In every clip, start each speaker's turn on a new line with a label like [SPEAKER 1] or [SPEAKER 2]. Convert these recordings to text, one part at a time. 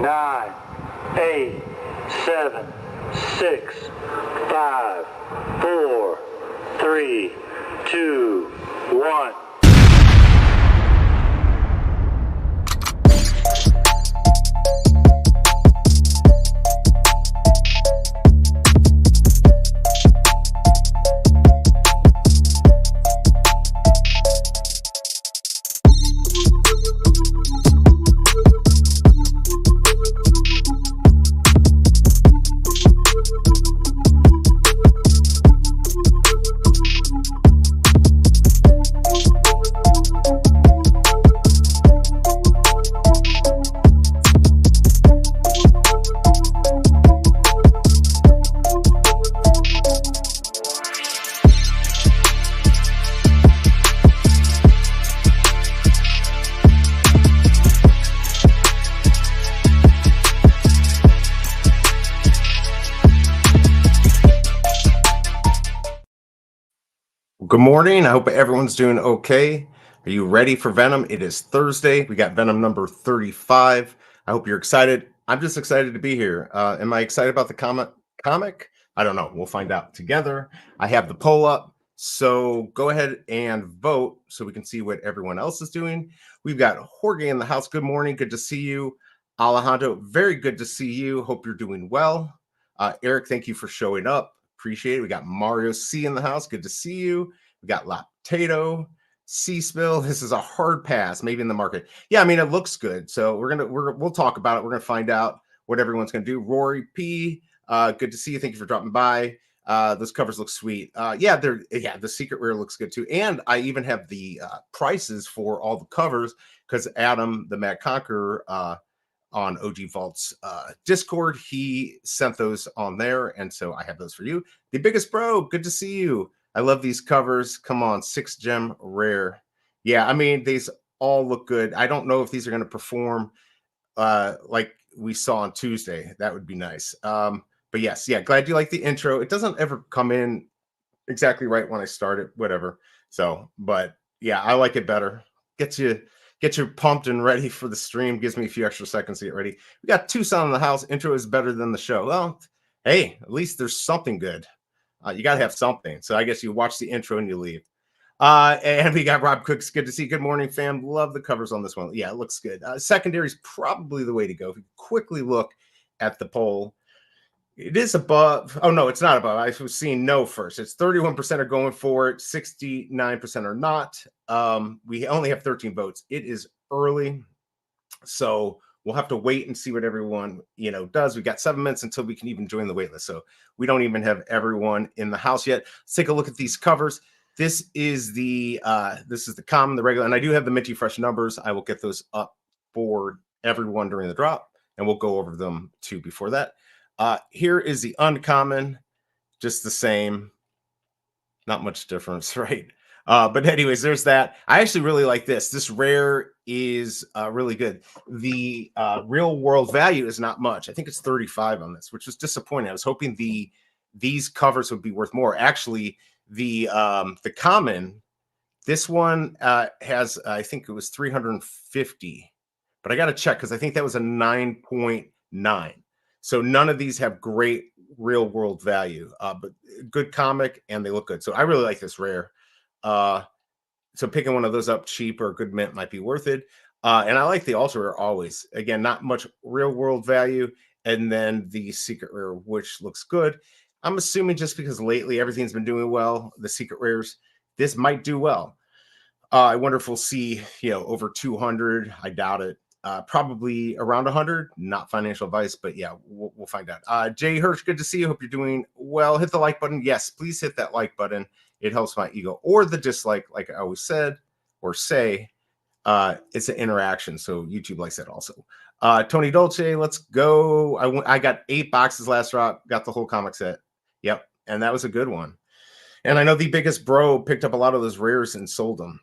[SPEAKER 1] 9, 8, 7, 6, 5, 4, 3, 2, 1.
[SPEAKER 2] Good morning. I hope everyone's doing okay. Are you ready for Venom? It is Thursday. We got Venom number 35. I hope you're excited. I'm just excited to be here. Am I excited about the comic? I don't know. We'll find out together. I have the poll up. So go ahead and vote so we can see what everyone else is doing. We've got Jorge in the house. Good morning. Good to see you. Alejandro, very good to see you. Hope you're doing well. Eric, thank you for showing up. Appreciate it. We got Mario C in the house. Good to see you. We got La Potato, C Spill. This is a hard pass, maybe in the market. Yeah, I mean, it looks good. So we'll talk about it. We're gonna find out what everyone's gonna do. Rory P, good to see you. Thank you for dropping by. Those covers look sweet. The secret rare looks good too. And I even have the prices for all the covers because Adam, the Mad Conqueror, on OG Vault's Discord, he sent those on there, and so I have those for you. The Biggest Bro, good to see you. I love these covers. Come on, 6 gem rare. Yeah, I mean, these all look good. I don't know if these are going to perform like we saw on Tuesday. That would be nice. But yes, yeah, glad you like the intro. It doesn't ever come in exactly right when I start it, whatever. So, but yeah, I like it better. Get you pumped and ready for the stream. Gives me a few extra seconds to get ready. We got Tucson in the house. Intro is better than the show. Well, hey, at least there's something good. You got to have something. So I guess you watch the intro and you leave. And we got Rob Cooks. Good to see you. Good morning, fam. Love the covers on this one. Yeah, it looks good. Secondary is probably the way to go. If you quickly look at the poll, it is above. Oh, no, it's not above. I was seeing no first. It's 31% are going for it. 69% are not. We only have 13 votes. It is early. So we'll have to wait and see what everyone, does. We got 7 minutes until we can even join the waitlist. So we don't even have everyone in the house yet. Let's take a look at these covers. This is the common, the regular, and I do have the minty fresh numbers. I will get those up for everyone during the drop, and we'll go over them too before that. Here is the uncommon, just the same, not much difference, right? But anyways, there's that. I actually really like this. This rare is really good. The real world value is not much. I think it's 35 on this, which is disappointing. I was hoping these covers would be worth more. Actually, the common, this one has, I think it was 350, but I got to check because I think that was a 9.9. So none of these have great real world value, but good comic and they look good. So I really like this rare. So picking one of those up cheap or good mint might be worth it. And I like the ultra rare always. Again, not much real world value. And then the secret rare, which looks good. I'm assuming just because lately everything's been doing well, the secret rares, this might do well. I wonder if we'll see, over 200. I doubt it. Probably around 100. Not financial advice, but yeah, we'll find out. Jay Hirsch, good to see you. Hope you're doing well. Hit the like button. Yes, please hit that like button. It helps my ego. Or the dislike, like I always said or say. It's an interaction, so YouTube likes that also. Tony Dolce, let's go. I got 8 boxes last drop. Got the whole comic set. Yep, and that was a good one. And I know the Biggest Bro picked up a lot of those rares and sold them.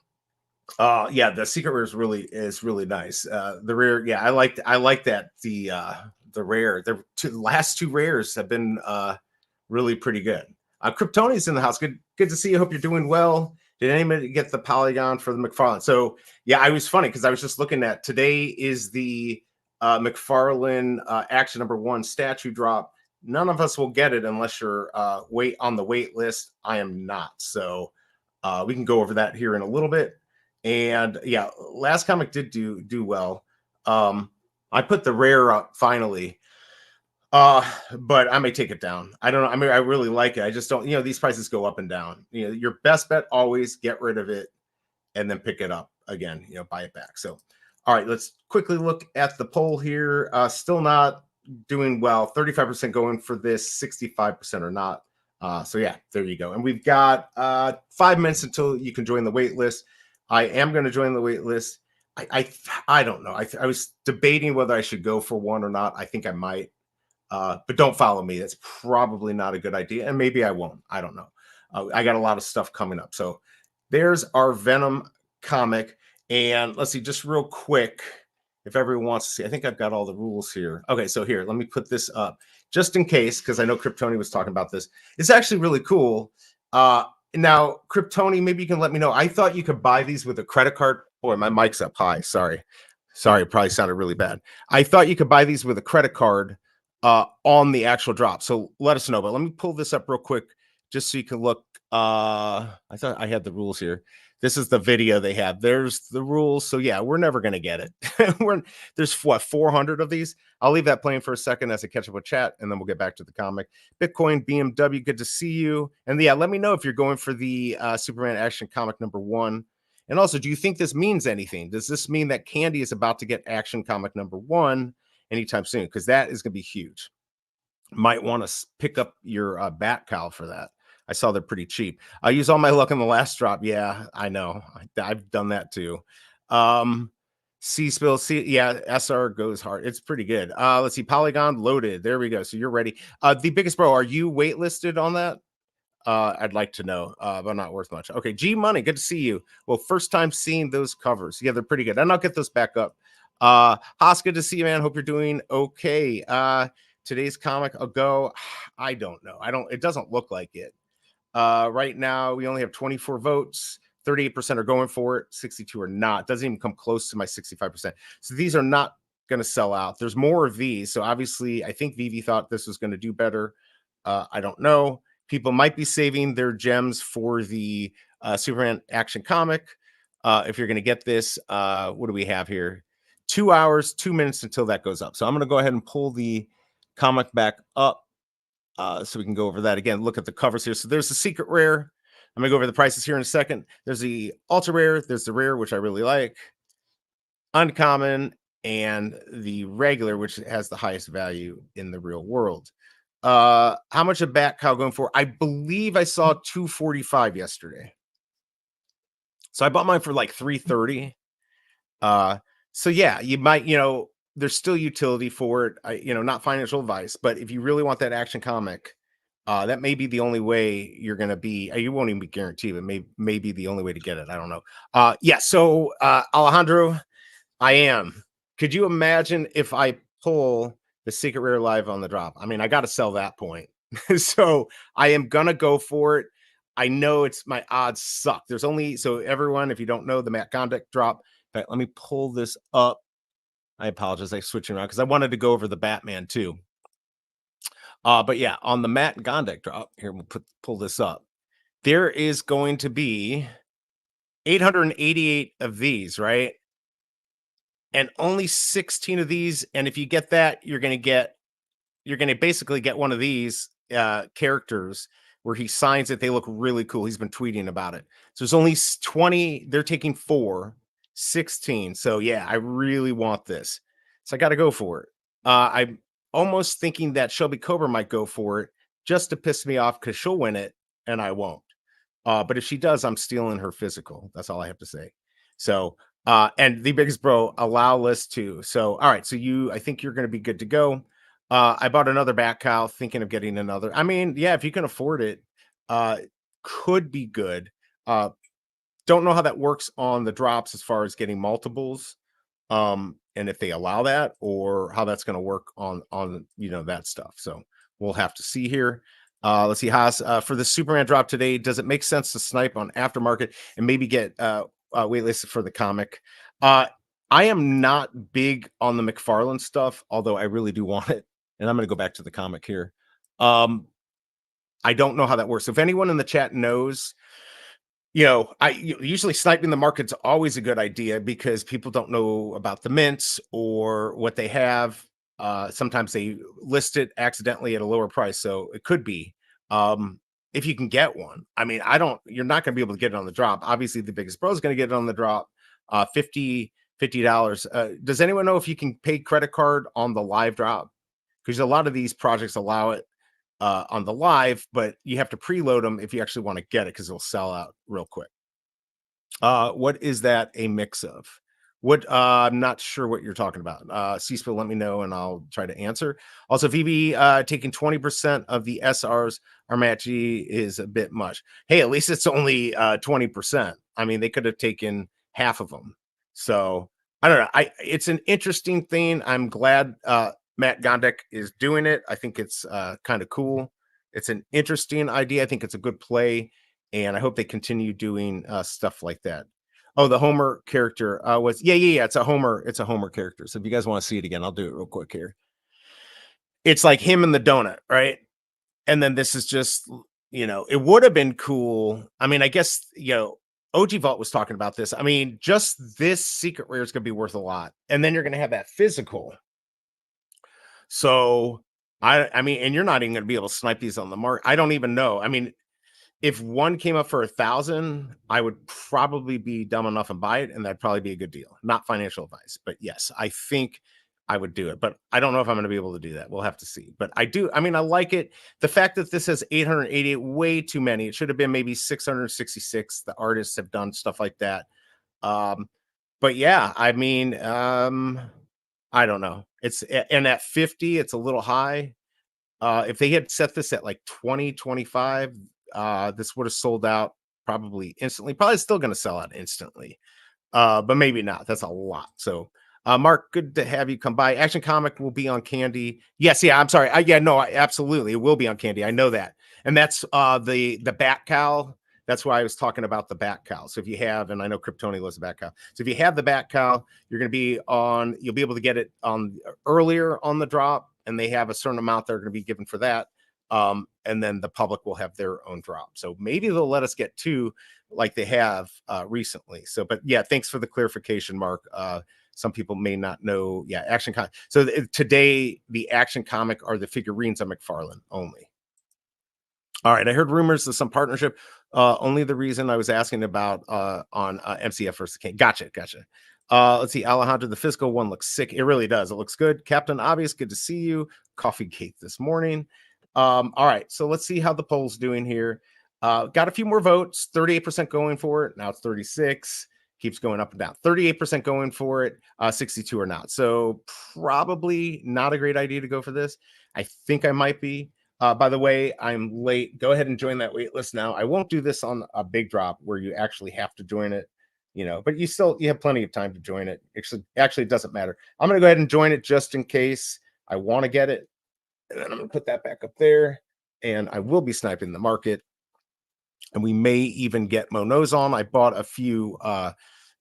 [SPEAKER 2] Yeah, the secret rare is really nice. The rare, yeah, I like that. The rare, the last 2 rares have been really pretty good. Kryptoni's in the house. Good to see you. Hope you're doing well. Did anybody get the Polygon for the McFarland? So yeah, I was funny because I was just looking at today is the McFarland action number 1 statue drop. None of us will get it unless you're wait on the wait list. I am not. So we can go over that here in a little bit. And yeah, last comic did do well. I put the rare up finally. But I may take it down. I don't know. I mean, I really like it. I just don't, these prices go up and down. Your best bet always get rid of it and then pick it up again, buy it back. So, all right, let's quickly look at the poll here. Still not doing well. 35% going for this, 65% or not. So yeah, there you go. And we've got 5 minutes until you can join the wait list. I am going to join the wait list. I don't know. I was debating whether I should go for one or not. I think I might. But don't follow me. That's probably not a good idea. And maybe I won't. I don't know. I got a lot of stuff coming up. So there's our Venom comic. And let's see, just real quick, if everyone wants to see, I think I've got all the rules here. Okay, so here, let me put this up just in case, because I know Kryptoni was talking about this. It's actually really cool. Now, Kryptoni, maybe you can let me know. I thought you could buy these with a credit card. Boy, my mic's up high. Sorry, it probably sounded really bad. I thought you could buy these with a credit card on the actual drop. So let us know. But let me pull this up real quick just so you can look. I thought I had the rules here. This is the video they have. There's the rules. So yeah, we're never going to get it. There's what, 400 of these? I'll leave that playing for a second as I catch up with chat, and then we'll get back to the comic. Bitcoin, BMW, good to see you. And yeah, let me know if you're going for the Superman Action Comic number 1. And also, do you think this means anything? Does this mean that Candy is about to get Action Comic number 1 anytime soon? Because that is going to be huge. Might want to pick up your bat cowl for that. I saw they're pretty cheap. I use all my luck in the last drop. Yeah, I know. I've done that too. C-Spill, yeah, SR goes hard. It's pretty good. Let's see. Polygon loaded. There we go. So you're ready. The biggest bro, are you waitlisted on that? I'd like to know, but not worth much. Okay, G Money, good to see you. Well, first time seeing those covers. Yeah, they're pretty good. And I'll get those back up. Haas, good to see you, man. Hope you're doing okay. Today's comic, I'll go. I don't know. It doesn't look like it. Right now, we only have 24 votes. 38% are going for it. 62 are not. Doesn't even come close to my 65%. So these are not going to sell out. There's more of these. So obviously, I think Veve thought this was going to do better. I don't know. People might be saving their gems for the Superman Action comic. If you're going to get this, what do we have here? 2 hours, 2 minutes until that goes up. So I'm going to go ahead and pull the comic back up so we can go over that again. Look at the covers here. So there's the secret rare. I'm going to go over the prices here in a second. There's the ultra rare. There's the rare, which I really like. Uncommon and the regular, which has the highest value in the real world. How much a bat cow going for? I believe I saw 245 yesterday. So I bought mine for like 330. So yeah, you might, there's still utility for it. Not financial advice, but if you really want that action comic, that may be the only way you're going to be, you won't even be guaranteed, but may be the only way to get it. I don't know. Yeah. So, Alejandro, I am. Could you imagine if I pull the secret rare live on the drop? I mean, I got to sell that point. So I am going to go for it. I know my odds suck. So everyone, if you don't know the Matt Gondek drop, let me pull this up. I apologize. I'm switching around because I wanted to go over the Batman too. But yeah, on the Matt Gondek drop here, we'll pull this up. There is going to be 888 of these, right? And only 16 of these. And if you get that, you're going to basically get one of these characters where he signs it. They look really cool. He's been tweeting about it. So there's only 20. They're taking 16. So yeah, I really want this. So I got to go for it. I'm almost thinking that Shelby Cobra might go for it just to piss me off because she'll win it and I won't. But if she does, I'm stealing her physical. That's all I have to say. So, and the biggest bro, allow list too. So, all right. So I think you're going to be good to go. I bought another bat cow, thinking of getting another. I mean, yeah, if you can afford it, could be good. Don't know how that works on the drops as far as getting multiples. And if they allow that or how that's going to work on that stuff. So we'll have to see here. Let's see, Haas, for the Superman drop today, does it make sense to snipe on aftermarket and maybe get waitlisted for the comic? I am not big on the McFarland stuff, although I really do want it. And I'm going to go back to the comic here. Um, I don't know how that works. If anyone in the chat knows, usually sniping the market's always a good idea because people don't know about the mints or what they have. Sometimes they list it accidentally at a lower price, so it could be. If you can get one, I mean, you're not going to be able to get it on the drop. Obviously, the biggest bro is going to get it on the drop. 50 dollars. Does anyone know if you can pay credit card on the live drop? Because a lot of these projects allow it on the live, but you have to preload them if you actually want to get it because it'll sell out real quick. What is that a mix of? What I'm not sure what you're talking about. C-Spill, let me know and I'll try to answer. Also, VB taking 20% of the SRs Armachi is a bit much. Hey, at least it's only 20%. I mean, they could have taken half of them. So I don't know. It's an interesting thing. I'm glad Matt Gondek is doing it. I think it's kind of cool. It's an interesting idea. I think it's a good play, and I hope they continue doing stuff like that. Oh, the Homer character was yeah. It's a Homer character. So if you guys want to see it again, I'll do it real quick here. It's like him and the donut, right? And then this is just, it would have been cool. I mean, I guess, OG Vault was talking about this. I mean, just this secret rare is going to be worth a lot. And then you're going to have that physical. So I mean, and you're not even going to be able to snipe these on the mark. I don't even know. I mean, if one came up for 1,000, I would probably be dumb enough and buy it, and that'd probably be a good deal. Not financial advice, but yes, I think I would do it. But I don't know if I'm going to be able to do that. We'll have to see. But I do. I mean, I like it. The fact that this has 888, way too many. It should have been maybe 666. The artists have done stuff like that. But yeah, I mean, I don't know. And at 50, it's a little high. If they had set this at like 20, 25, this would have sold out probably instantly. Probably still going to sell out instantly, but maybe not. That's a lot. So, Mark, good to have you come by. Action Comic will be on Candy. Yes, yeah. I'm sorry. Absolutely, it will be on Candy. I know that, and that's the Bat Cow. That's why I was talking about the Bat Cow. So if you have, and I know Kryptoni loves the Bat Cow. So if you have the Bat Cow, you're going to be on. You'll be able to get it on earlier on the drop, and they have a certain amount they're going to be given for that. And then the public will have their own drop. So maybe they'll let us get two like they have recently. So, but yeah, thanks for the clarification, Mark. Some people may not know. Yeah, Action Comic. So today, the Action Comic are the figurines on McFarland only. All right, I heard rumors of some partnership. Only the reason I was asking about on MCF versus King. Gotcha. Let's see, Alejandro, the physical one looks sick. It really does. It looks good. Captain Obvious, good to see you. Coffee Cake this morning. All right, so let's see how the poll's doing here. Got a few more votes. 38% going for it. Now it's 36. Keeps going up and down. 38% going for it. 62 are not. So probably not a great idea to go for this. I think I might be. By the way, I'm late. Go ahead and join that wait list now. I won't do this on a big drop where you actually have to join it, but you have plenty of time to join it. Actually, it doesn't matter. I'm going to go ahead and join it just in case I want to get it. And then I'm going to put that back up there. And I will be sniping the market. And we may even get Monos on. I bought a few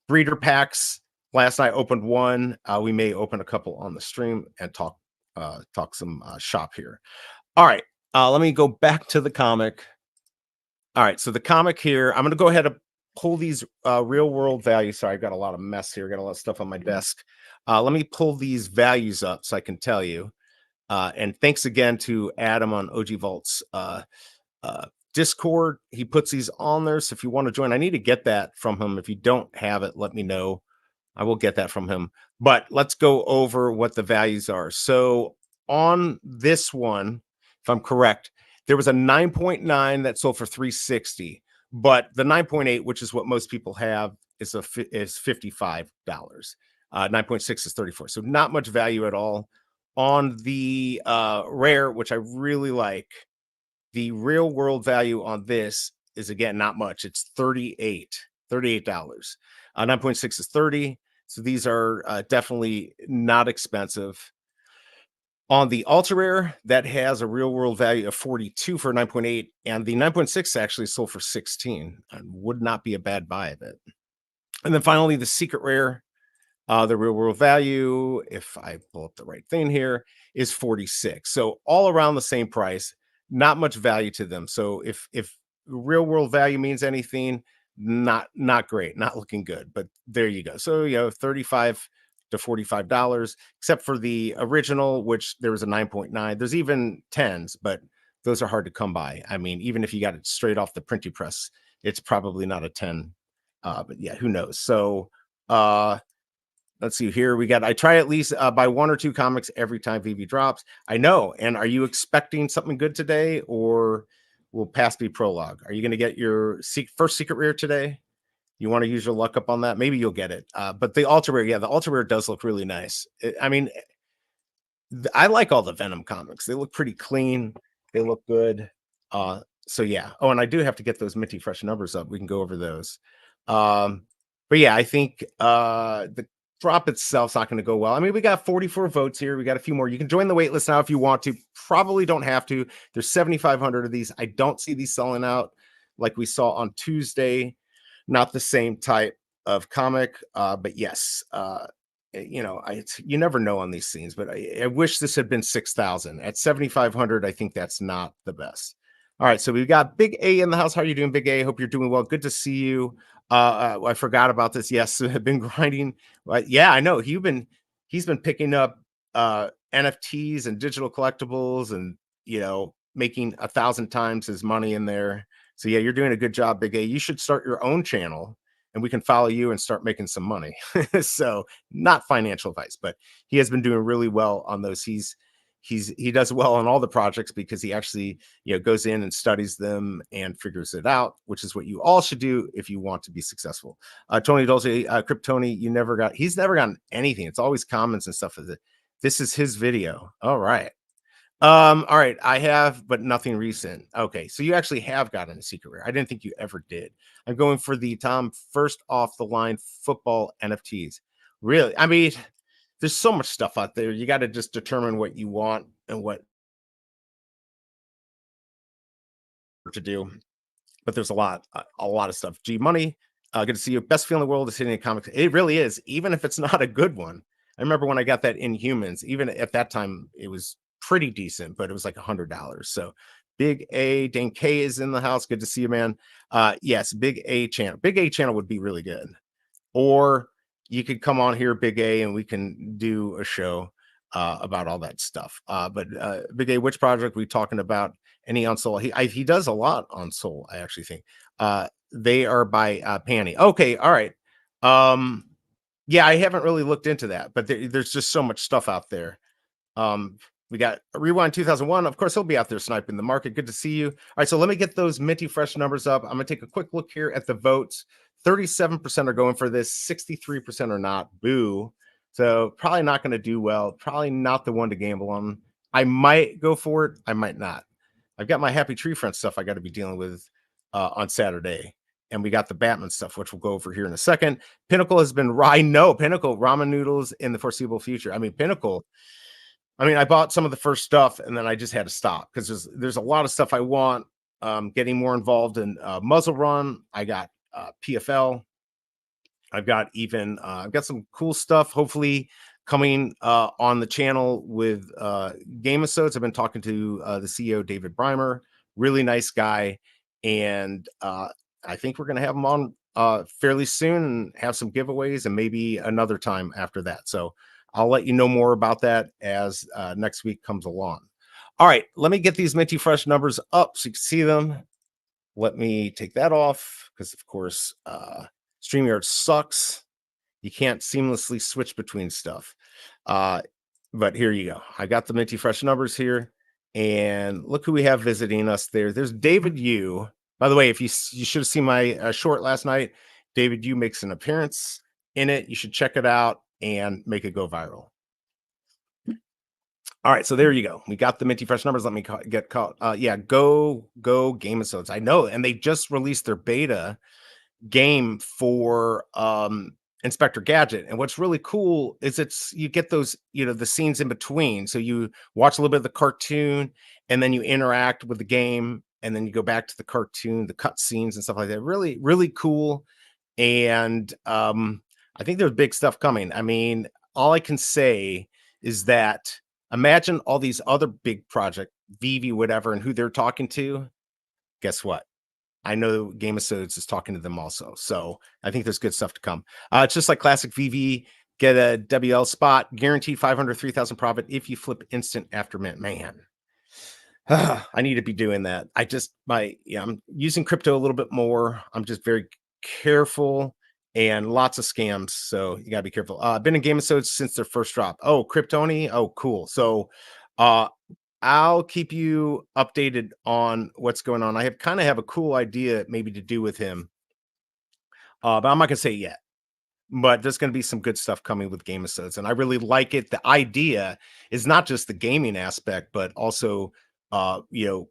[SPEAKER 2] breeder packs. Last night, opened one. We may open a couple on the stream and talk some shop here. All right. Let me go back to the comic. All right. So the comic here, I'm going to go ahead and pull these real world values. Sorry, I've got a lot of mess here. I got a lot of stuff on my desk. Let me pull these values up so I can tell you. And thanks again to Adam on OG Vault's Discord. He puts these on there. So if you want to join, I need to get that from him. If you don't have it, let me know. I will get that from him. But let's go over what the values are. So on this one, if I'm correct, there was a 9.9 that sold for 360, but the 9.8, which is what most people have, is $55. 9.6 is 34. So not much value at all. On the rare, which I really like, the real world value on this is, again, not much. It's $38. 9.6 is 30. So these are definitely not expensive. On the ultra rare, that has a real world value of 42 for 9.8, and the 9.6 actually sold for 16, and would not be a bad buy of it. And then finally, the secret rare, The real world value, if I pull up the right thing here, is 46. So all around the same price, not much value to them. So if real world value means anything, not great, not looking good. But there you go. So 35 to $45, except for the original, which there was a 9.9. There's even 10s, but those are hard to come by. I mean, even if you got it straight off the printing press, it's probably not a 10. But yeah, who knows? So uh let's see here. I try at least buy one or two comics every time VV drops. I know. And are you expecting something good today, or will past be prologue? Are you going to get your first secret rare today? You want to use your luck up on that? Maybe you'll get it. But the ultra rare, yeah, the ultra rare does look really nice. I mean, I like all the Venom comics. They look pretty clean. They look good. So yeah. Oh, and I do have to get those minty fresh numbers up. We can go over those. But yeah, I think the drop itself's not going to go well. I mean, we got 44 votes here. We got a few more. You can join the wait list now if you want to. Probably don't have to. There's 7,500 of these. I don't see these selling out like we saw on Tuesday. Not the same type of comic, but yes, you never know on these scenes, but I wish this had been 6,000 at 7,500. I think that's not the best. All right, so we've got Big A in the house. How are you doing, Big A? Hope you're doing well. Good to see you. I forgot about this. Yes, I've been grinding. Yeah, I know he's been picking up NFTs and digital collectibles, and making 1,000 times his money in there. So yeah, you're doing a good job, Big A. You should start your own channel, and we can follow you and start making some money. So not financial advice, but he has been doing really well on those. He does well on all the projects because he actually goes in and studies them and figures it out, which is what you all should do if you want to be successful. Tony Dulce, Kryptoni, he's never gotten anything. It's always comments and stuff. This is his video. All right. All right, I have, but nothing recent. Okay, so you actually have gotten a secret rare. I didn't think you ever did. I'm going for the Tom first off the line football NFTs. Really? I mean, there's so much stuff out there. You got to just determine what you want and what to do. But there's a lot of stuff. G Money, good to see you. Best feeling in the world is hitting a comic. It really is, even if it's not a good one. I remember when I got that Inhumans, even at that time, it was pretty decent, but it was like $100. So Big A, Dane K is in the house. Good to see you, man. Yes, Big A channel. Big A channel would be really good. Or you could come on here, Big A, and we can do a show about all that stuff. But Big A, which project are we talking about? Any on Soul? He does a lot on Soul, I actually think. They are by Panny. Okay, all right. Yeah, I haven't really looked into that, but there's just so much stuff out there. We got Rewind 2001. Of course, he'll be out there sniping the market. Good to see you. All right, so let me get those minty fresh numbers up. I'm gonna take a quick look here at the votes. 37% are going for this, 63% are not. Boo. So probably not going to do well. Probably not the one to gamble on. I might go for it. I might not. I've got my Happy Tree Friend stuff I got to be dealing with on Saturday. And we got the Batman stuff, which we'll go over here in a second. Pinnacle has been, I know, Pinnacle, ramen noodles in the foreseeable future. I mean, Pinnacle, I bought some of the first stuff and then I just had to stop because there's a lot of stuff I want. Getting more involved in Muzzle Run. I got PFL. I've got some cool stuff, hopefully coming on the channel with Game Episodes. I've been talking to the CEO, David Breimer, really nice guy. And I think we're going to have him on fairly soon and have some giveaways and maybe another time after that. So I'll let you know more about that as next week comes along. All right, let me get these minty fresh numbers up so you can see them. Let me take that off because, of course, StreamYard sucks. You can't seamlessly switch between stuff. But here you go. I got the minty fresh numbers here. And look who we have visiting us there. There's David Yu. By the way, if you should have seen my short last night, David Yu makes an appearance in it. You should check it out and make it go viral. All right, so there you go. We got the minty fresh numbers. Let me get caught. Yeah, go Game Episodes. I know, and they just released their beta game for Inspector Gadget. And what's really cool is you get those, the scenes in between. So you watch a little bit of the cartoon and then you interact with the game and then you go back to the cartoon, the cut scenes and stuff like that. Really, really cool. And I think there's big stuff coming. I mean, all I can say is that imagine all these other big project, Veve, whatever, and who they're talking to. Guess what? I know Game of Thrones is talking to them also. So I think there's good stuff to come. It's just like classic Veve. Get a WL spot, guaranteed 500, 3,000 profit if you flip instant after mint. Man, I need to be doing that. I'm using crypto a little bit more. I'm just very careful and lots of scams. So you gotta be careful. I've been in Game of Thrones since their first drop. Oh, Kryptoni. Oh, cool. So uh I'll keep you updated on what's going on. I have a cool idea maybe to do with him. But I'm not gonna say it yet. But there's gonna be some good stuff coming with Game of Thrones, and I really like it. The idea is not just the gaming aspect, but also you know,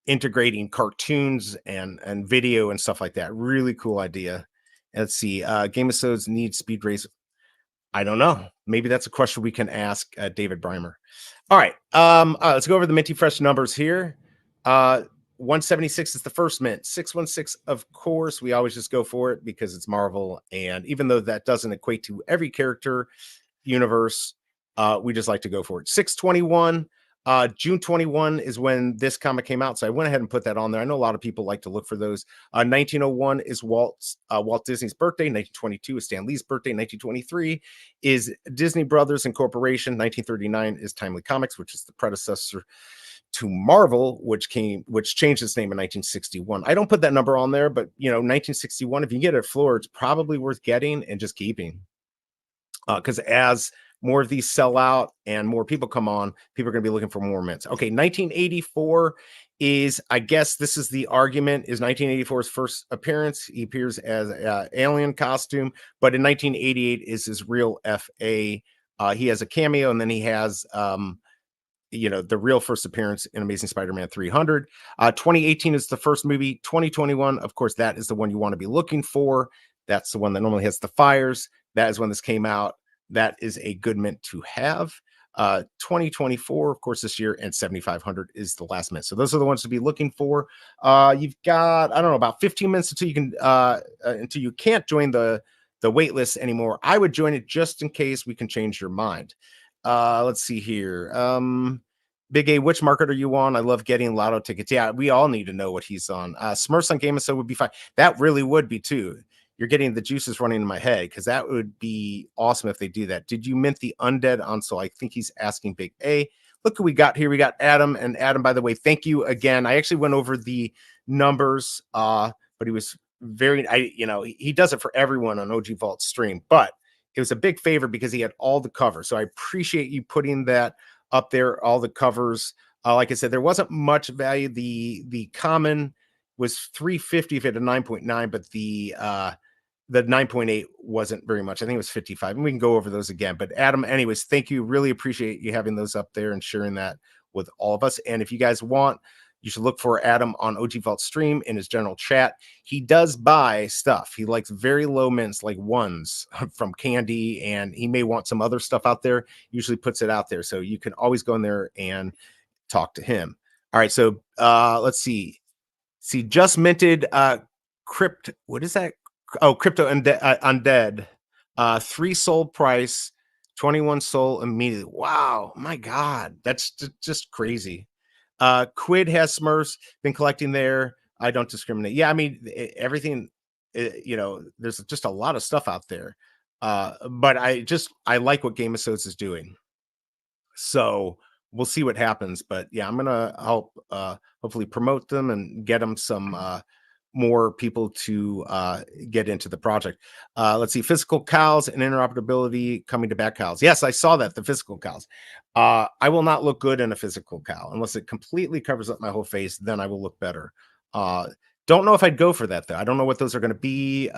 [SPEAKER 2] integrating cartoons and video and stuff like that. Really cool idea. Let's see. Game of Thrones needs speed race. I don't know. Maybe that's a question we can ask David Breimer. All right. Let's go over the minty fresh numbers here. 176 is the first mint. 616, of course. We always just go for it because it's Marvel. And even though that doesn't equate to every character universe, we just like to go for it. 621. June 21 is when this comic came out, so I went ahead and put that on there. I know a lot of people like to look for those. 1901 is Walt Disney's birthday. 1922 is Stan Lee's birthday. 1923 is Disney Brothers Incorporation. 1939 is Timely Comics, which is the predecessor to Marvel, which changed its name in 1961. I don't put that number on there, but 1961, if you get it at floor, it's probably worth getting and just keeping. Because as more of these sell out and more people come on, people are going to be looking for more mints. Okay, 1984 is, I guess this is the argument, is 1984's first appearance. He appears as an alien costume, but in 1988 is his real FA. He has a cameo, and then he has the real first appearance in Amazing Spider-Man 300. 2018 is the first movie. 2021, of course, that is the one you want to be looking for. That's the one that normally has the fires. That is when this came out. That is a good mint to have. 2024, of course, this year, and 7,500 is the last mint. So those are the ones to be looking for. You've got, I don't know, about 15 minutes until you can until you can't join the wait list anymore. I would join it just in case we can change your mind. Let's see here. Big A, which market are you on? I love getting lotto tickets. Yeah, we all need to know what he's on. Smurfs on Game of Thrones would be fine. That really would be too. You're getting the juices running in my head because that would be awesome if they do that. Did you mint the undead on? So I think he's asking Big A. Look who we got here. We got Adam. And Adam, by the way, thank you again. I actually went over the numbers, but he was he does it for everyone on OG Vault stream, but it was a big favor because he had all the covers. So I appreciate you putting that up there, all the covers. Like I said, there wasn't much value. The common was 350 if it had a 9.9, but the 9.8 wasn't very much. I think it was 55, and we can go over those again. But Adam, anyways, thank you. Really appreciate you having those up there and sharing that with all of us. And if you guys want, you should look for Adam on OG Vault stream in his general chat. He does buy stuff. He likes very low mints, like ones from Candy, and he may want some other stuff out there. Usually puts it out there. So you can always go in there and talk to him. All right. So let's see. Just minted what is that? Oh, Crypto Undead. 3 sold price, 21 sold immediately. Wow, my God. That's just crazy. Quid has Smurfs, been collecting there. I don't discriminate. Yeah, I mean, everything, there's just a lot of stuff out there. But I like what Game of Thrones is doing. So we'll see what happens. But yeah, I'm gonna help hopefully promote them and get them some more people to get into the project. Let's see, physical cows and interoperability coming to back cows. Yes, I saw that, the physical cows. I will not look good in a physical cow unless it completely covers up my whole face. Then I will look better. Don't know if I'd go for that though. I don't know what those are going to be.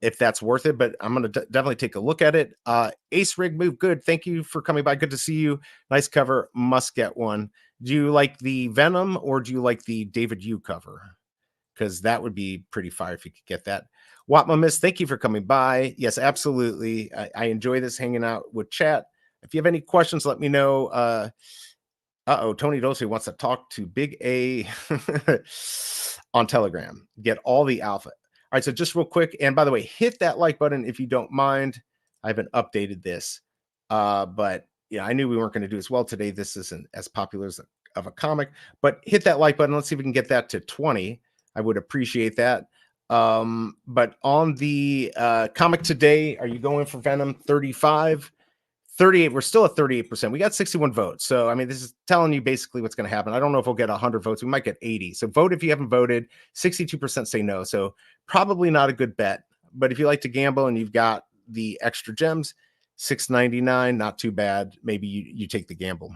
[SPEAKER 2] If that's worth it, but I'm going to definitely take a look at it. Ace Rig Move, good. Thank you for coming by. Good to see you. Nice cover. Must get one. Do you like the Venom or do you like the David Yu cover? Because that would be pretty fire if you could get that. Watma Miss, thank you for coming by. Yes, absolutely. I enjoy this hanging out with chat. If you have any questions, let me know. Tony Dosey wants to talk to Big A on Telegram. Get all the alpha. right, so just real quick, and by the way, hit that like button if you don't mind. I haven't updated this, but yeah, I knew we weren't going to do as well today. This isn't as popular as of a comic, but hit that like button. Let's see if we can get that to 20. I would appreciate that. But on the comic today, are you going for Venom 35? 38, we're still at 38%. We got 61 votes. So, I mean, this is telling you basically what's going to happen. I don't know if we'll get 100 votes. We might get 80. So, vote if you haven't voted. 62% say no. So, probably not a good bet. But if you like to gamble and you've got the extra gems, $6.99, not too bad. Maybe you take the gamble.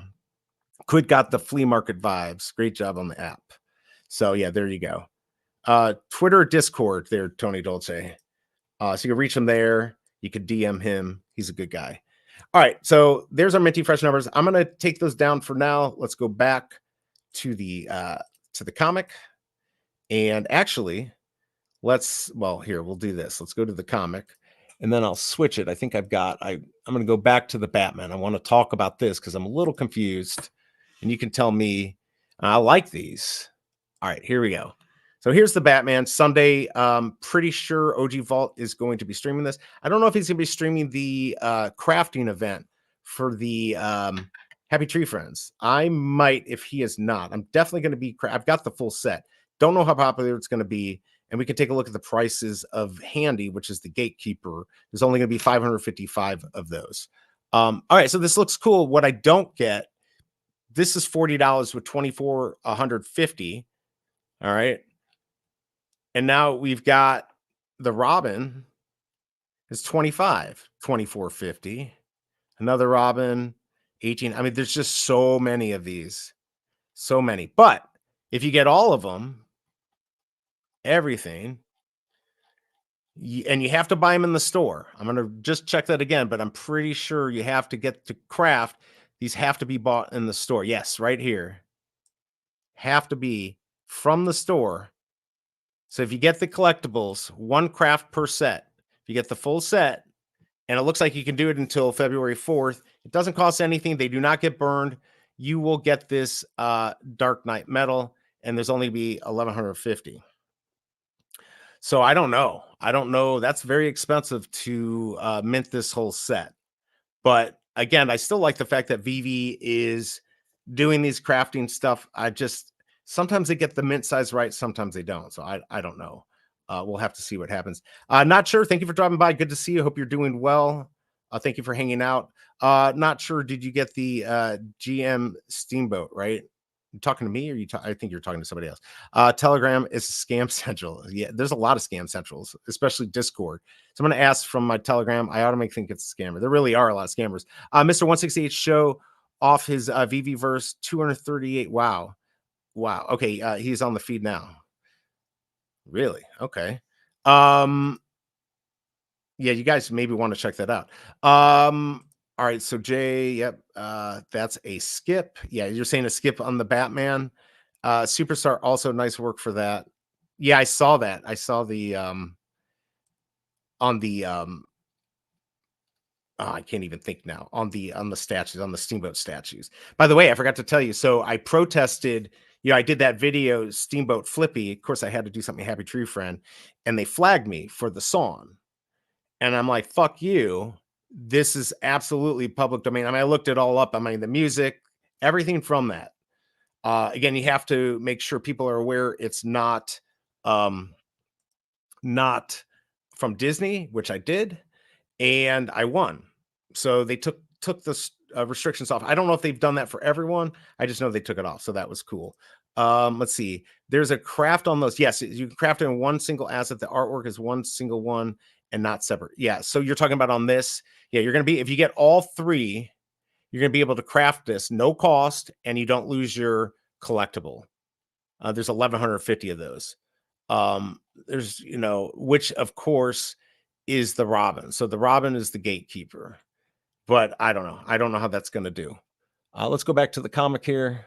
[SPEAKER 2] Quid got the flea market vibes. Great job on the app. So, yeah, there you go. Twitter, Discord there, Tony Dolce. So, you can reach him there. You could DM him. He's a good guy. All right, so there's our minty fresh numbers. I'm gonna take those down for now. Let's go back to the comic, and actually, here we'll do this. Let's go to the comic, and then I'll switch it. I think I'm gonna go back to the Batman. I want to talk about this because I'm a little confused, and you can tell me. I like these. All right, here we go. So here's the Batman Sunday. Pretty sure OG Vault is going to be streaming this. I don't know if he's going to be streaming the crafting event for the Happy Tree Friends. I might if he is not. I'm definitely going to be. I've got the full set. Don't know how popular it's going to be. And we can take a look at the prices of Handy, which is the Gatekeeper. There's only going to be 555 of those. All right, so this looks cool. What I don't get, this is $40 with 2,450. All right. And now we've got the Robin is 25, 2450. Another Robin, 18. I mean, there's just so many of these. So many. But if you get all of them, everything, and you have to buy them in the store. I'm going to just check that again, but I'm pretty sure you have to get to craft. These have to be bought in the store. Yes, right here. Have to be from the store. So if you get the collectibles, one craft per set, if you get the full set, and it looks like you can do it until February 4th, it doesn't cost anything. They do not get burned. You will get this Dark Knight metal, and there's only be 1,150. So I don't know. That's very expensive to mint this whole set. But again, I still like the fact that Veve is doing these crafting stuff. Sometimes they get the mint size right, sometimes they don't. So I don't know. We'll have to see what happens. Not sure. Thank you for dropping by. Good to see you. Hope you're doing well. Thank you for hanging out. Not sure. Did you get the GM Steamboat, right? You talking to me, or I think you're talking to somebody else. Telegram is a scam central. Yeah, there's a lot of scam centrals, especially Discord. So I'm going to ask from my Telegram. I automatically think it's a scammer. There really are a lot of scammers. Mr. 168 show off his VV verse 238. Wow. Okay, he's on the feed now. Really? Okay. Yeah, you guys maybe want to check that out. All right, so Jay, yep, that's a skip. Yeah, you're saying a skip on the Batman. Superstar, also nice work for that. Yeah, I saw that. I saw the on the I can't even think now, on the statues, on the Steamboat statues. By the way, I forgot to tell you. So I protested. I did that video, Steamboat Flippy. Of course, I had to do something Happy Tree Friend, and they flagged me for the song. And I'm like, fuck you. This is absolutely public domain. I mean, I looked it all up. I mean, the music, everything from that. Again, you have to make sure people are aware it's not from Disney, which I did, and I won. So they took the restrictions off. I don't know if they've done that for everyone. I just know they took it off. So that was cool. Let's see. There's a craft on those. Yes, you can craft it in one single asset. The artwork is one single one and not separate. Yeah. So you're talking about on this. Yeah, you're going to be, if you get all three, you're going to be able to craft this, no cost, and you don't lose your collectible. There's 1,150 of those. There's, which of course is the Robin. So the Robin is the gatekeeper, but I don't know. I don't know how that's going to do. Let's go back to the comic here.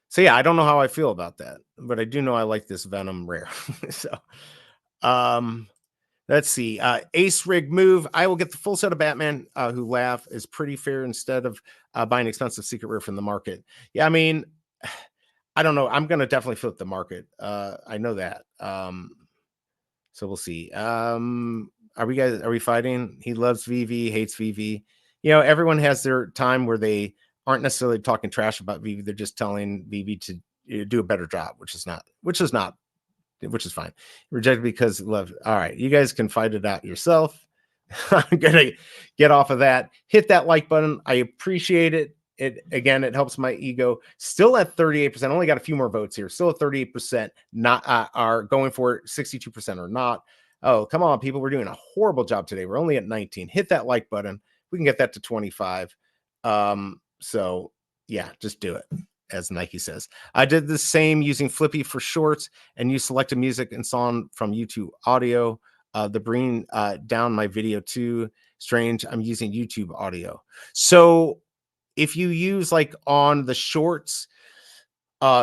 [SPEAKER 2] So yeah, I don't know how I feel about that, but I do know I like this Venom rare. So, let's see. Ace Rig Move. I will get the full set of Batman Who Laugh is pretty fair instead of buying expensive secret rare from the market. Yeah, I mean, I don't know. I'm going to definitely flip the market. I know that. So we'll see. Are we fighting? He loves Veve, hates Veve. You know, everyone has their time where they aren't necessarily talking trash about Veve. They're just telling Veve to do a better job, which is fine. Rejected because love. All right, you guys can fight it out yourself. I'm gonna get off of that. Hit that like button. I appreciate it. It helps my ego. Still at 38%. Only got a few more votes here. Still at 38%. Not are going for it. 62% are not. Oh, come on, people. We're doing a horrible job today. We're only at 19. Hit that like button. We can get that to 25. So yeah, just do it. As Nike says, I did the same using Flippy for shorts and use selected music and song from YouTube audio. The bring down my video too. Strange. I'm using YouTube audio. So if you use like on the shorts,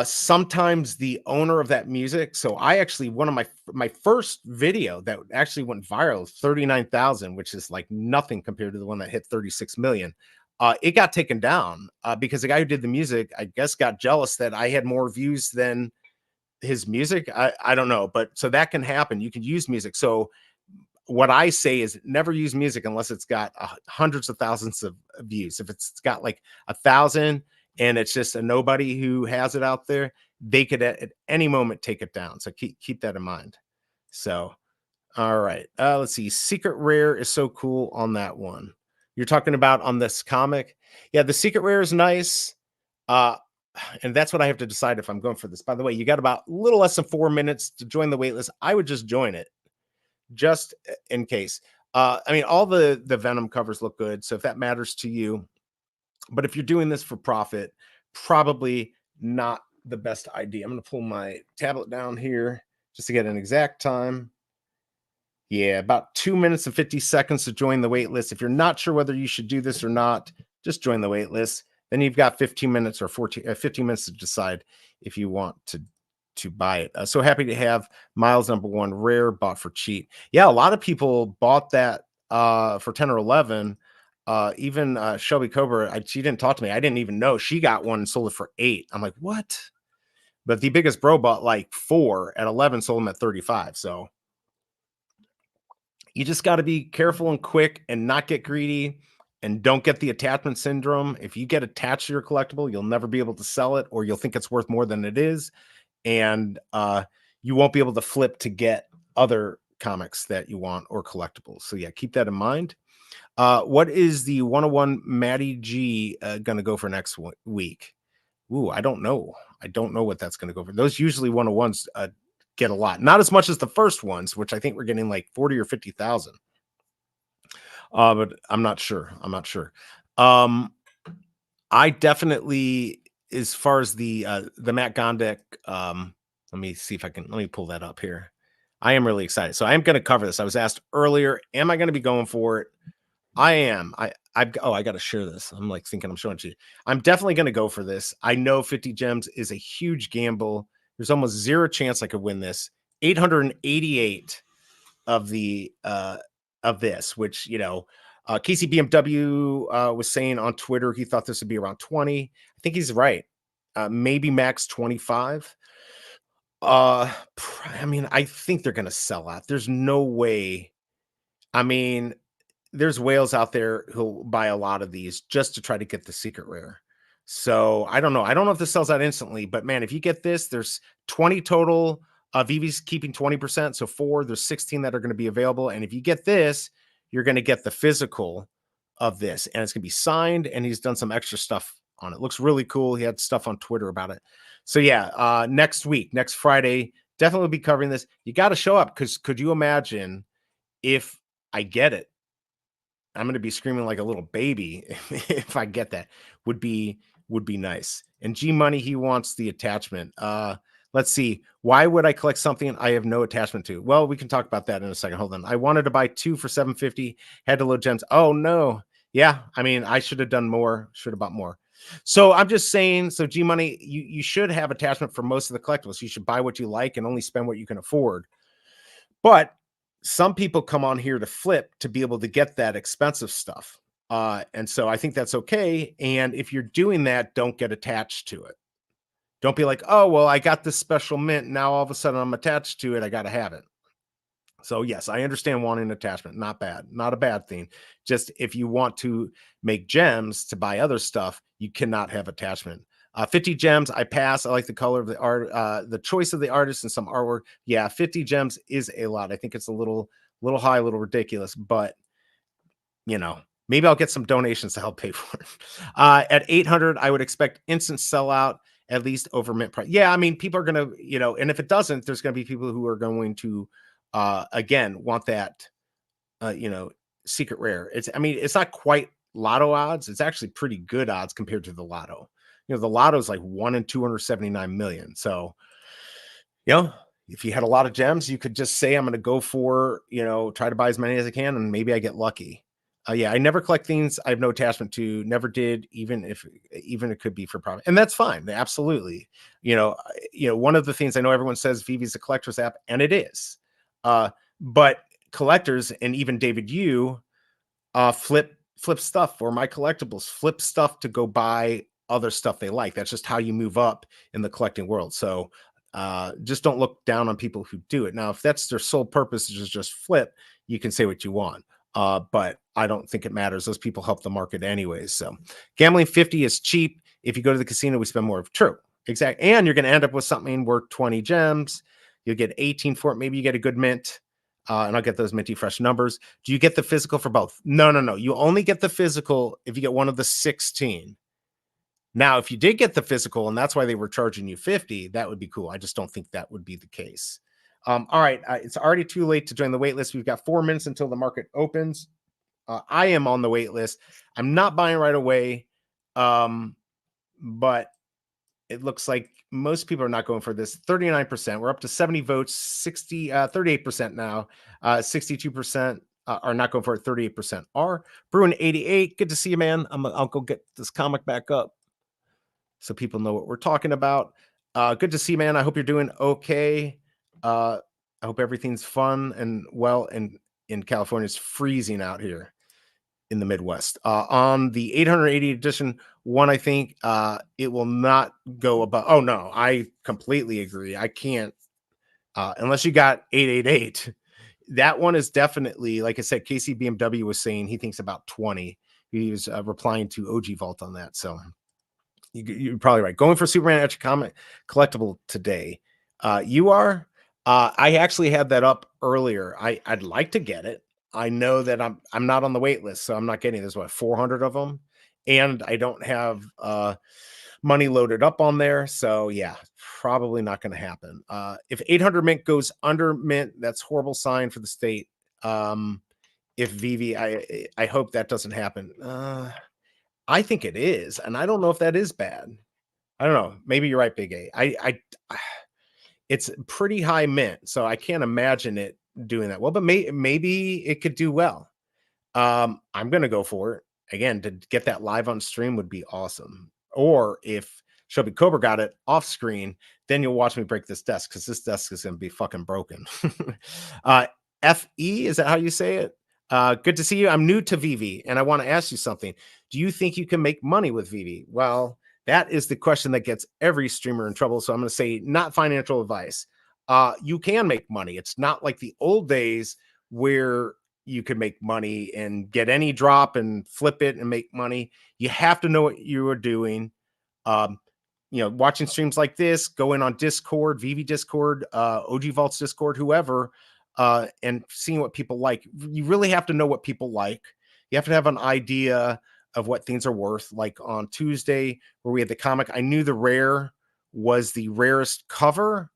[SPEAKER 2] sometimes the owner of that music. So I actually, one of my first video that actually went viral, 39,000, which is like nothing compared to the one that hit 36 million. It got taken down because the guy who did the music, I guess, got jealous that I had more views than his music. I don't know, but so that can happen. You can use music. So what I say is never use music unless it's got hundreds of thousands of views. If it's got like 1,000 and it's just a nobody who has it out there, they could at any moment take it down. So keep that in mind. So, all right. Let's see. Secret Rare is so cool on that one. You're talking about on this comic. Yeah, the Secret Rare is nice. And that's what I have to decide if I'm going for this. By the way, you got about a little less than 4 minutes to join the waitlist. I would just join it just in case. I mean, all the Venom covers look good. So if that matters to you, but if you're doing this for profit, probably not the best idea. I'm going to pull my tablet down here just to get an exact time. Yeah, about 2 minutes and 50 seconds to join the wait list. If you're not sure whether you should do this or not, just join the wait list. Then you've got 15 minutes or 15 minutes to decide if you want to buy it. So happy to have Miles #1 rare bought for cheap. Yeah, a lot of people bought that for 10 or 11. Even Shelby Cobra, she didn't talk to me. I didn't even know she got one and sold it for 8. I'm like, what? But the biggest bro bought like 4 at 11, sold them at 35. So you just got to be careful and quick and not get greedy and don't get the attachment syndrome. If you get attached to your collectible, you'll never be able to sell it, or you'll think it's worth more than it is. And you won't be able to flip to get other comics that you want or collectibles. So yeah, keep that in mind. What is the 101 Matty G going to go for next week? Ooh, I don't know. I don't know what that's going to go for. Those usually 101s get a lot, not as much as the first ones, which I think we're getting like 40 or 50,000. But I'm not sure. I definitely, as far as the Matt Gondek, let me see if let me pull that up here. I am really excited. So I am going to cover this. I was asked earlier, am I going to be going for it? I am. I got to share this. I'm like thinking I'm showing it to you. I'm definitely going to go for this. I know 50 gems is a huge gamble. There's almost zero chance I could win this. 888 of the of this, which, you know, Casey BMW was saying on Twitter he thought this would be around 20. I think he's right. Maybe max 25. I mean, I think they're going to sell out. There's no way. I mean, there's whales out there who'll buy a lot of these just to try to get the secret rare. So I don't know. I don't know if this sells out instantly, but man, if you get this, there's 20 total. Veve's keeping 20%. So 4, there's 16 that are going to be available. And if you get this, you're going to get the physical of this, and it's going to be signed. And he's done some extra stuff on it. Looks really cool. He had stuff on Twitter about it. So yeah, next week, next Friday, definitely be covering this. You got to show up, because could you imagine if I get it? I'm going to be screaming like a little baby if I get that. Would be nice. And G Money, he wants the attachment. Let's see. Why would I collect something I have no attachment to? Well, we can talk about that in a second. Hold on. I wanted to buy 2 for $750. Had to load gems. Oh no. Yeah. I mean, I should have done more. Should have bought more. So I'm just saying. So G Money, you should have attachment for most of the collectibles. You should buy what you like and only spend what you can afford. But some people come on here to flip to be able to get that expensive stuff. And so I think that's okay. And if you're doing that, don't get attached to it. Don't be like, oh, well, I got this special mint. Now all of a sudden I'm attached to it. I got to have it. So yes, I understand wanting attachment. Not bad. Not a bad thing. Just if you want to make gems to buy other stuff, you cannot have attachment. 50 gems, I pass. I like the color of the art, the choice of the artist and some artwork. Yeah, 50 gems is a lot. I think it's a little high, a little ridiculous, but you know, maybe I'll get some donations to help pay for it. At 800, I would expect instant sellout, at least over mint price. Yeah, I mean, people are going to, you know, and if it doesn't, there's going to be people who are going to, again, want that, you know, secret rare. I mean, it's not quite lotto odds. It's actually pretty good odds compared to the lotto. You know, the lotto is like 1 in 279 million. So, you know, if you had a lot of gems, you could just say, I'm going to go for, you know, try to buy as many as I can, and maybe I get lucky. Yeah, I never collect things I have no attachment to, never did, even it could be for profit. And that's fine. Absolutely. You know, one of the things I know everyone says Veve is a collector's app, and it is. But collectors, and even David Yu, flip stuff for my collectibles, flip stuff to go buy other stuff they like. That's just how you move up in the collecting world. So just don't look down on people who do it. Now, if that's their sole purpose is just flip, you can say what you want. But I don't think it matters. Those people help the market anyways. So gambling 50 is cheap. If you go to the casino, we spend more. True. Exactly. And you're going to end up with something worth 20 gems. You'll get 18 for it. Maybe you get a good mint. And I'll get those minty fresh numbers. Do you get the physical for both? No. You only get the physical if you get one of the 16. Now, if you did get the physical, and that's why they were charging you 50, that would be cool. I just don't think that would be the case. All right. It's already too late to join the wait list. We've got 4 minutes until the market opens. I am on the wait list. I'm not buying right away. But it looks like most people are not going for this. 39%. We're up to 70 votes, 38% now. 62% are not going for it. 38% are. Bruin 88. Good to see you, man. I'll go get this comic back up so people know what we're talking about. Good to see you, man. I hope you're doing okay. I hope everything's fun and well. And in California, it's freezing out here in the Midwest. On the 880 edition one, I think it will not go above. Oh no, I completely agree. I can't unless you got 888. That one is definitely, like I said, Casey BMW was saying he thinks about 20. He was replying to OG Vault on that. So you're probably right. Going for Superman Etch Comic collectible today. You are. I actually had that up earlier. I'd like to get it. I know that I'm not on the wait list, so I'm not getting. There's 400 of them, and I don't have money loaded up on there. So yeah, probably not going to happen. If 800 mint goes under mint, that's horrible sign for the state. If Veve, I hope that doesn't happen. I think it is, and I don't know if that is bad. I don't know. Maybe you're right, Big A. It's pretty high mint, so I can't imagine it doing that well. But maybe it could do well. I'm gonna go for it again. To get that live on stream would be awesome. Or if Shelby Cobra got it off screen, then you'll watch me break this desk because this desk is gonna be fucking broken. FE, is that how you say it? Good to see you. I'm new to Veve, and I want to ask you something. Do you think you can make money with Veve? Well, that is the question that gets every streamer in trouble. So I'm going to say not financial advice. You can make money. It's not like the old days where you could make money and get any drop and flip it and make money. You have to know what you are doing. Watching streams like this, go in on Discord, Veve Discord, OG Vault's Discord, whoever, and seeing what people like. You really have to know what people like. You have to have an idea of what things are worth. Like on Tuesday, where we had the comic, I knew the rare was the rarest cover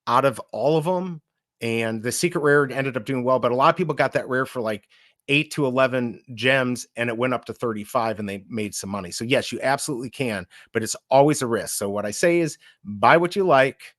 [SPEAKER 2] out of all of them, and the secret rare ended up doing well. But a lot of people got that rare for like 8 to 11 gems, and it went up to 35, and they made some money. So yes, you absolutely can, but it's always a risk. So what I say is buy what you like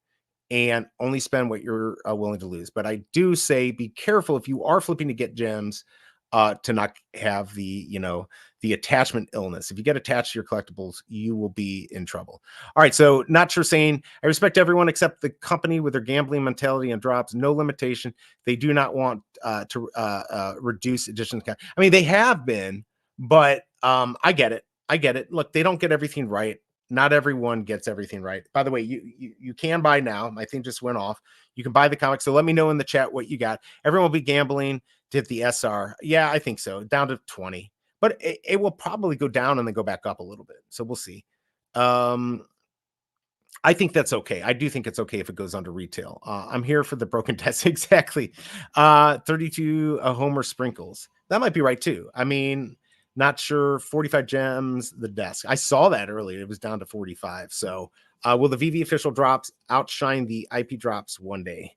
[SPEAKER 2] and only spend what you're willing to lose. But I do say be careful if you are flipping to get gems, to not have the attachment illness. If you get attached to your collectibles, you will be in trouble. All right, so Not Sure saying, I respect everyone except the company with their gambling mentality and drops, no limitation. They do not want to reduce edition. I mean, they have been, but I get it. Look, they don't get everything right. not everyone gets everything right. By the way, you can buy now. My thing just went off. You can buy the comic. So let me know in the chat what you got. Everyone will be gambling to hit the SR. Yeah, I think so. Down to 20. But it will probably go down and then go back up a little bit. So we'll see. I think that's okay. I do think it's okay if it goes under retail. I'm here for the broken test. Exactly. 32 Homer sprinkles. That might be right too. I mean, not sure. 45 gems, the desk. I saw that earlier. It was down to 45. So will the VV official drops outshine the IP drops one day?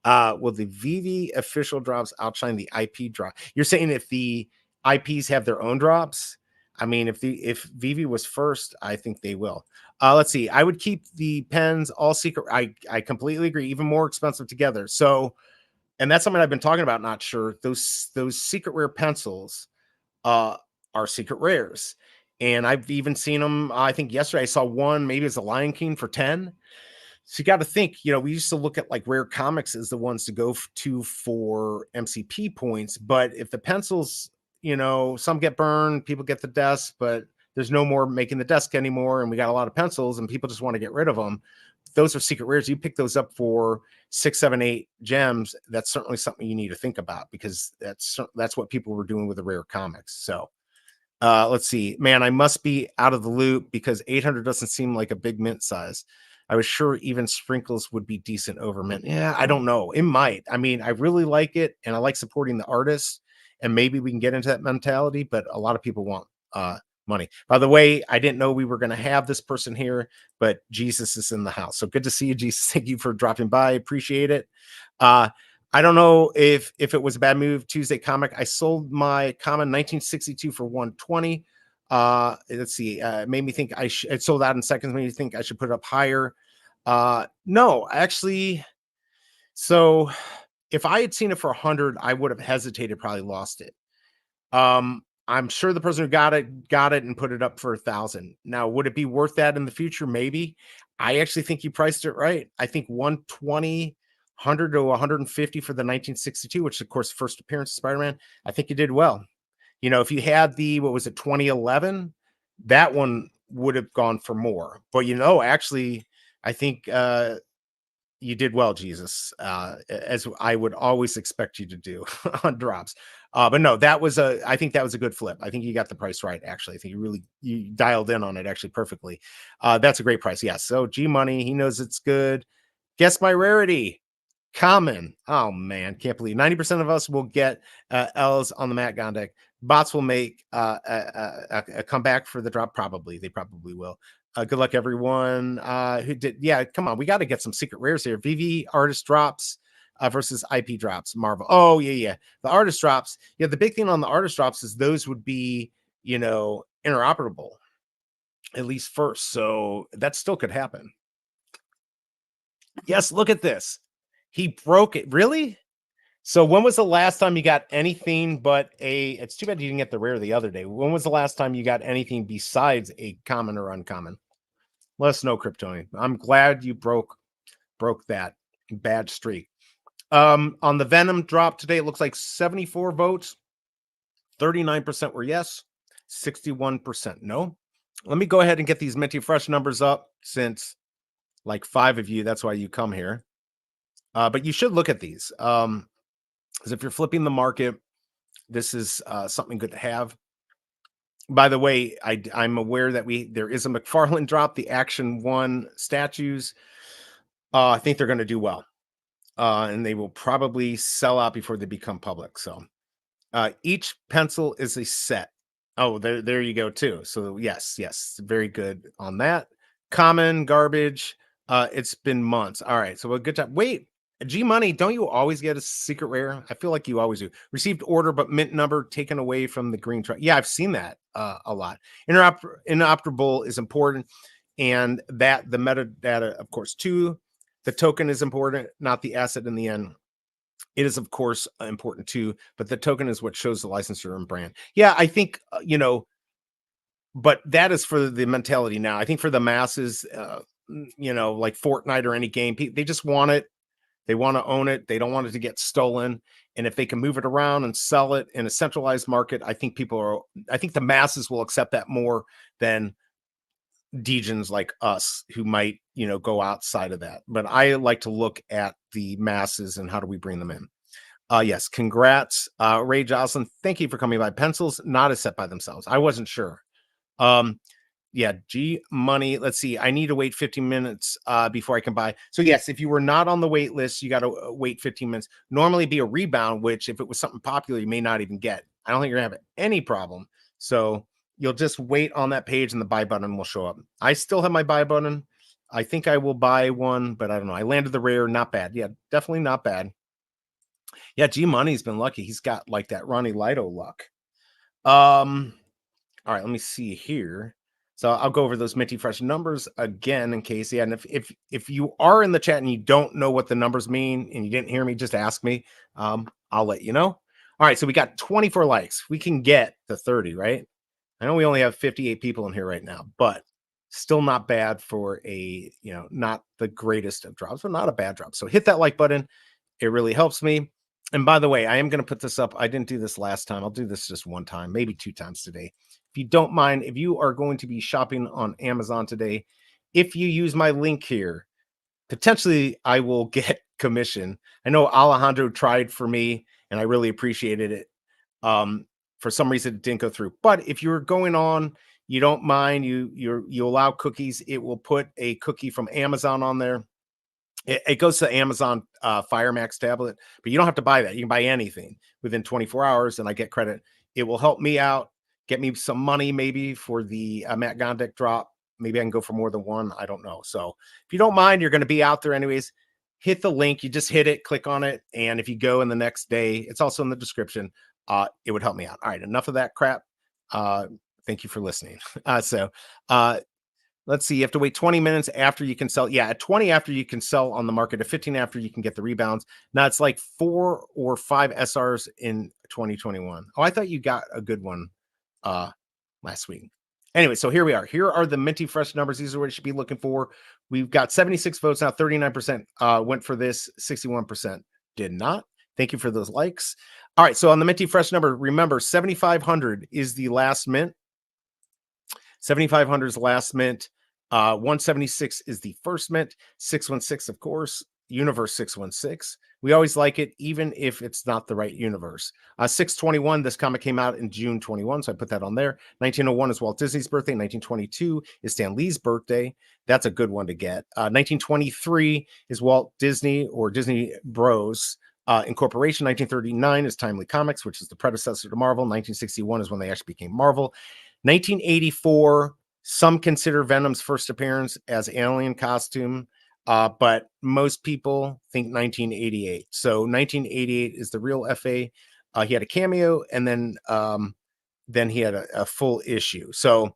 [SPEAKER 2] Will the VV official drops outshine the IP drop? You're saying if the IPs have their own drops? I mean, if VV was first, I think they will. Let's see. I would keep the pens all secret. I completely agree. Even more expensive together. So, and that's something I've been talking about. Not sure those secret rare pencils are secret rares, and I've even seen them. I think yesterday I saw one. Maybe it's a Lion King for 10. So you got to think, we used to look at like rare comics as the ones to go to for MCP points. But if the pencils, some get burned, people get the desk, but there's no more making the desk anymore. And we got a lot of pencils and people just want to get rid of them. Those are secret rares. You pick those up for 6, 7, 8 gems. That's certainly something you need to think about because that's what people were doing with the rare comics. So let's see, man, I must be out of the loop because 800 doesn't seem like a big mint size. I was sure even sprinkles would be decent over mint. Yeah, I don't know. It might. I mean, I really like it and I like supporting the artists and maybe we can get into that mentality, but a lot of people want money. By the way, I didn't know we were going to have this person here, but Jesus is in the house. So good to see you, Jesus. Thank you for dropping by. Appreciate it. I don't know if it was a bad move. Tuesday comic. I sold my common 1962 for 120. Let's see. It made me think it sold out in seconds. Made me think I should put it up higher. No, actually. So if I had seen it for 100, I would have hesitated, probably lost it. I'm sure the person who got it and put it up for 1,000. Now, would it be worth that in the future? Maybe. I actually think you priced it right. I think 120, 100 to 150 for the 1962, which of course first appearance of Spider-Man. I think you did well. If you had what was it, 2011, that one would have gone for more. But actually, I think you did well, Jesus, as I would always expect you to do on drops. But no, I think that was a good flip. I think you got the price right. Actually, I think you dialed in on it actually perfectly. That's a great price. Yes. So G Money, he knows it's good. Guess my rarity. Common. Oh man, can't believe 90% of us will get L's on the Matt Gondek. Bots will make a comeback for the drop. Probably. They probably will. Good luck, everyone who did. Yeah, come on. We got to get some secret rares here. VV artist drops versus IP drops. Marvel. Oh, yeah. The artist drops. Yeah, the big thing on the artist drops is those would be, interoperable, at least first. So that still could happen. Yes, look at this. He broke it. Really? So when was the last time you got anything but it's too bad you didn't get the rare the other day. When was the last time you got anything besides a common or uncommon? Let us know, Kryptonian. I'm glad you broke that bad streak. On the Venom drop today, it looks like 74 votes. 39% were yes, 61% no. Let me go ahead and get these Minty Fresh numbers up since like 5 of you, that's why you come here. But you should look at these. Because if you're flipping the market, this is something good to have. By the way, I'm aware that there is a McFarland drop, the Action 1 statues. I think they're going to do well. And they will probably sell out before they become public. So each pencil is a set. Oh, there you go too. So yes, very good on that. Common, garbage. It's been months. All right, so a good time. Wait, G Money, don't you always get a secret rare? I feel like you always do. Received order, but mint number taken away from the green truck. Yeah, I've seen that a lot. Interoperable is important, and that the metadata, of course, too. The token is important, not the asset in the end. It is, of course, important too, but the token is what shows the licensor and brand. Yeah, I think, but that is for the mentality now. I think for the masses, like Fortnite or any game, they just want it. They want to own it. They don't want it to get stolen. And if they can move it around and sell it in a centralized market, I think the masses will accept that more than degens like us who might, go outside of that. But I like to look at the masses and how do we bring them in. Yes, congrats, Ray Jocelyn. Thank you for coming by. Pencils not a set by themselves. I wasn't sure. Um, yeah, G Money. Let's see. I need to wait 15 minutes before I can buy. So yes, if you were not on the wait list, you got to wait 15 minutes. Normally be a rebound, which if it was something popular, you may not even get. I don't think you're gonna have any problem. So you'll just wait on that page and the buy button will show up. I still have my buy button. I think I will buy one, but I don't know. I landed the rare, not bad. Yeah, definitely not bad. Yeah, G Money's been lucky. He's got like that Ronnie Lido luck. All right, let me see here. So I'll go over those minty fresh numbers again in case. Yeah, and if you are in the chat and you don't know what the numbers mean and you didn't hear me, just ask me. I'll let you know. All right, so we got 24 likes. We can get to 30, right? I know we only have 58 people in here right now, but still not bad for a, not the greatest of drops, but not a bad drop. So hit that like button. It really helps me. And by the way, I am going to put this up. I didn't do this last time. I'll do this just one time, maybe 2 times today. If you don't mind, if you are going to be shopping on Amazon today, if you use my link here, potentially I will get commission. I know Alejandro tried for me and I really appreciated it. For some reason it didn't go through. But if you're going on, you don't mind, you allow cookies, it will put a cookie from Amazon on there. It goes to Amazon Fire Max tablet, but you don't have to buy that. You can buy anything within 24 hours and I get credit. It will help me out, get me some money maybe for the Matt Gondek drop. Maybe I can go for more than one. I don't know. So if you don't mind, you're going to be out there anyways. Hit the link. You just hit it, click on it. And if you go in the next day, it's also in the description. It would help me out. All right. Enough of that crap. Thank you for listening. Let's see. You have to wait 20 minutes after you can sell. Yeah, at 20 after you can sell on the market. At 15 after you can get the rebounds. Now it's like 4 or 5 SRs in 2021. Oh, I thought you got a good one last week. Anyway, so here we are. Here are the minty fresh numbers. These are what you should be looking for. We've got 76 votes now. 39% went for this. 61% did not. Thank you for those likes. All right. So on the minty fresh number, remember 7,500 is the last mint. 7,500 is the last mint. 176 is the first mint. 616, of course, universe 616. We always like it, even if it's not the right universe. 621, this comic came out in June 21, so I put that on there. 1901 is Walt Disney's birthday. 1922 is Stan Lee's birthday. That's a good one to get. 1923 is Walt Disney or Disney Bros. Incorporation. 1939 is Timely Comics, which is the predecessor to Marvel. 1961 is when they actually became Marvel. 1984, some consider Venom's first appearance as alien costume, but most people think 1988. So 1988 is the real FA. He had a cameo, and then he had a full issue. So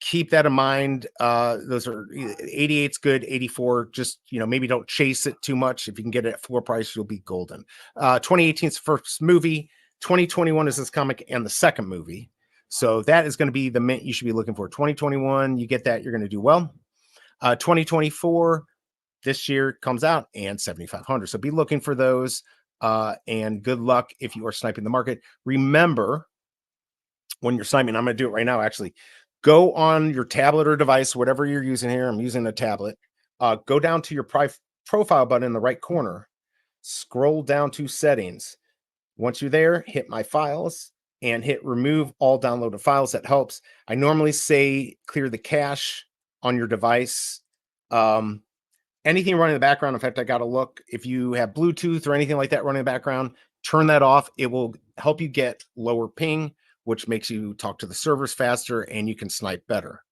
[SPEAKER 2] keep that in mind. Those are 88's good. 84, just maybe don't chase it too much. If you can get it at floor price, you'll be golden. 2018's first movie. 2021 is this comic and the second movie. So that is going to be the mint you should be looking for. 2021, you get that, you're going to do well. 2024, this year comes out, and 7,500. So be looking for those. And good luck if you are sniping the market. Remember, when you're sniping, I'm going to do it right now, actually. Go on your tablet or device, whatever you're using here. I'm using a tablet. Go down to your profile button in the right corner. Scroll down to settings. Once you're there, hit my files and hit remove all downloaded files. That helps. I normally say clear the cache on your device. Anything running in the background, in fact, I got to look. If you have Bluetooth or anything like that running in the background, turn that off. It will help you get lower ping, which makes you talk to the servers faster and you can snipe better.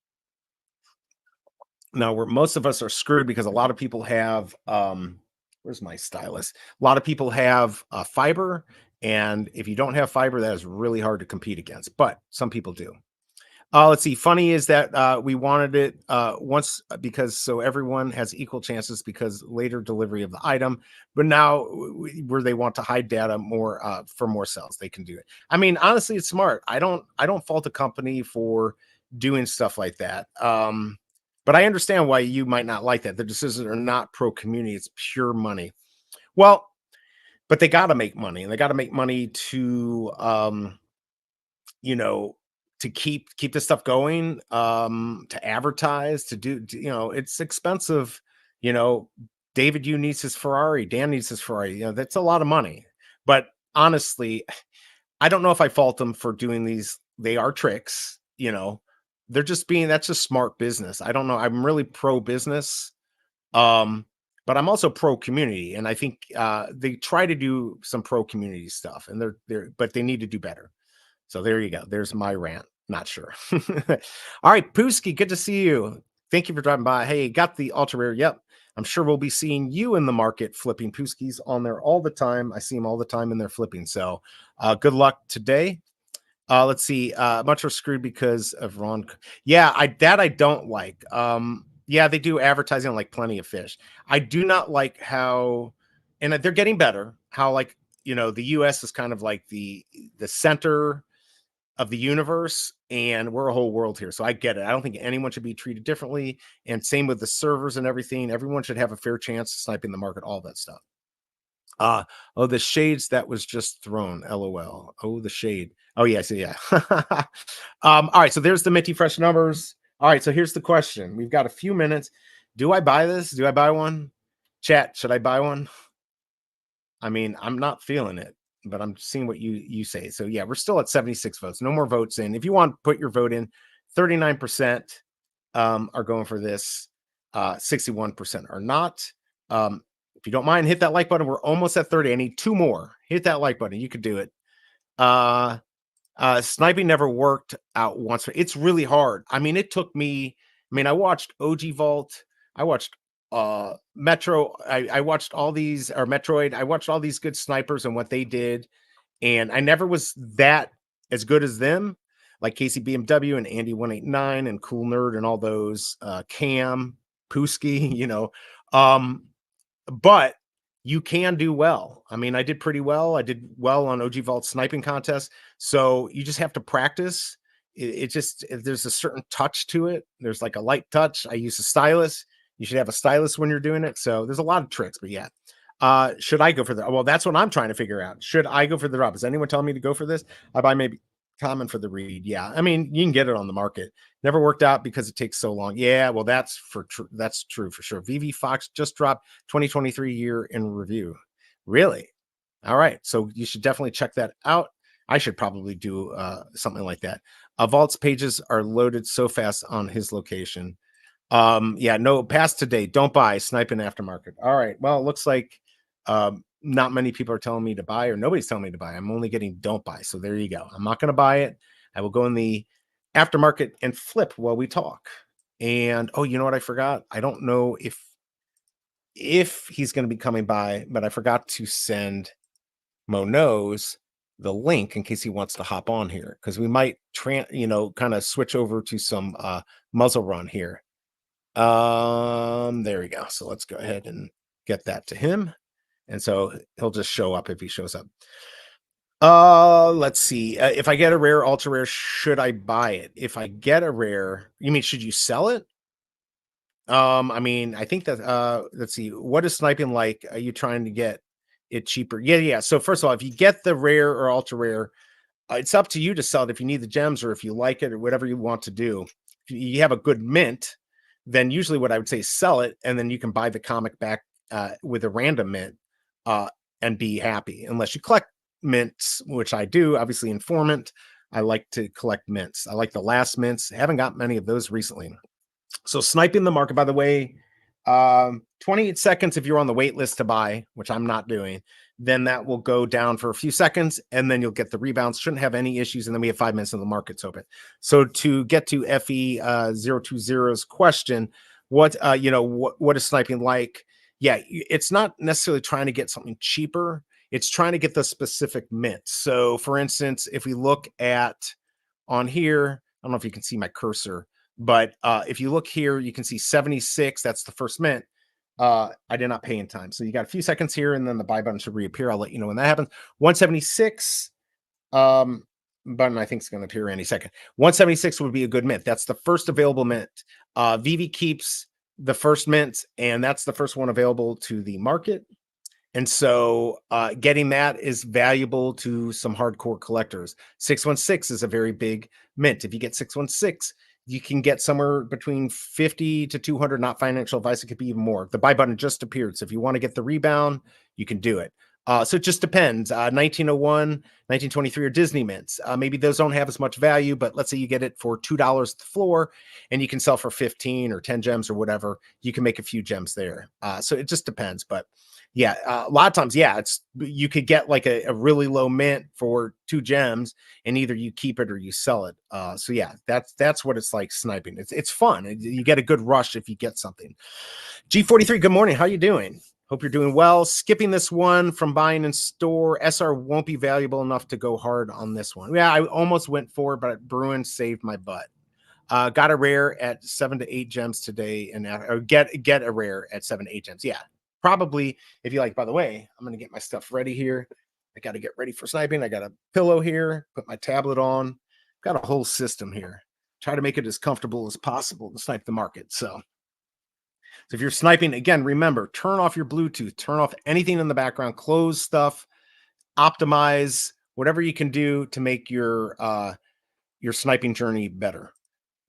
[SPEAKER 2] Now, where most of us are screwed because a lot of people have, where's my stylus? A lot of people have fiber. And if you don't have fiber, that is really hard to compete against, but some people do. Let's see. Funny is that we wanted it once because so everyone has equal chances because later delivery of the item. But now where they want to hide data more for more sales, they can do it. I mean, honestly, it's smart. I don't fault the company for doing stuff like that. But I understand why you might not like that. The decisions are not pro community; it's pure money. Well, but they got to make money, and they got to make money to, to keep this stuff going, to advertise, to do, it's expensive. David Yu needs his Ferrari, Dan needs his Ferrari. That's a lot of money. But honestly, I don't know if I fault them for doing these. They are tricks, they're just that's just smart business. I don't know. I'm really pro business. But I'm also pro community, and I think they try to do some pro community stuff, and but they need to do better. So there you go. There's my rant. Not sure. All right, Pooski, good to see you. Thank you for driving by. Hey, got the ultra rare. Yep. I'm sure we'll be seeing you in the market flipping. Pooski's on there all the time. I see him all the time in there flipping. So good luck today. Let's see. Much are screwed because of Ron. Yeah, I don't like. Yeah, they do advertising on like Plenty of Fish. I do not like how, and they're getting better, how like, the US is kind of like the center of the universe, and we're a whole world here. So I get it. I don't think anyone should be treated differently. And same with the servers and everything. Everyone should have a fair chance of sniping the market, all that stuff. Oh, the shades that was just thrown. LOL. Oh, the shade. Oh, yes, yeah. All right, so there's the Minty Fresh numbers. All right, so here's the question. We've got a few minutes. Do I buy this? Do I buy one? Chat, should I buy one? I mean, I'm not feeling it, but I'm seeing what you say. So yeah, we're still at 76 votes. No more votes in. If you want, put your vote in. 39% are going for this. 61% are not. If you don't mind, hit that like button. We're almost at 30. I need 2 more. Hit that like button. You could do it. Sniping never worked out once. It's really hard. I mean, it took me. I watched OG Vault. I watched Metro. I watched all these, or Metroid. I watched all these good snipers and what they did, and I never was that as good as them, like Casey BMW and Andy 189 and Cool Nerd and all those. Cam Pooski, but you can do well. I mean, I did pretty well. I did well on OG Vault sniping contest. So you just have to practice. There's a certain touch to it. There's like a light touch. I use a stylus. You should have a stylus when you're doing it. So there's a lot of tricks, but yeah. Should I go for the, well, that's what I'm trying to figure out. Should I go for the drop? Is anyone telling me to go for this? I buy maybe common for the read. Yeah. I mean, you can get it on the market. Never worked out because it takes so long. Yeah. Well, that's true for sure. VV Fox just dropped 2023 year in review. Really? All right. So you should definitely check that out. I should probably do something like that. Vault's pages are loaded so fast on his location. Yeah, no, past today. Don't buy sniping aftermarket. All right. Well, it looks like not many people are telling me to buy, or nobody's telling me to buy. I'm only getting don't buy. So there you go. I'm not going to buy it. I will go in the aftermarket and flip while we talk. And oh, you know what I forgot? I don't know if he's going to be coming by, but I forgot to send Mo Knows the link in case he wants to hop on here, because we might kind of switch over to some muzzle run here. There we go. So let's go ahead and get that to him. And so he'll just show up if he shows up. Let's see. If I get a rare, ultra rare, should I buy it? If I get a rare, you mean, should you sell it? I mean, I think that, let's see. What is sniping like? Are you trying to get it cheaper? Yeah. So first of all, if you get the rare or ultra rare, it's up to you to sell it if you need the gems or if you like it or whatever you want to do. If you have a good mint, then usually what I would say is sell it, and then you can buy the comic back with a random mint and be happy. Unless you collect mints, which I do, obviously Informant. I like to collect mints. I like the last mints. I haven't got many of those recently. So sniping the market, by the way, 28 seconds if you're on the wait list to buy, which I'm not doing, then that will go down for a few seconds, and then you'll get the rebounds. Shouldn't have any issues, and then we have 5 minutes and the market's open. So to get to FE 020's question, what is sniping like? Yeah, it's not necessarily trying to get something cheaper. It's trying to get the specific mint. So for instance, if we look at on here, I don't know if you can see my cursor, but if you look here, you can see 76. That's the first mint. I did not pay in time. So you got a few seconds here, and then the buy button should reappear. I'll let you know when that happens. 176 button, I think, is going to appear any second. 176 would be a good mint. That's the first available mint. Veve keeps the first mint, and that's the first one available to the market. And so getting that is valuable to some hardcore collectors. 616 is a very big mint. If you get 616, you can get somewhere between 50 to 200, not financial advice. It could be even more. The buy button just appeared. So if you want to get the rebound, you can do it. So it just depends. 1901, 1923 are Disney mints. Maybe those don't have as much value, but let's say you get it for $2 at the floor and you can sell for 15 or 10 gems or whatever. You can make a few gems there. So it just depends. But yeah, a lot of times, yeah, you could get like a really low mint for 2 gems and either you keep it or you sell it. So yeah, that's what it's like sniping. It's fun. You get a good rush if you get something. G43, good morning. How you doing? Hope you're doing well. Skipping this one from buying in store. SR won't be valuable enough to go hard on this one. Yeah, I almost went for it, but Bruin saved my butt. Got a rare at 7 to 8 gems today, and or get a rare at 7 to 8 gems. Yeah, probably if you like. By the way, I'm gonna get my stuff ready here. I got to get ready for sniping. I got a pillow here. Put my tablet on. Got a whole system here. Try to make it as comfortable as possible to snipe the market. So if you're sniping, again, remember, turn off your Bluetooth, turn off anything in the background, close stuff, optimize whatever you can do to make your sniping journey better.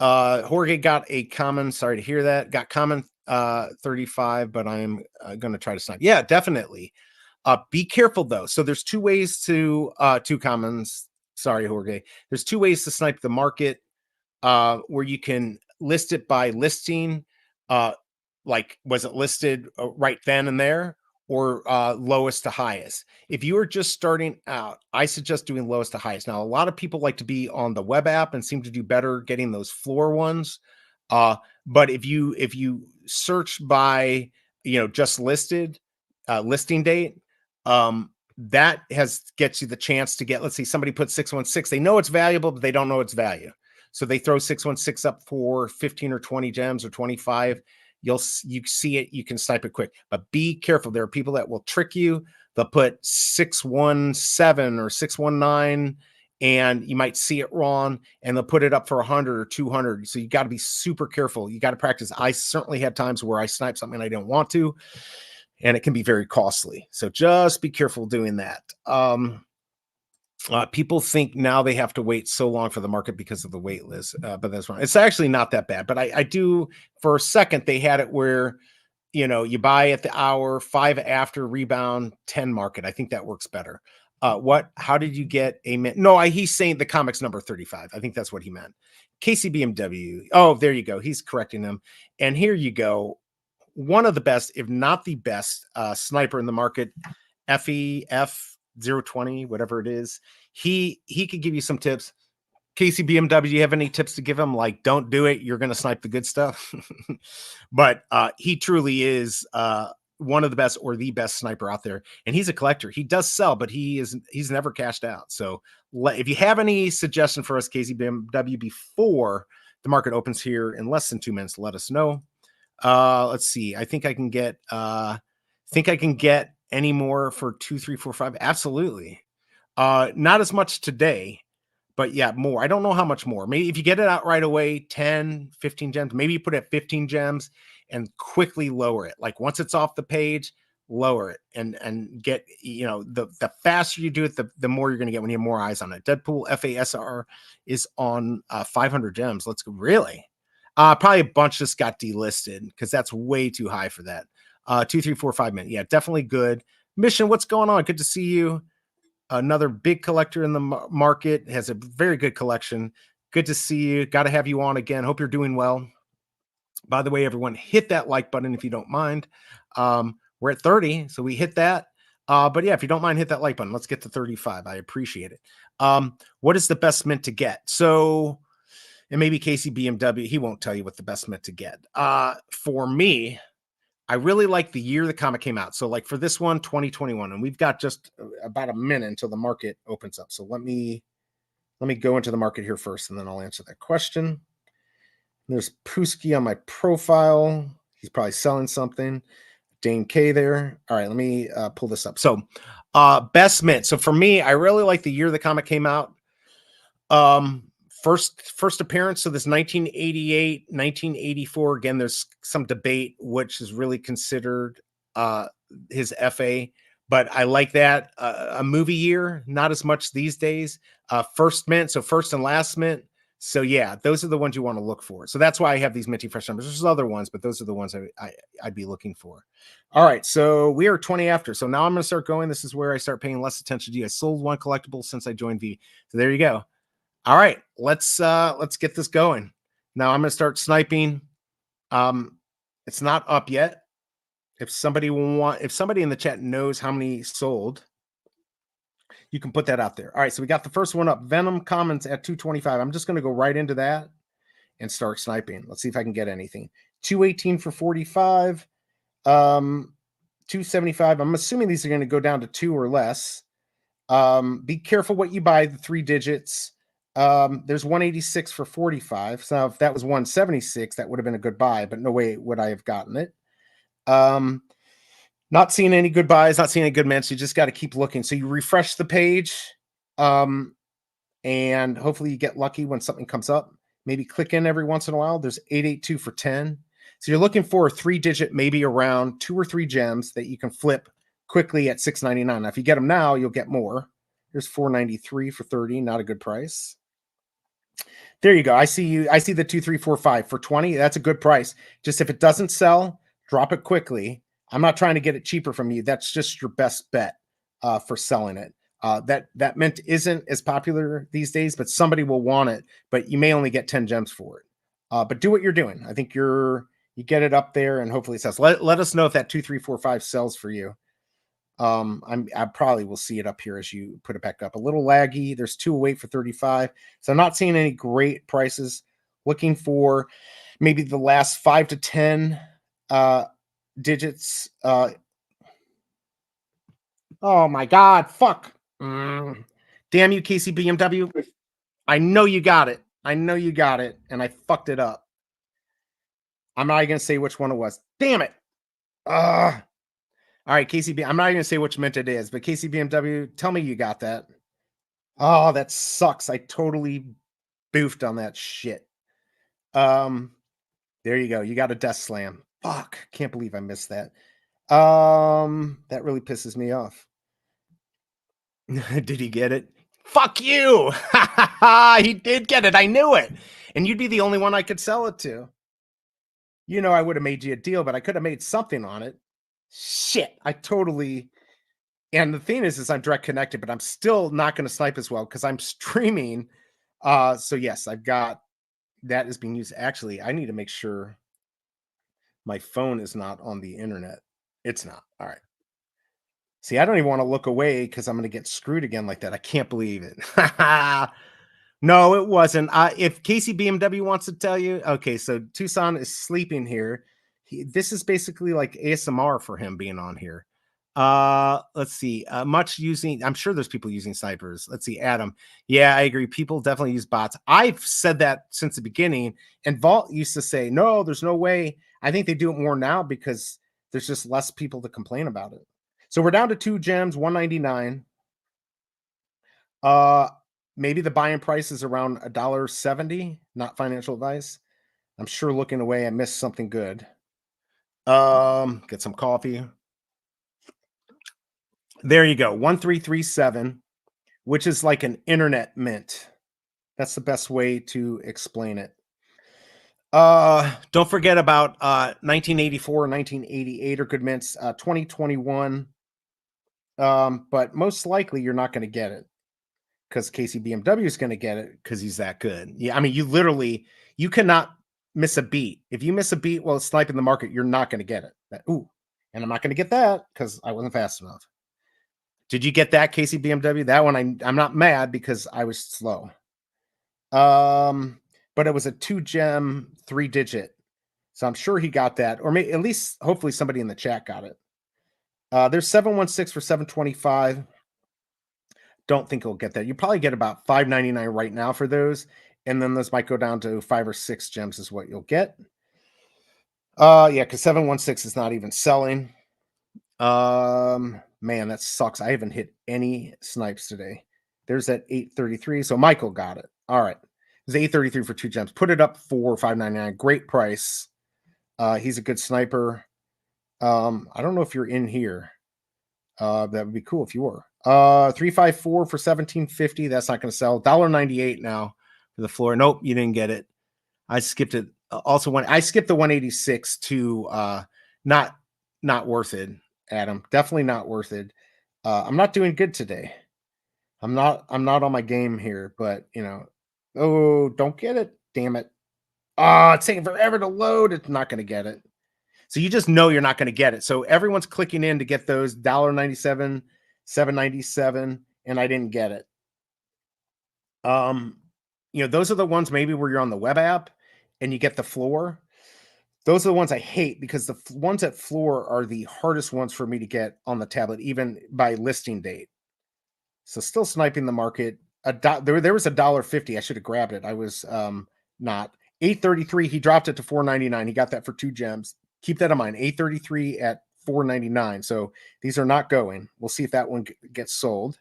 [SPEAKER 2] Jorge got a common, sorry to hear that, got common 35, but I'm going to try to snipe. Yeah, definitely. Be careful though. So there's 2 ways to, 2 commons. Sorry, Jorge. There's 2 ways to snipe the market where you can list it by listing, like was it listed right then and there, or lowest to highest. If you are just starting out, I suggest doing lowest to highest. Now, a lot of people like to be on the web app and seem to do better getting those floor ones. But if you search by just listed listing date, that gets you the chance to get, let's see, somebody put 616. They know it's valuable, but they don't know its value. So they throw 616 up for 15 or 20 gems or 25. You see it, you can snipe it quick, but be careful. There are people that will trick you. They'll put 617 or 619 and you might see it wrong and they'll put it up for 100 or 200. So you got to be super careful. You got to practice. I certainly had times where I sniped something I didn't want to, and it can be very costly. So just be careful doing that. People think now they have to wait so long for the market because of the wait list, but that's wrong. It's actually not that bad, but I do, for a second, they had it where, you buy at the hour, 5 after, rebound, 10 market. I think that works better. How did you get a mint? No, he's saying the comics number 35. I think that's what he meant. KCBMW. Oh, there you go. He's correcting them. And here you go. One of the best, if not the best, sniper in the market, FEF 020, whatever it is. He could give you some tips. KCBMW, you have any tips to give him? Like, don't do it. You're going to snipe the good stuff. But he truly is one of the best or the best sniper out there. And he's a collector. He does sell, but he's never cashed out. So if you have any suggestion for us, KCBMW, before the market opens here in less than 2 minutes, let us know. Let's see. I think I can get any more for 2, 3, 4, 5. Absolutely. Not as much today, but yeah, more. I don't know how much more. Maybe if you get it out right away, 10, 15 gems, maybe you put it at 15 gems and quickly lower it. Like once it's off the page, lower it and get, the faster you do it, the more you're going to get when you have more eyes on it. Deadpool FASR is on 500 gems. Let's go. Really? Probably a bunch just got delisted because that's way too high for that. 2, 3, 4, 5 minutes. Yeah, definitely good. Mission, what's going on? Good to see you. Another big collector in the market, has a very good collection. Good to see you. Got to have you on again. Hope you're doing well. By the way, everyone, hit that like button if you don't mind. We're at 30, so we hit that. But yeah, if you don't mind, hit that like button. Let's get to 35. I appreciate it. What is the best mint to get? So, and maybe KCBMW, he won't tell you what the best mint to get. For me, I really like the year the comic came out. So like for this one, 2021, and we've got just about a minute until the market opens up. So let me go into the market here first, and then I'll answer that question. There's Pusky on my profile. He's probably selling something. Dane K there. All right, let me pull this up. So best mint. So for me, I really like the year the comic came out. First appearance. So this 1988, 1984. Again, there's some debate which is really considered his FA, but I like that. A movie year, not as much these days. First mint, so first and last mint. So yeah, those are the ones you want to look for. So that's why I have these minty fresh numbers. There's other ones, but those are the ones I'd be looking for. All right, so we are 20 after. So now I'm going to start going. This is where I start paying less attention to you. I sold one collectible since I joined V. So there you go. All right, let's get this going. Now I'm going to start sniping. It's not up yet. If somebody in the chat knows how many sold, you can put that out there. All right, so we got the first one up. Venom comments at 225. I'm just going to go right into that and start sniping. Let's see if I can get anything. 218 for 45. 275. I'm assuming these are going to go down to 2 or less. Be careful what you buy, the 3 digits. There's 186 for 45. So if that was 176, that would have been a good buy, but no way would I have gotten it. Not seeing any good buys, not seeing any good mints. You just got to keep looking. So you refresh the page, and hopefully you get lucky when something comes up. Maybe click in every once in a while. There's 882 for 10. So you're looking for a 3-digit, maybe around 2 or 3 gems that you can flip quickly at $6.99. Now, if you get them now, you'll get more. There's 493 for 30. Not a good price. There you go. I see you. I see the 2, 3, 4, 5 for 20. That's a good price. Just if it doesn't sell, drop it quickly. I'm not trying to get it cheaper from you. That's just your best bet for selling it. That mint isn't as popular these days, but somebody will want it. But you may only get 10 gems for it. But do what you're doing. I think you get it up there, and hopefully it sells. Let us know if that 2, 3, 4, 5 sells for you. I probably will see it up here as you put it back up. A little laggy. There's 208 for 35. So I'm not seeing any great prices. Looking for maybe the last 5 to 10 digits. Oh my God. Fuck. Damn you, Casey BMW. I know you got it. And I fucked it up. I'm not even going to say which one it was. Damn it. All right, KCB. I'm not even going to say which mint it is, but Casey BMW, tell me you got that. Oh, that sucks. I totally boofed on that shit. There you go. You got a death slam. Fuck. Can't believe I missed that. That really pisses me off. Did he get it? Fuck you. He did get it. I knew it. And you'd be the only one I could sell it to. You know, I would have made you a deal, but I could have made something on it. Shit. I totally. And the thing is I'm direct connected, but I'm still not going to snipe as well because I'm streaming. So yes, I've got that is being used. Actually, I need to make sure my phone is not on the internet. It's not. All right. See, I don't even want to look away because I'm going to get screwed again like that. I can't believe it. No, it wasn't. If Casey BMW wants to tell you, okay, so Tucson is sleeping here. This is basically like ASMR for him being on here. Let's see. I'm sure there's people using snipers. Let's see, Adam. Yeah, I agree. People definitely use bots. I've said that since the beginning, and Vault used to say, no, there's no way. I think they do it more now because there's just less people to complain about it. So we're down to 2 gems, 199. Maybe the buying price is around $1.70. Not financial advice. I'm sure looking away, I missed something good. Get some coffee. There you go. 1337, which is like an internet mint. That's the best way to explain it. Don't forget about 1984 and 1988 are good mints. 2021. But most likely you're not going to get it because Casey BMW is going to get it because he's that good. Yeah, I mean, you cannot miss a beat. If you miss a beat while it's sniping the market, you're not going to get it. And I'm not going to get that because I wasn't fast enough. Did you get that, Casey BMW? That one, I'm not mad because I was slow. But it was a 2-gem, 3-digit. So I'm sure he got that, or maybe at least hopefully somebody in the chat got it. There's 716 for 725. Don't think he'll get that. You probably get about $5.99 right now for those, and then those might go down to 5 or 6 gems is what you'll get. Yeah, because 716 is not even selling. Man, that sucks. I haven't hit any snipes today. There's that 833. So Michael got it. All right. It's 833 for 2 gems. Put it up for $5.99. Great price. He's a good sniper. I don't know if you're in here. That would be cool if you were. 354 for 1750. That's not going to sell. $1.98 now for the floor. Nope, you didn't get it. I skipped it. Also, when I skipped the 186 to not worth it, Adam. Definitely not worth it. I'm not doing good today. I'm not on my game here, but you know, oh, don't get it. Damn it. Oh, it's taking forever to load. It's not going to get it. So you just know you're not going to get it. So everyone's clicking in to get those $1.97, $7.97, and I didn't get it. You know, those are the ones maybe where you're on the web app and you get the floor. Those are the ones I hate because the ones at floor are the hardest ones for me to get on the tablet, even by listing date. So still sniping the market. There was $1.50. I should have grabbed it. I was not. 833. He dropped it to 4.99. He got that for 2 gems. Keep that in mind. 833 at 4.99. So these are not going. We'll see if that one gets sold.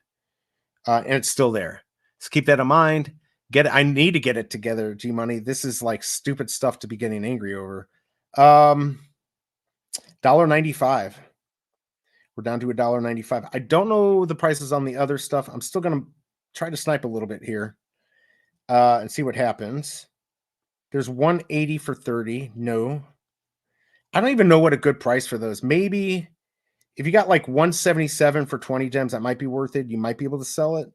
[SPEAKER 2] And it's still there. So keep that in mind. Get it. I need to get it together, G Money. This is like stupid stuff to be getting angry over. $1.95. We're down to $1.95. I don't know the prices on the other stuff. I'm still gonna try to snipe a little bit here and see what happens. There's 180 for 30. No. I don't even know what a good price for those. Maybe if you got like 177 for 20 gems, that might be worth it. You might be able to sell it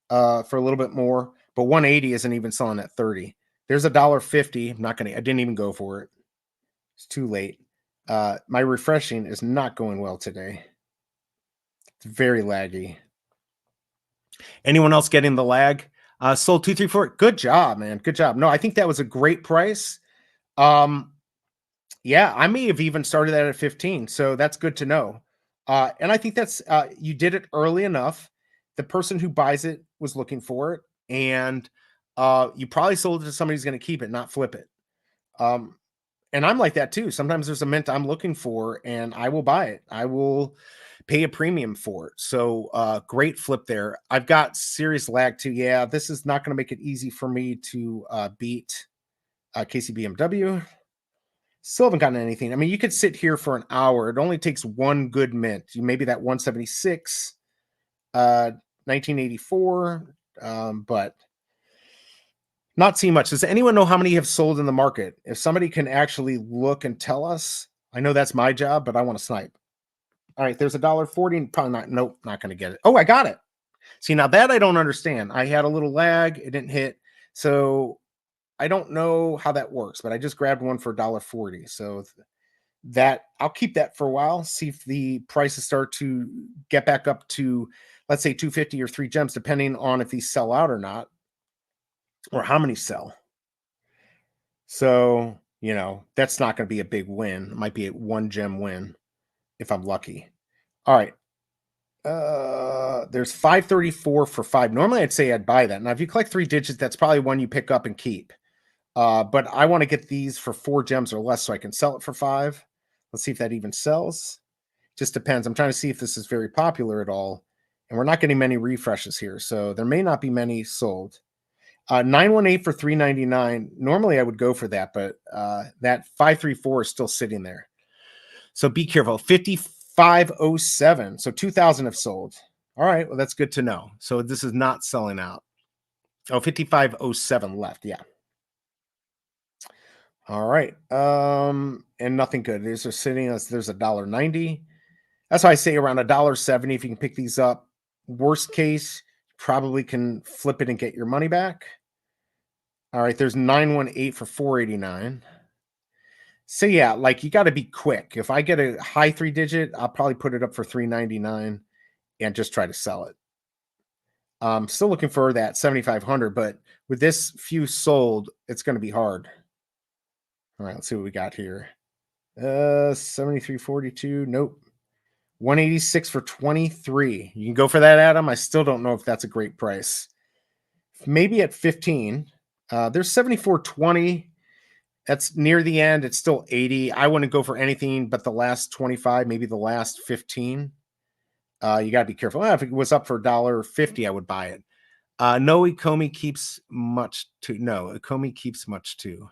[SPEAKER 2] for a little bit more. But 180 isn't even selling at 30. There's $1.50. I didn't even go for it. It's too late. My refreshing is not going well today. It's very laggy. Anyone else getting the lag? Sold 234. Good job, man. Good job. No, I think that was a great price. Yeah, I may have even started that at 15. So that's good to know. And I think that's you did it early enough. The person who buys it was looking for it, and you probably sold it to somebody who's going to keep it, not flip it. And I'm like that too. Sometimes there's a mint I'm looking for, and I will buy it. I will pay a premium for it. So great flip there. I've got serious lag too. Yeah, this is not going to make it easy for me to beat KCBMW. Still haven't gotten anything. I mean, you could sit here for an hour. It only takes one good mint. Maybe that 176, 1984, but not seeing much. Does anyone know how many have sold in the market? If somebody can actually look and tell us, I know that's my job, but I want to snipe. All right, there's $1.40. Probably not. Nope, not going to get it. Oh, I got it. See, now that I don't understand. I had a little lag. It didn't hit. So I don't know how that works, but I just grabbed one for $1.40. So that I'll keep that for a while. See if the prices start to get back up to, let's say, 250 or 3 gems, depending on if these sell out or not, or how many sell. So, you know, that's not going to be a big win. It might be a 1 gem win if I'm lucky. All right. There's 534 for 5. Normally I'd say I'd buy that. Now, if you collect 3 digits, that's probably one you pick up and keep. But I want to get these for 4 gems or less so I can sell it for 5. Let's see if that even sells. Just depends. I'm trying to see if this is very popular at all. And we're not getting many refreshes here, so there may not be many sold. 918 for 399. Normally I would go for that, but that 534 is still sitting there. So be careful. 5507. So 2,000 have sold. All right, well, that's good to know. So this is not selling out. Oh, 5507 left. Yeah. All right. And nothing good. These are sitting as there's $1.90. That's why I say around $1.70 if you can pick these up. Worst case, probably can flip it and get your money back. All right, there's 918 for 489. So yeah, like you got to be quick. If I get a high 3 digit, I'll probably put it up for 399 and just try to sell it. Still looking for that 7,500, but with this few sold, it's going to be hard. All right, let's see what we got here. 73.42. Nope. 186 for 23. You can go for that, Adam. I still don't know if that's a great price. Maybe at 15. There's 74.20. That's near the end. It's still 80. I wouldn't go for anything but the last 25, maybe the last 15. You got to be careful. If it was up for $1.50, I would buy it. No, Ecomi keeps much too. No, Ecomi keeps much too.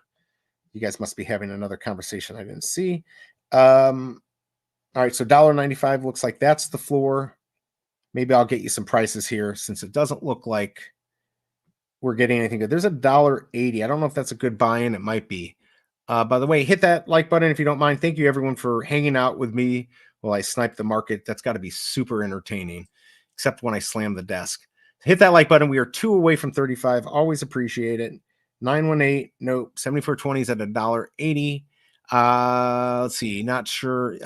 [SPEAKER 2] You guys must be having another conversation I didn't see. All right, so $1.95 looks like that's the floor. Maybe I'll get you some prices here since it doesn't look like we're getting anything good. There's $1.80. I don't know if that's a good buy-in. It might be. By the way, hit that like button if you don't mind. Thank you, everyone, for hanging out with me while I snipe the market. That's got to be super entertaining, except when I slam the desk. Hit that like button. We are 2 away from 35. Always appreciate it. 918, nope. 7420 is at $1.80. Let's see. Not sure.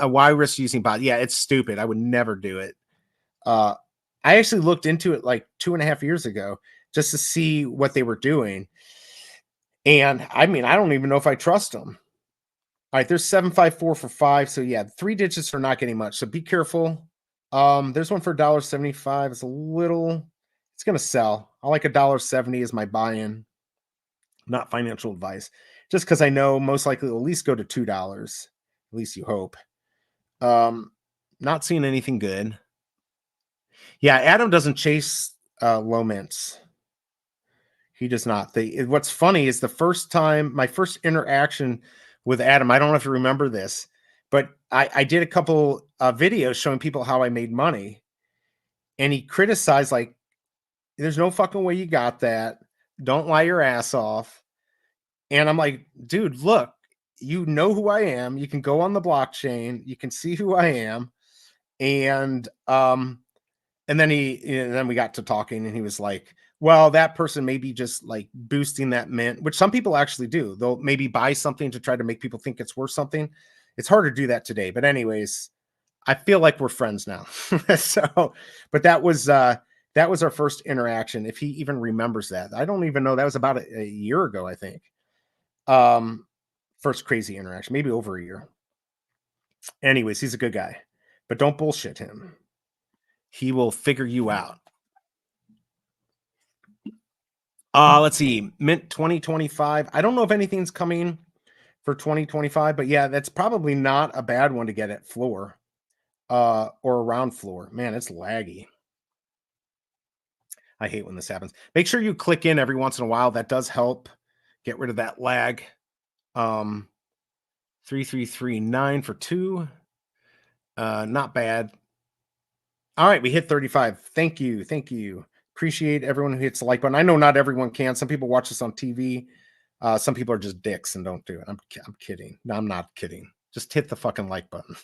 [SPEAKER 2] Why risk using bot? Yeah, it's stupid. I would never do it. I actually looked into it like 2.5 years ago just to see what they were doing. And I mean, I don't even know if I trust them. All right, there's 754 for 5. So yeah, 3 digits are not getting much. So be careful. There's one for $1.75. It's a little, it's gonna sell. I like $1.70 as my buy-in, not financial advice. Just because I know most likely it'll at least go to $2. At least you hope. Not seeing anything good. Yeah, Adam doesn't chase low mints. He does not. What's funny is the first time, my first interaction with Adam, I don't know if you remember this, but I did a couple videos showing people how I made money. And he criticized, like, there's no fucking way you got that. Don't lie your ass off. And I'm like, dude, look, you know who I am. You can go on the blockchain. You can see who I am. And then then we got to talking and he was like, well, that person may be just like boosting that mint, which some people actually do. They'll maybe buy something to try to make people think it's worth something. It's hard to do that today. But anyways, I feel like we're friends now. So, but that was our first interaction. If he even remembers that. I don't even know. That was about a year ago, I think. First crazy interaction, maybe over a year. Anyways, he's a good guy, but don't bullshit him. He will figure you out. Let's see. Mint 2025. I don't know if anything's coming for 2025, but yeah, that's probably not a bad one to get at floor or around floor. Man, it's laggy. I hate when this happens. Make sure you click in every once in a while. That does help get rid of that lag. 3339 for 2. Not bad. All right, we hit 35. Thank you. Thank you. Appreciate everyone who hits the like button. I know not everyone can. Some people watch this on TV. Some people are just dicks and don't do it. I'm kidding. No, I'm not kidding. Just hit the fucking like button.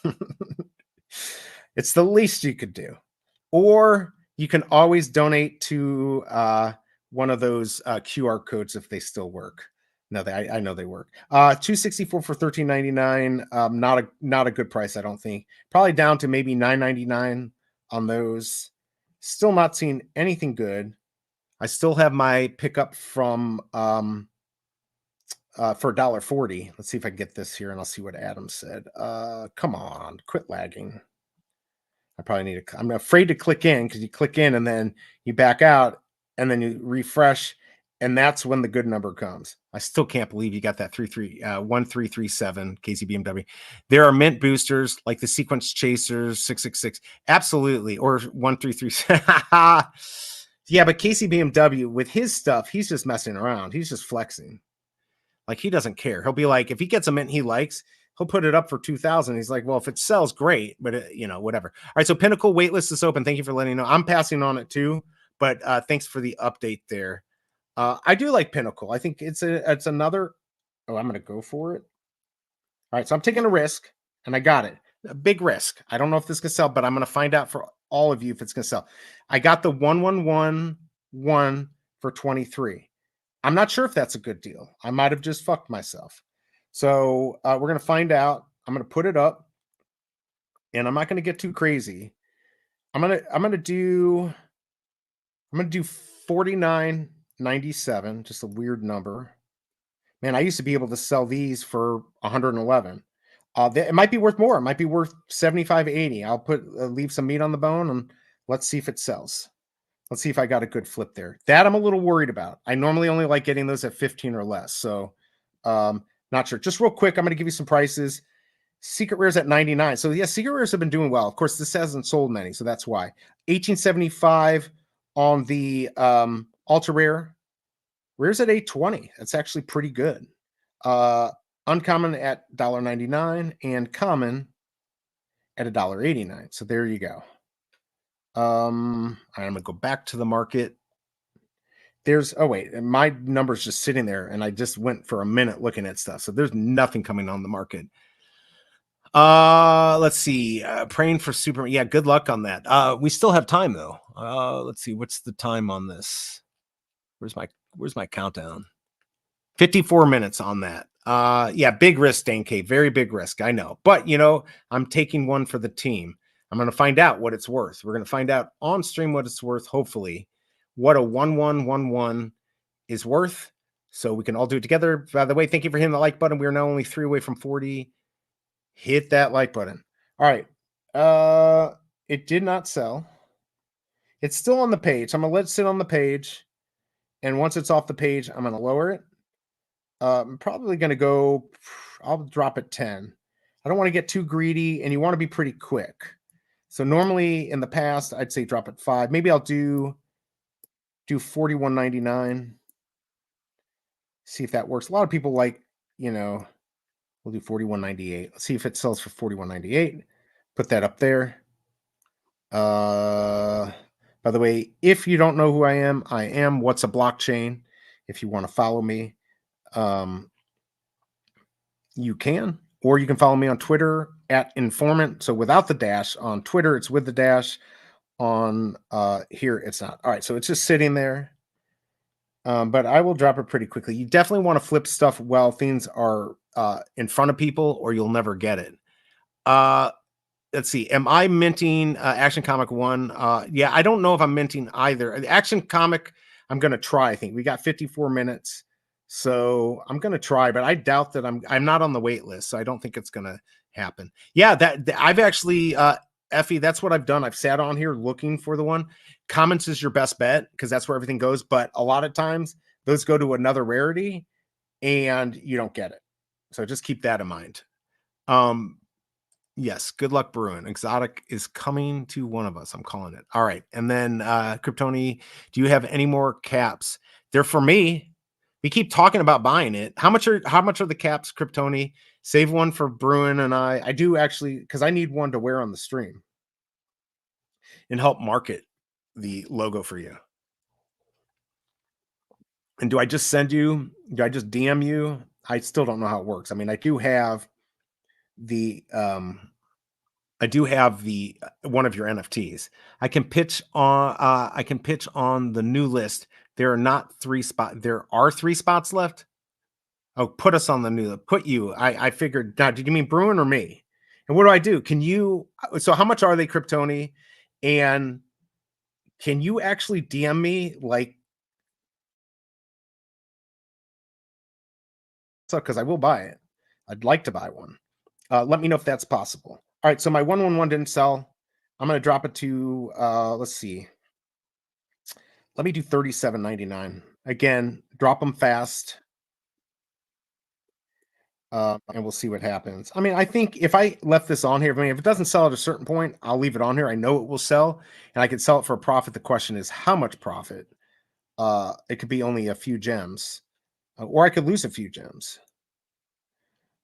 [SPEAKER 2] It's the least you could do. Or you can always donate to one of those QR codes if they still work. No, I know they work. 264 for $13.99. Not a good price, I don't think. Probably down to maybe $9.99 on those. Still not seeing anything good. I still have my pickup from for $1.40. Let's see if I can get this here and I'll see what Adam said. Come on, quit lagging. I probably need to, I'm afraid to click in because you click in and then you back out and then you refresh. And that's when the good number comes. I still can't believe you got that 1337 KCBMW. There are mint boosters like the sequence chasers 666. Absolutely. Or 1337. Yeah, but KCBMW with his stuff, he's just messing around. He's just flexing. Like he doesn't care. He'll be like, if he gets a mint he likes, he'll put it up for 2,000. He's like, well, if it sells, great, but whatever. All right, so Pinnacle waitlist is open. Thank you for letting me know. I'm passing on it too, but thanks for the update there. I do like Pinnacle. I think it's another. Oh, I'm going to go for it. All right, so I'm taking a risk, and I got it. A big risk. I don't know if this can sell, but I'm going to find out for all of you if it's going to sell. I got the 1111 for 23. I'm not sure if that's a good deal. I might have just fucked myself. So we're going to find out. I'm going to put it up, and I'm not going to get too crazy. I'm going to do 49.97, just a weird number. Man, I used to be able to sell these for 111. It might be worth more. It might be worth 75.80. I'll leave some meat on the bone and let's see if it sells. Let's see if I got a good flip there. That I'm a little worried about. I normally only like getting those at 15 or less. So not sure. Just real quick, I'm going to give you some prices. Secret Rare's at 99. So yeah, Secret Rares have been doing well. Of course, this hasn't sold many, so that's why. 1875 on the ultra rare. Rare's at 820. That's actually pretty good. Uncommon at $1.99 and common at $1.89. So there you go. I'm gonna go back to the market. There's my number's just sitting there, and I just went for a minute looking at stuff. So there's nothing coming on the market. Let's see. Praying for Superman. Yeah, good luck on that. We still have time though. Let's see. What's the time on this? Where's my countdown? 54 minutes on that. Yeah, big risk, Dane K. Very big risk. I know. But I'm taking one for the team. I'm going to find out what it's worth. We're going to find out on stream what it's worth, hopefully, what a 1111 is worth. So we can all do it together. By the way, thank you for hitting the like button. We are now only 3 away from 40. Hit that like button. All right. It did not sell. It's still on the page. I'm going to let it sit on the page. And once it's off the page, I'm going to lower it. I'm probably going to go, I'll drop it 10. I don't want to get too greedy, and you want to be pretty quick. So normally in the past, I'd say drop it 5. Maybe I'll do $41.99. See if that works. A lot of people like, we'll do $41.98. Let's see if it sells for $41.98. Put that up there. By the way, if you don't know who I am What's a Blockchain. If you want to follow me, you can, or you can follow me on Twitter at Informant. So without the dash. On Twitter, it's with the dash. On here, it's not. All right, so it's just sitting there. But I will drop it pretty quickly. You definitely want to flip stuff while things are in front of people, or you'll never get it. Let's see. Am I minting Action Comic 1? Yeah, I don't know if I'm minting either. Action Comic, I'm going to try. I think we got 54 minutes. So I'm going to try, but I doubt that I'm not on the wait list. So I don't think it's going to happen. Yeah, that I've actually, Effie, that's what I've done. I've sat on here looking for the one. Comments is your best bet because that's where everything goes. But a lot of times those go to another rarity and you don't get it. So just keep that in mind. Yes, good luck, Bruin. Exotic is coming to one of us. I'm calling it. All right. And then Kryptoni, do you have any more caps? They're for me. We keep talking about buying it. How much are the caps, Kryptoni? Save one for Bruin and I. I do actually, because I need one to wear on the stream and help market the logo for you. And do I just DM you? I still don't know how it works. I mean, I do have the one of your NFTs. I can pitch on the new list. There are not 3 spots. There are 3 spots left. Oh, put us on the new. Put you. I figured. Now, did you mean Bruin or me? And what do I do? Can you? So how much are they, Kryptoni? And can you actually DM me like? So because I will buy it. I'd like to buy one. Let me know if that's possible. All right. So my 111 didn't sell. I'm going to drop it to. Let's see. Let me do $37.99. Again, drop them fast. And we'll see what happens. I mean, I think if I left this on here, if it doesn't sell at a certain point, I'll leave it on here. I know it will sell, and I can sell it for a profit. The question is how much profit? It could be only a few gems, or I could lose a few gems.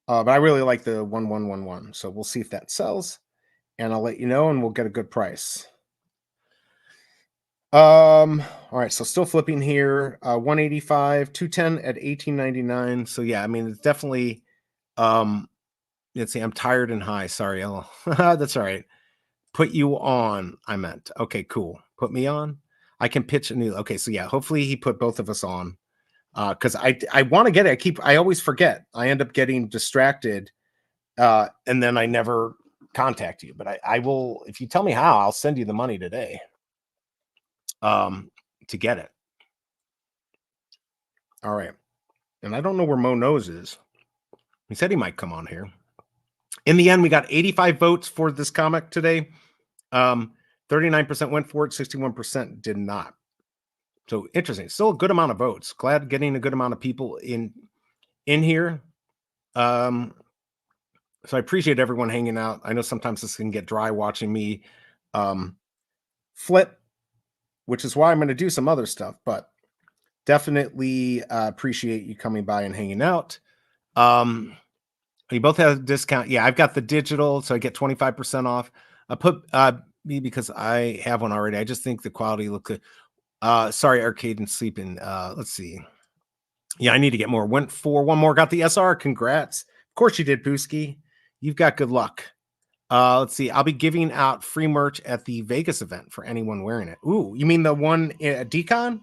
[SPEAKER 2] But I really like the 1111, so we'll see if that sells, and I'll let you know, and we'll get a good price. All right, so still flipping here. 185, 210 at 18.99. So yeah, I mean, it's definitely. Let's see. I'm tired and high. Sorry, Ella. That's all right. Put you on. I meant. Okay, cool. Put me on. I can pitch a new. Okay, so yeah. Hopefully he put both of us on. Because I want to get it. I always forget. I end up getting distracted, and then I never contact you. But I will. If you tell me how, I'll send you the money today. To get it. All right. And I don't know where Mo Knows is. He said he might come on here. In the end, we got 85 votes for this comic today. 39% went for it, 61% did not. So interesting. Still a good amount of votes. Glad getting a good amount of people in here. So I appreciate everyone hanging out. I know sometimes this can get dry watching me flip, which is why I'm going to do some other stuff, but definitely appreciate you coming by and hanging out. You both have a discount. Yeah, I've got the digital, so I get 25% off. I put
[SPEAKER 3] be because I have one already. I just think the quality look good. Sorry, Arcade and Sleeping. Let's see. Yeah, I need to get more. Went for one more. Got the SR. Congrats. Of course you did, Pooski. You've got good luck. Let's see. I'll be giving out free merch at the Vegas event for anyone wearing it. Ooh, you mean the one at Decon?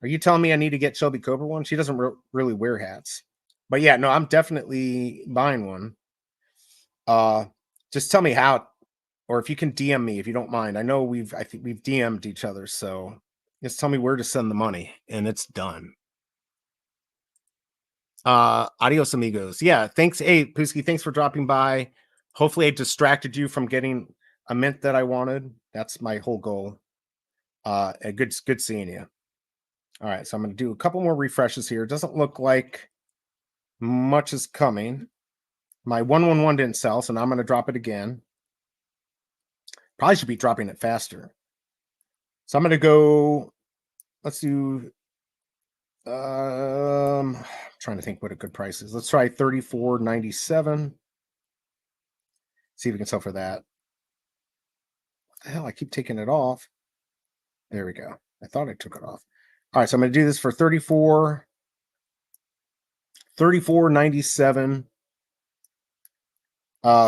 [SPEAKER 3] Are you telling me I need to get Shelby Cobra one? She doesn't really wear hats. But yeah, no, I'm definitely buying one. Just tell me how, or if you can DM me if you don't mind. I know I think we've DM'd each other, so just tell me where to send the money, and it's done. Adios amigos. Yeah, thanks. Hey, Pooski, thanks for dropping by. Hopefully I distracted you from getting a mint that I wanted. That's my whole goal. Good seeing you. All right, so I'm going to do a couple more refreshes here. It doesn't look like much is coming. My 111 didn't sell, so now I'm going to drop it again. Probably should be dropping it faster. So I'm going to go, let's do, I'm trying to think what a good price is. Let's try 34.97. See if we can sell for that. What the hell? I keep taking it off. There we go. I thought I took it off. All right, so I'm going to do this for 34.97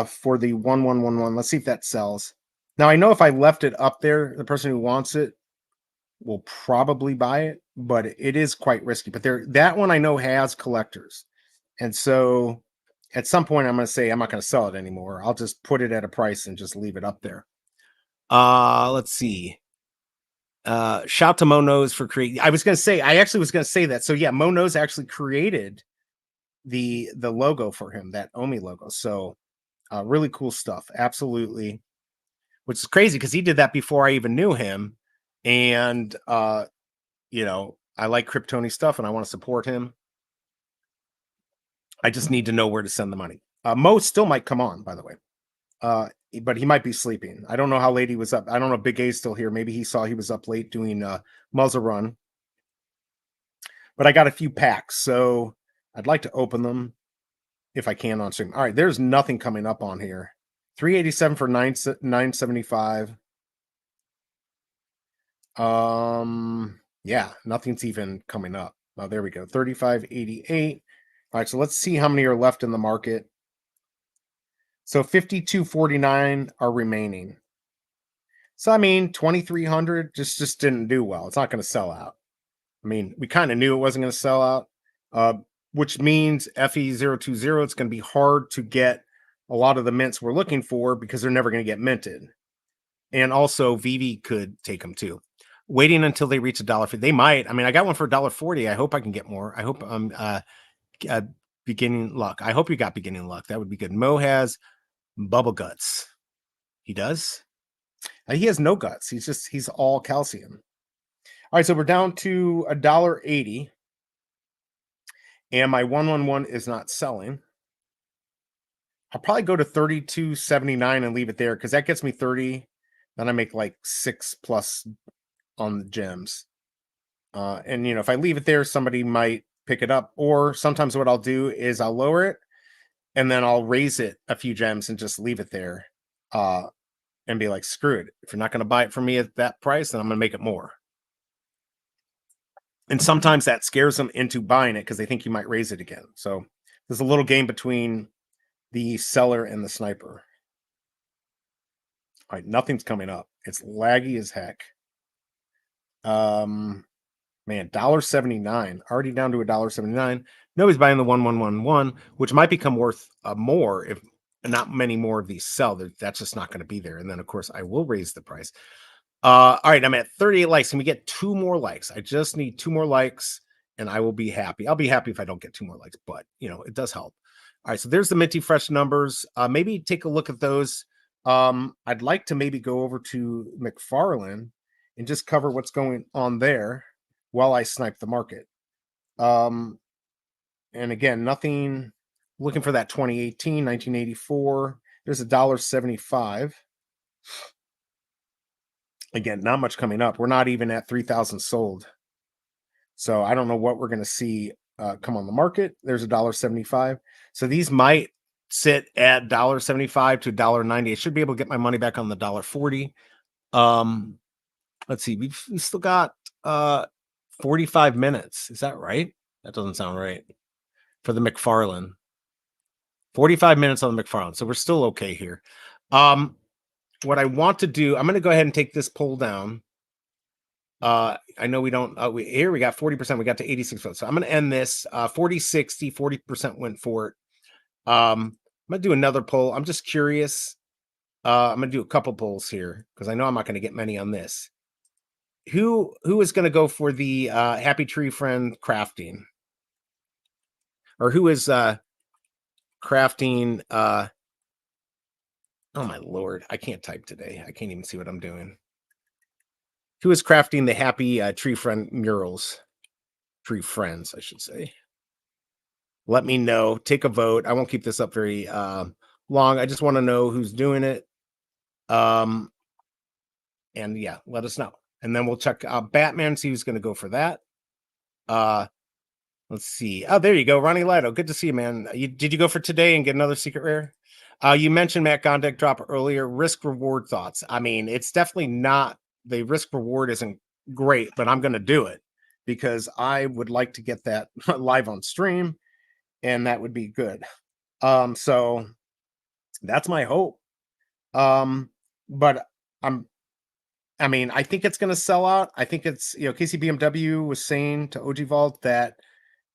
[SPEAKER 3] for the 1111. Let's see if that sells. Now I know if I left it up there, the person who wants it will probably buy it, but it is quite risky. But that one I know has collectors. And so at some point I'm going to say I'm not going to sell it anymore. I'll just put it at a price and just leave it up there. Let's see. Shout to Mo Knows for creating. I actually was going to say that. So yeah, Mo Knows actually created the logo for him, that Omi logo. So really cool stuff. Absolutely. Which is crazy because he did that before I even knew him. And, you know, I like Kryptoni stuff and I want to support him. I just need to know where to send the money. Mo still might come on, by the way. But he might be sleeping. I don't know how late he was up. I don't know if Big A's still here. Maybe he saw he was up late doing muzzle run. But I got a few packs, so I'd like to open them if I can on stream. All right, there's nothing coming up on here. 387 for 975. Yeah, nothing's even coming up. Oh, there we go. 35.88. All right, so let's see how many are left in the market. So 52.49 are remaining. So I mean, 2,300 just didn't do well. It's not going to sell out. I mean, we kind of knew it wasn't going to sell out, which means FE020, it's going to be hard to get a lot of the mints we're looking for because they're never going to get minted. And also Veve could take them too. Waiting until they reach $1.50. They might. I mean, I got one for $1.40. I hope I can get more. I hope I'm beginning luck. I hope you got beginning luck. That would be good. Mo has bubble guts. He does? He has no guts. He's all calcium. All right, so we're down to $1.80. And my 111 is not selling. I'll probably go to 32.79 and leave it there because that gets me 30. Then I make like 6+ on the gems. And you know, if I leave it there, somebody might pick it up. Or sometimes what I'll do is I'll lower it and then I'll raise it a few gems and just leave it there. And be like, screw it. If you're not going to buy it from me at that price, then I'm going to make it more. And sometimes that scares them into buying it because they think you might raise it again. So there's a little game between the seller and the sniper. All right, nothing's coming up. It's laggy as heck. Man, $1.79. Already down to $1.79. Nobody's buying the 1111, which might become worth more if not many more of these sell. That's just not going to be there. And then, of course, I will raise the price. All right, I'm at 38 likes. Can we get 2 more likes? I just need 2 more likes, and I will be happy. I'll be happy if I don't get 2 more likes, but, you know, it does help. All right, so there's the Minty Fresh numbers. Maybe take a look at those. I'd like to maybe go over to McFarland and just cover what's going on there while I snipe the market. And again, nothing... Looking for that 2018, 1984. There's $1.75. Again, not much coming up. We're not even at 3,000 sold. So I don't know what we're going to see come on the market. There's $1.75. So these might sit at $1.75 to $1.90. I should be able to get my money back on the $1.40. Let's see. We've still got 45 minutes. Is that right? That doesn't sound right. For the McFarland. 45 minutes on the McFarland. So we're still okay here. What I want to do, I'm going to go ahead and take this poll down. I know we don't, here we got 40%. We got to 86 votes. So I'm going to end this 40, 60, 40% went for it. I'm going to do another poll. I'm just curious. I'm going to do a couple polls here because I know I'm not going to get many on this. Who is going to go for the Happy Tree Friend crafting? Or who is crafting? Oh my Lord, I can't type today. I can't even see what I'm doing. Who is crafting the Happy Tree Friend murals? Tree Friends, I should say. Let me know. Take a vote. I won't keep this up very long. I just want to know who's doing it. And yeah, let us know. And then we'll check Batman, see who's going to go for that. Let's see. Oh, there you go. Ronnie Lido. Good to see you, man. Did you go for today and get another secret rare? You mentioned Matt Gondek drop earlier. Risk reward thoughts. I mean, it's definitely not, the risk reward isn't great, but I'm going to do it because I would like to get that live on stream and that would be good. So that's my hope. But I mean, I think it's going to sell out. I think it's, Casey BMW was saying to OG Vault that,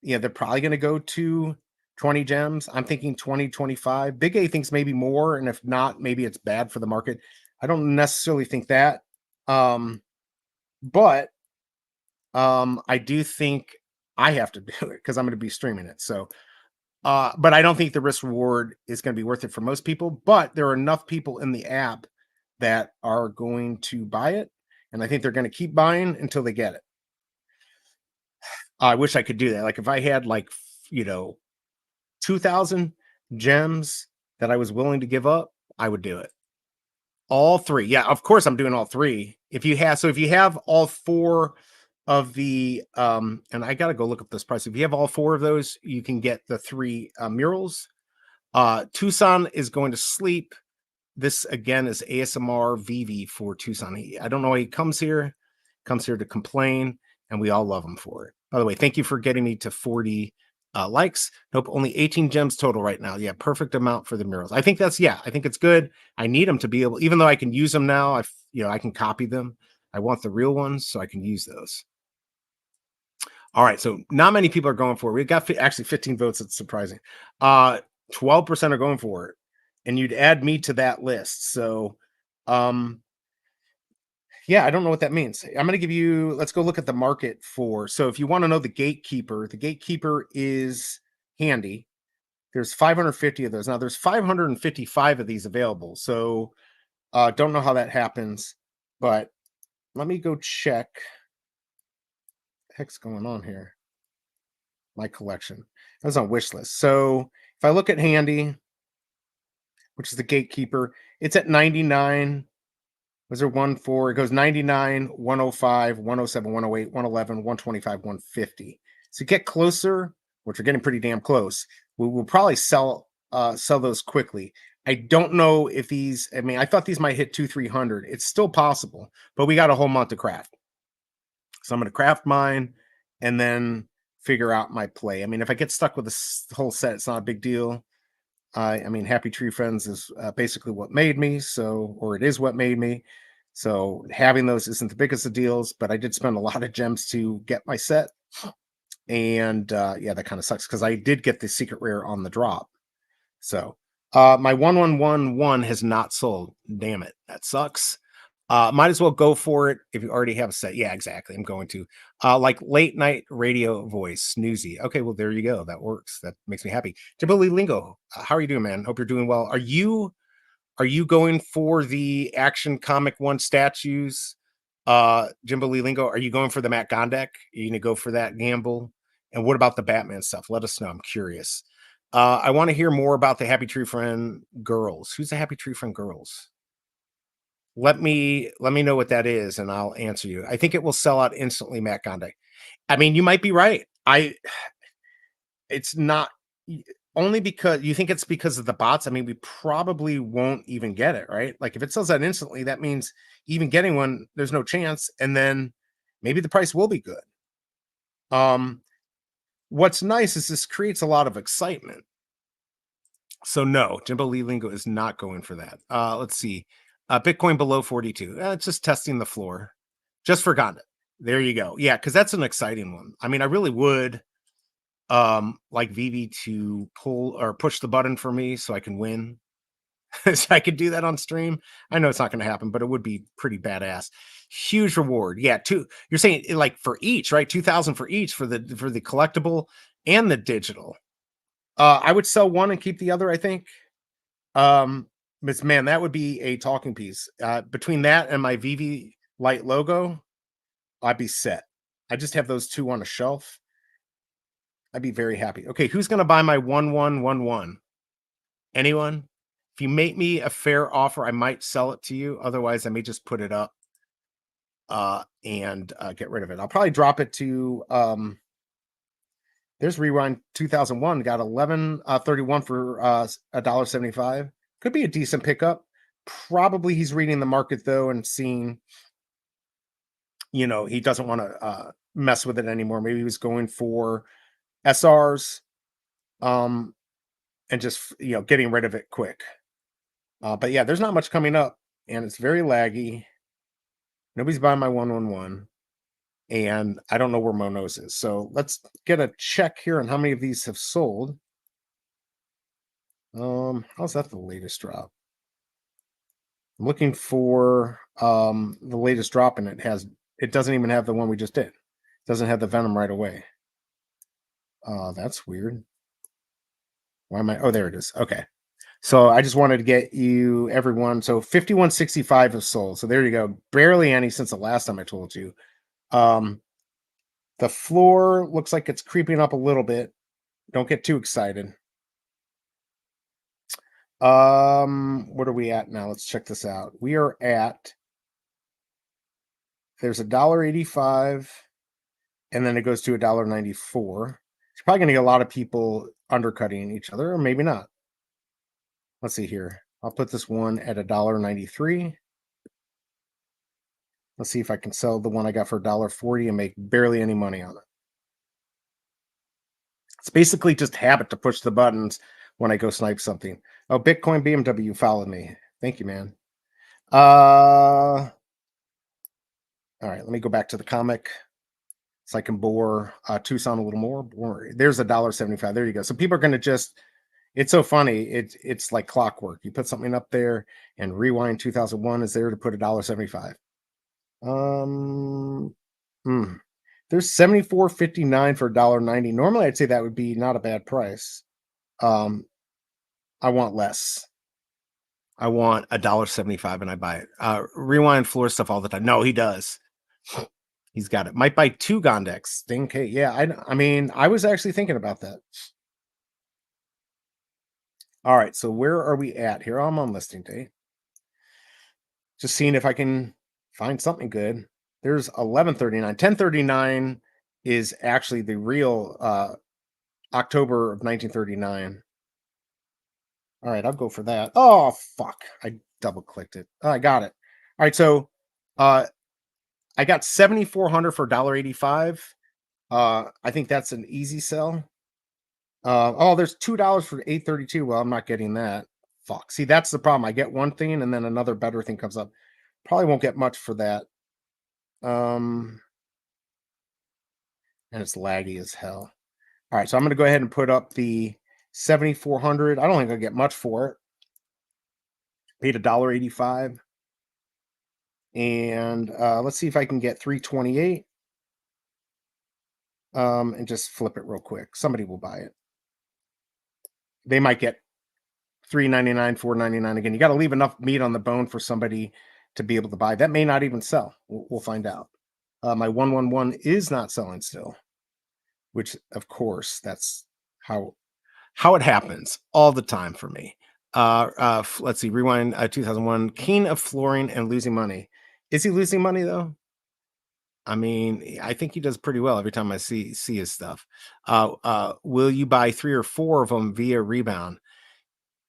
[SPEAKER 3] they're probably going to go to 20 gems. I'm thinking 20, 25. Big A thinks maybe more. And if not, maybe it's bad for the market. I don't necessarily think that. But I do think I have to do it because I'm going to be streaming it. So, but I don't think the risk reward is going to be worth it for most people. But there are enough people in the app that are going to buy it. And I think they're going to keep buying until they get it. I wish I could do that. Like if I had 2,000 gems that I was willing to give up, I would do it. All three. Yeah, of course I'm doing all three. If you have all four of the and I got to go look up this price. If you have all four of those, you can get the three murals. Tucson is going to sleep. This again is ASMR Veve for Tucson. I don't know why he comes here to complain, and we all love him for it. By the way, thank you for getting me to 40 likes. Nope, only 18 gems total right now. Yeah, perfect amount for the murals. I think it's good. I need them to be able, even though I can use them now, I can copy them. I want the real ones so I can use those. All right, so not many people are going for it. We got actually 15 votes. It's surprising. 12% are going for it, and you'd add me to that list. So, yeah, I don't know what that means. I'm going to give you, let's go look at the market for, so if you want to know the gatekeeper is handy. There's 550 of those. Now there's 555 of these available. So don't know how that happens, but let me go check. What the heck's going on here? My collection. That's on wish list. So if I look at handy, which is the gatekeeper, it's at 99. Was there 1-4? It goes 99, 105, 107, 108, 111, 125, 150. So get closer, which are getting pretty damn close. We will probably sell those quickly. I don't know if these, I thought these might hit 200-300. It's still possible, but we got a whole month to craft. So I'm going to craft mine and then figure out my play. If I get stuck with this whole set, it's not a big deal. Happy Tree Friends is basically what made me, or it is what made me. So having those isn't the biggest of deals, but I did spend a lot of gems to get my set. And yeah, that kind of sucks because I did get the secret rare on the drop. So my 1111 has not sold. Damn it. That sucks. Might as well go for it if you already have a set. Yeah, exactly. I'm going to like late night radio voice, snoozy. Okay, well, there you go. That works. That makes me happy. Jimbo Lingo, how are you doing, man? Hope you're doing well. Are you going for the Action Comic 1 statues? Jimbo Lingo, are you going for the Matt Gondek? Are you gonna go for that gamble? And what about the Batman stuff? Let us know. I'm curious. I want to hear more about the Happy Tree Friend girls. Who's the Happy Tree Friend girls? Let me know what that is, and I'll answer you. I think it will sell out instantly, Matt Gondek. You might be right. It's not. only because you think it's because of the bots. I mean, we probably won't even get it, right? Like if it sells out instantly, that means even getting one, there's no chance. And then maybe the price will be good. What's nice is this creates a lot of excitement. So no, Jimbo Lee Lingo is not going for that. Let's see. Bitcoin below 42. It's just testing the floor. Just forgot it. There you go. Yeah, because that's an exciting one. I mean, I really would like Veve to pull or push the button for me so I can win. So I could do that on stream. I know it's not going to happen, but it would be pretty badass. Huge reward. Yeah, you're saying like for each, right? 2,000 for each for the collectible and the digital. I would sell one and keep the other, I think. But man, that would be a talking piece. Between that and my Veve Light logo, I'd be set. I just have those two on a shelf. I'd be very happy. Okay, who's going to buy my 1111? Anyone? If you make me a fair offer, I might sell it to you. Otherwise, I may just put it up and get rid of it. I'll probably drop it to there's Rewind 2001, got 11.31 for $1.75. Could be a decent pickup. Probably he's reading the market though and seeing, you know, he doesn't want to mess with it anymore. Maybe he was going for SRs and just, you know, getting rid of it quick. But yeah, there's not much coming up and it's very laggy. Nobody's buying my 111 and I don't know where Monos is. So let's get a check here on how many of these have sold. How's that the latest drop? I'm looking for the latest drop and it doesn't even have the one we just did. It doesn't have the Venom right away. That's weird. Why am I? Oh, there it is. Okay. So I just wanted to get you everyone. So 5165 have sold. So there you go. Barely any since the last time I told you. The floor looks like it's creeping up a little bit. Don't get too excited. What are we at now? Let's check this out. We are at, there's $1.85 and then it goes to $1.94. It's probably going to get a lot of people undercutting each other, or maybe not. Let's see here. I'll put this one at $1.93. Let's see if I can sell the one I got for $1.40 and make barely any money on it. It's basically just habit to push the buttons when I go snipe something. Oh, Bitcoin BMW followed me. Thank you, man. All right, let me go back to the comic so I can bore Tucson a little more. There's $1.75. There you go. So people are going to just, it's so funny. It's like clockwork. You put something up there and Rewind 2001 is there to put $1.75. There's 74.59 for $1.90. Normally I'd say that would be not a bad price. I want less. I want $1.75 and I buy it. Rewind floor stuff all the time. No, he does. He's got it. Might buy 2 Gondex. Sting K. Yeah, I mean, I was actually thinking about that. All right, so where are we at here? I'm on listing day. Just seeing if I can find something good. There's 1139. 1039 is actually the real October of 1939. All right, I'll go for that. Oh, fuck. I double clicked it. Oh, I got it. All right, so I got 7,400 for $1.85. I think that's an easy sell. Oh, there's $2 for $8.32. Well, I'm not getting that. Fuck. See, that's the problem. I get one thing and then another better thing comes up. Probably won't get much for that. And it's laggy as hell. All right, so I'm going to go ahead and put up the 7,400. I don't think I'll get much for it. Paid $1.85. And let's see if I can get 328. And just flip it real quick. Somebody will buy it. They might get $3.99, $4.99 again. You got to leave enough meat on the bone for somebody to be able to buy. That may not even sell. We'll find out. My 111 is not selling still, which of course that's how it happens all the time for me. Let's see. Rewind 2001. King of flooring and losing money. Is he losing money though? I mean, I think he does pretty well every time I see his stuff. Will you buy 3 or 4 of them via rebound?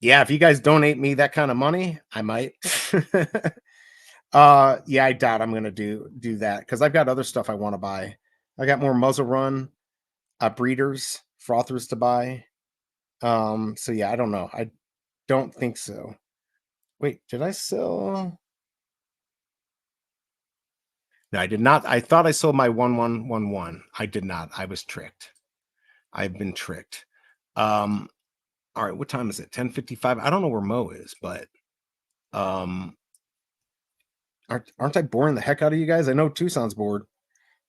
[SPEAKER 3] Yeah, if you guys donate me that kind of money, I might. Yeah, I doubt I'm gonna do that because I've got other stuff I want to buy. I got more muzzle run, breeders, frothers to buy. So yeah, I don't know. I don't think so. Wait, did I sell? No, I did not. I thought I sold my 1111. I did not. I was tricked. I've been tricked. All right, what time is it? 10:55. I don't know where Mo is, but aren't I boring the heck out of you guys? I know Tucson's bored.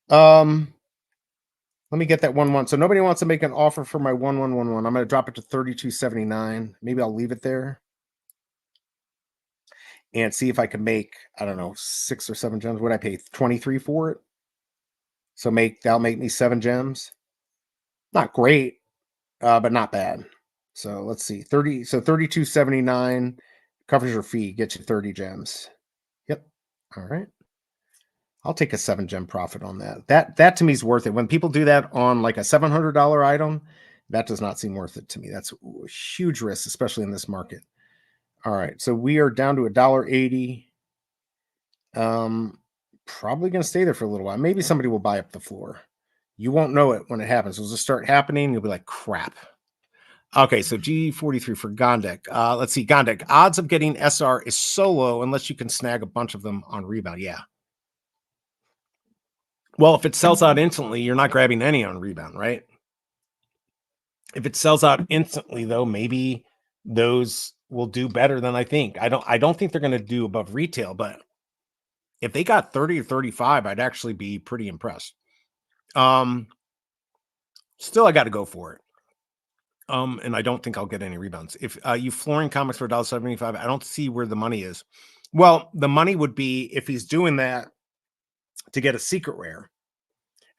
[SPEAKER 3] Let me get that 1-1. So nobody wants to make an offer for my 1-1-1-1. I'm going to drop it to 32.79. Maybe I'll leave it there and see if I can make, I don't know, 6 or 7 gems. Would I pay 23 for it? So that'll make me 7 gems. Not great, but not bad. So let's see. 32.79 covers your fee, gets you 30 gems. Yep. All right. I'll take a 7 gem profit on that. That to me is worth it. When people do that on like a $700 item, that does not seem worth it to me. That's a huge risk, especially in this market. All right, so we are down to $1.80. Probably going to stay there for a little while. Maybe somebody will buy up the floor. You won't know it when it happens. It'll just start happening. You'll be like, crap. Okay, so G43 for Gondek. Let's see, Gondek. Odds of getting SR is so low unless you can snag a bunch of them on rebound. Yeah. Well, if it sells out instantly, you're not grabbing any on rebound, right? If it sells out instantly, though, maybe those will do better than I think. I don't think they're going to do above retail, but if they got 30 or 35, I'd actually be pretty impressed. Still, I got to go for it. And I don't think I'll get any rebounds. If you flooring comics for $1.75, I don't see where the money is. Well, the money would be if he's doing that to get a secret rare,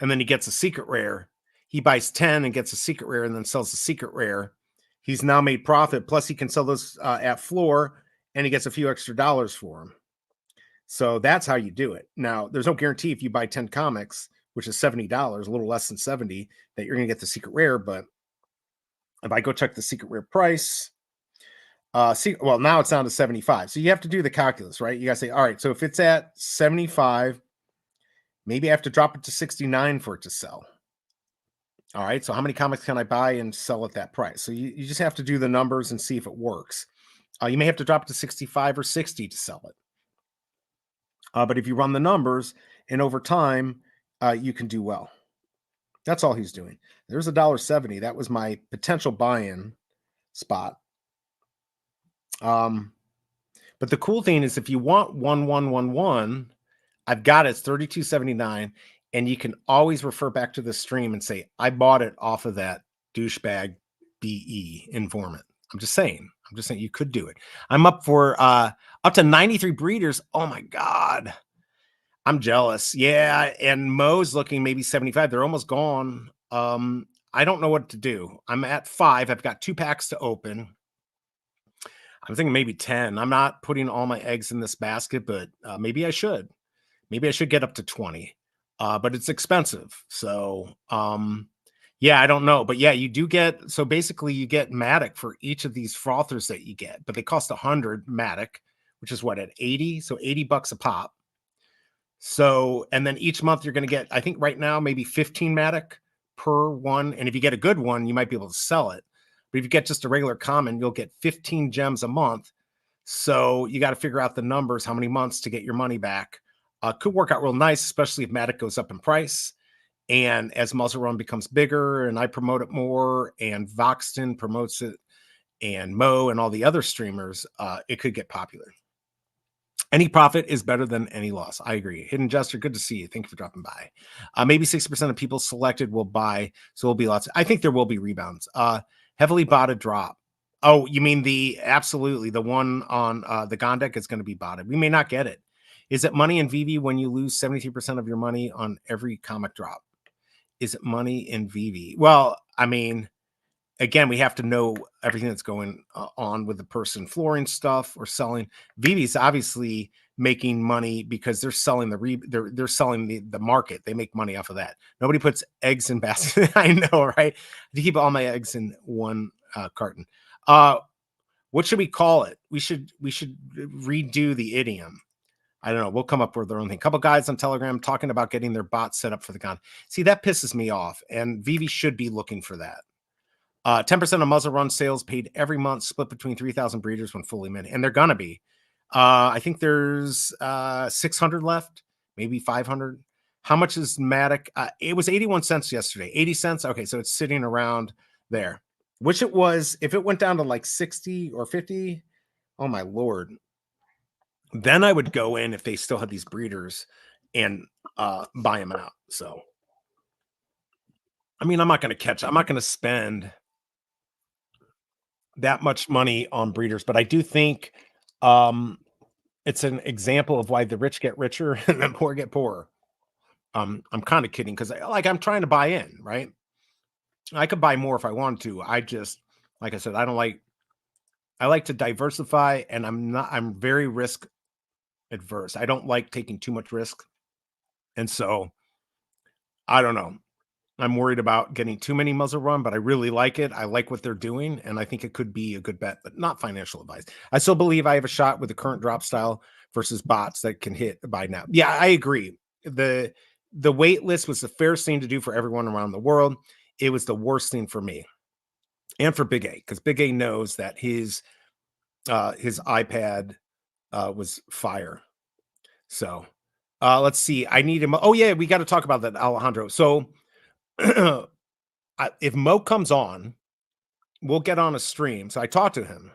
[SPEAKER 3] and then he gets a secret rare. He buys 10 and gets a secret rare and then sells the secret rare. He's now made profit. Plus, he can sell those at floor and he gets a few extra dollars for them. So that's how you do it. Now, there's no guarantee if you buy 10 comics, which is $70, a little less than 70, that you're going to get the secret rare. But if I go check the secret rare price, well, now it's down to 75. So you have to do the calculus, right? You got to say, all right, so if it's at 75, maybe I have to drop it to 69 for it to sell. All right, so how many comics can I buy and sell at that price? So you just have to do the numbers and see if it works. You may have to drop it to 65 or 60 to sell it. But if you run the numbers and over time, you can do well. That's all he's doing. There's $1.70. That was my potential buy-in spot. But the cool thing is if you want 1111, I've got it. It's $32.79. And you can always refer back to the stream and say, I bought it off of that douchebag BE informant. I'm just saying you could do it. I'm up for up to 93 breeders. Oh my God. I'm jealous. Yeah. And Mo's looking maybe 75. They're almost gone. I don't know what to do. I'm at 5. I've got 2 packs to open. I'm thinking maybe 10. I'm not putting all my eggs in this basket, but maybe I should. Maybe I should get up to 20. But it's expensive. So, yeah, I don't know. But yeah, you do get, so basically you get Matic for each of these frothers that you get, but they cost 100 Matic, which is what, at 80? So $80 a pop. So, and then each month you're going to get, I think right now, maybe 15 Matic per one. And if you get a good one, you might be able to sell it. But if you get just a regular common, you'll get 15 gems a month. So you got to figure out the numbers, how many months to get your money back. Could work out real nice, especially if Matic goes up in price. And as Muzzle Run becomes bigger and I promote it more and Voxton promotes it and Mo and all the other streamers, it could get popular. Any profit is better than any loss. I agree. Hidden Jester, good to see you. Thank you for dropping by. Maybe 60% of people selected will buy. So there'll be lots. I think there will be rebounds. Heavily botted drop. Oh, you mean absolutely. The one on the Gondek is going to be botted. We may not get it. Is it money in Veve when you lose 73% of your money on every comic drop? Is it money in Veve? Well, I mean, again, we have to know everything that's going on with the person flooring stuff or selling. Veve's obviously making money because they're selling they're selling the market. They make money off of that. Nobody puts eggs in baskets. I know, right? To keep all my eggs in one carton. What should we call it? We should redo the idiom. I don't know. We'll come up with our own thing. A couple guys on Telegram talking about getting their bots set up for the con. See, that pisses me off, and Veve should be looking for that. 10% of muzzle run sales paid every month, split between 3,000 breeders when fully minted, and they're gonna be. I think there's 600 left, maybe 500. How much is Matic? It was 81 cents yesterday. 80 cents. Okay, so it's sitting around there. Which it was, if it went down to like 60 or 50, oh my lord. Then I would go in if they still had these breeders and buy them out. So, I mean, I'm not going to spend that much money on breeders, but I do think it's an example of why the rich get richer and the poor get poorer. I'm kind of kidding because I'm trying to buy in, right? I could buy more if I wanted to. I just, like I said, I like to diversify, and I'm very risk adverse. I don't like taking too much risk. And so I don't know. I'm worried about getting too many muzzle run, but I really like it. I like what they're doing, and I think it could be a good bet, but not financial advice. I still believe I have a shot with the current drop style versus bots that can hit by now. Yeah, I agree. The wait list was the fairest thing to do for everyone around the world. It was the worst thing for me and for Big A, because Big A knows that his iPad was fire. So let's see. I need him. Oh yeah, we got to talk about that, Alejandro. So if Mo comes on, we'll get on a stream. So I talked to him,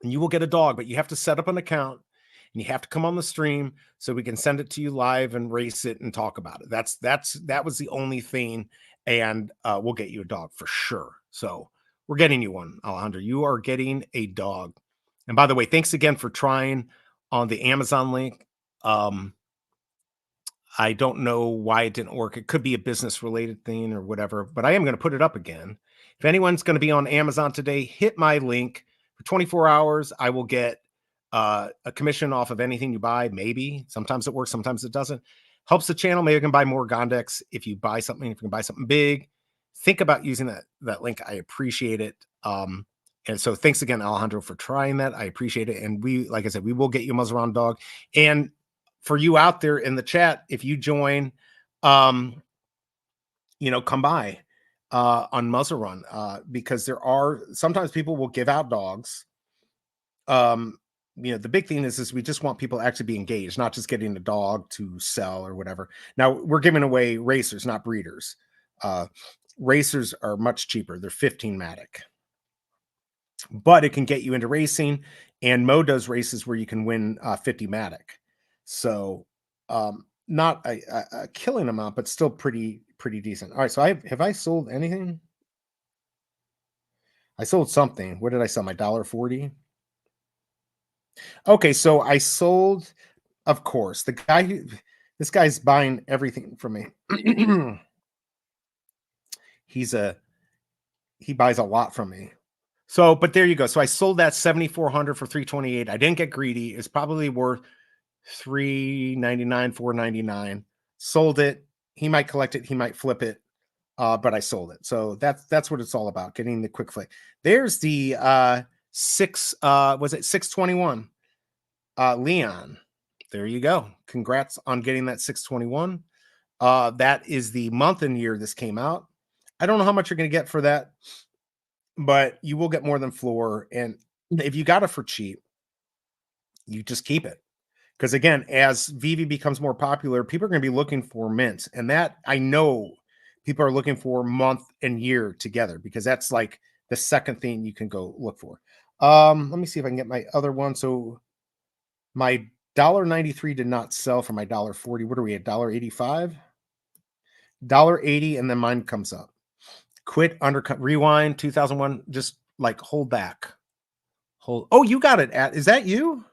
[SPEAKER 3] and you will get a dog, but you have to set up an account and you have to come on the stream so we can send it to you live and race it and talk about it. That was the only thing, and we'll get you a dog for sure. So we're getting you one, Alejandro. You are getting a dog. And by the way, thanks again for trying on the Amazon link. I don't know why it didn't work. It could be a business related thing or whatever, but I am going to put it up again. If anyone's going to be on Amazon today, hit my link for 24 hours. I will get a commission off of anything you buy. Maybe sometimes it works, sometimes it doesn't. Helps the channel. Maybe you can buy more Gondex if you buy something. If you can buy something big, think about using that link. I appreciate it. And so thanks again, Alejandro, for trying that. I appreciate it. And we, like I said, we will get you a muzzle round dog. And for you out there in the chat, if you join, come by on Muzzle Run, because there are sometimes people will give out dogs. The big thing is we just want people to actually be engaged, not just getting a dog to sell or whatever. Now we're giving away racers, not breeders. Racers are much cheaper. They're 15 Matic, but it can get you into racing, and Mo does races where you can win 50 Matic. So not a killing amount, but still pretty decent. All right, so have I sold anything? I sold something. What did I sell? My $1.40. Okay, so I sold, of course, this guy's buying everything from me. He buys a lot from me. So, but there you go. So I sold that 7,400 for 328. I didn't get greedy. It's probably worth $3.99, $4.99. Sold it. He might collect it. He might flip it. But I sold it. So that's what it's all about. Getting the quick flip. There's the 621? Leon. There you go. Congrats on getting that 621. That is the month and year this came out. I don't know how much you're going to get for that, but you will get more than floor. And if you got it for cheap, you just keep it. Because again, as Veve becomes more popular, people are going to be looking for mints. And that, I know people are looking for month and year together, because that's like the second thing you can go look for. Let me see if I can get my other one. So my $1.93 did not sell for my $1.40. What are we at? $1.85? $1.80, and then mine comes up. Quit, undercut, rewind, 2001. Just like hold back. Oh, you got it. Is that you?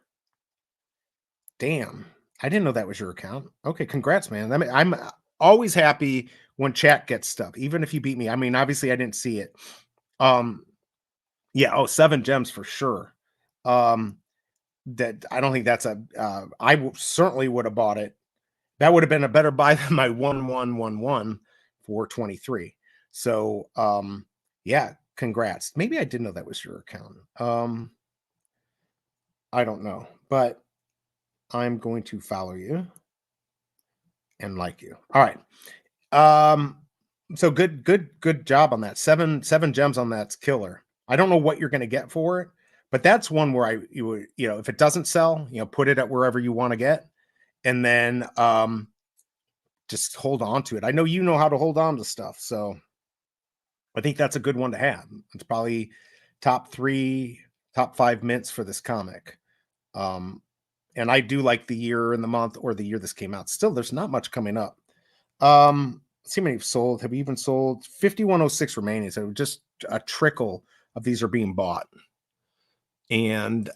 [SPEAKER 3] Damn, I didn't know that was your account. Okay, congrats, man. I mean, I'm always happy when chat gets stuff, even if you beat me. I mean, obviously I didn't see it. Yeah, oh, 7 gems for sure. That I don't think that's a certainly would have bought it. That would have been a better buy than my 1111 for 23. So yeah, congrats. Maybe I didn't know that was your account. I don't know, but I'm going to follow you and like you. All right. So good job on that. Seven gems on that's killer. I don't know what you're going to get for it, but that's one where you would, if it doesn't sell, put it at wherever you want to get, and then just hold on to it. I know you know how to hold on to stuff, so I think that's a good one to have. It's probably top 5 mints for this comic. And I do like the year and the month or the year this came out. Still, there's not much coming up. Let's see how many have sold. Have we even sold 5106 remaining? So just a trickle of these are being bought. And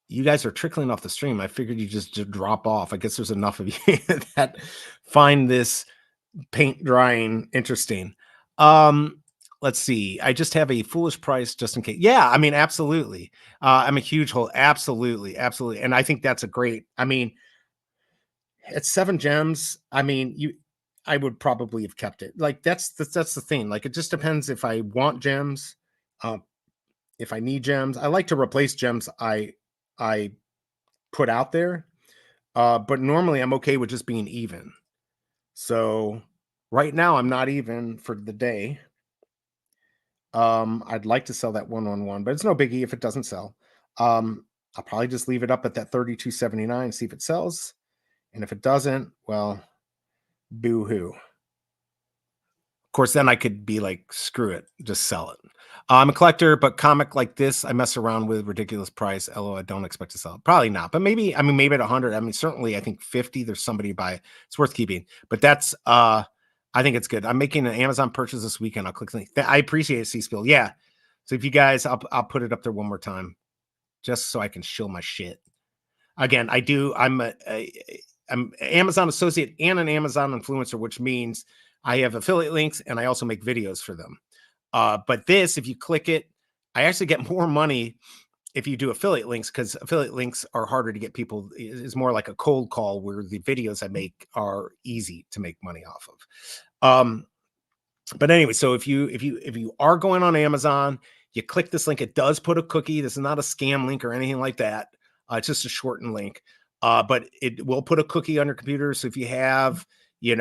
[SPEAKER 3] you guys are trickling off the stream. I figured you just drop off. I guess there's enough of you that find this paint drying interesting. Let's see. I just have a foolish price just in case. Yeah, I mean, absolutely. I'm a huge hole. Absolutely. And I think that's a great, it's 7 gems. I would probably have kept it. Like that's the thing. Like it just depends if I want gems, if I need gems. I like to replace gems I put out there. But normally I'm okay with just being even. So right now I'm not even for the day. I'd like to sell that 111, but it's no biggie if it doesn't sell. I'll probably just leave it up at that 32.79, see if it sells. And if it doesn't, well, boo-hoo. Of course, then I could be like, screw it, just sell it. I'm a collector, but comic like this, I mess around with ridiculous price. LO, I don't expect to sell it. Probably not, but maybe at 100. Certainly, I think 50. There's somebody to buy it. It's worth keeping. But that's, I think it's good. I'm making an Amazon purchase this weekend. I'll click the link. I appreciate it, C-Spill. Yeah. So if you guys, I'll put it up there one more time, just so I can shill my shit. Again, I do. I'm an Amazon associate and an Amazon influencer, which means I have affiliate links and I also make videos for them. But this, if you click it, I actually get more money if you do affiliate links, because affiliate links are harder to get people. It's more like a cold call, where the videos I make are easy to make money off of. But anyway, so if you are going on Amazon, you click this link. It does put a cookie. This is not a scam link or anything like that. It's just a shortened link. But it will put a cookie on your computer. So if you have,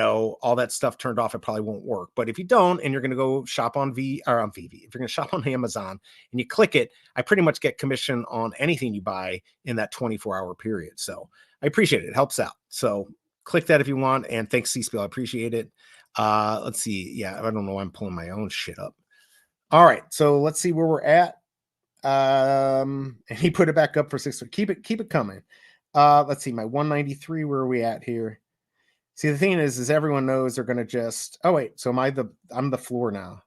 [SPEAKER 3] all that stuff turned off, it probably won't work. But if you don't, and you're going to go shop on Veve, if you're going to shop on Amazon and you click it, I pretty much get commission on anything you buy in that 24-hour period. So I appreciate it. It helps out. So click that if you want. And thanks, C-Spill. I appreciate it. Let's see. Yeah, I don't know why I'm pulling my own shit up. All right, so let's see where we're at. And he put it back up for 6. Keep it coming. Let's see, my 193. Where are we at here? See, the thing is everyone knows they're gonna just. Oh wait, so I'm the floor now.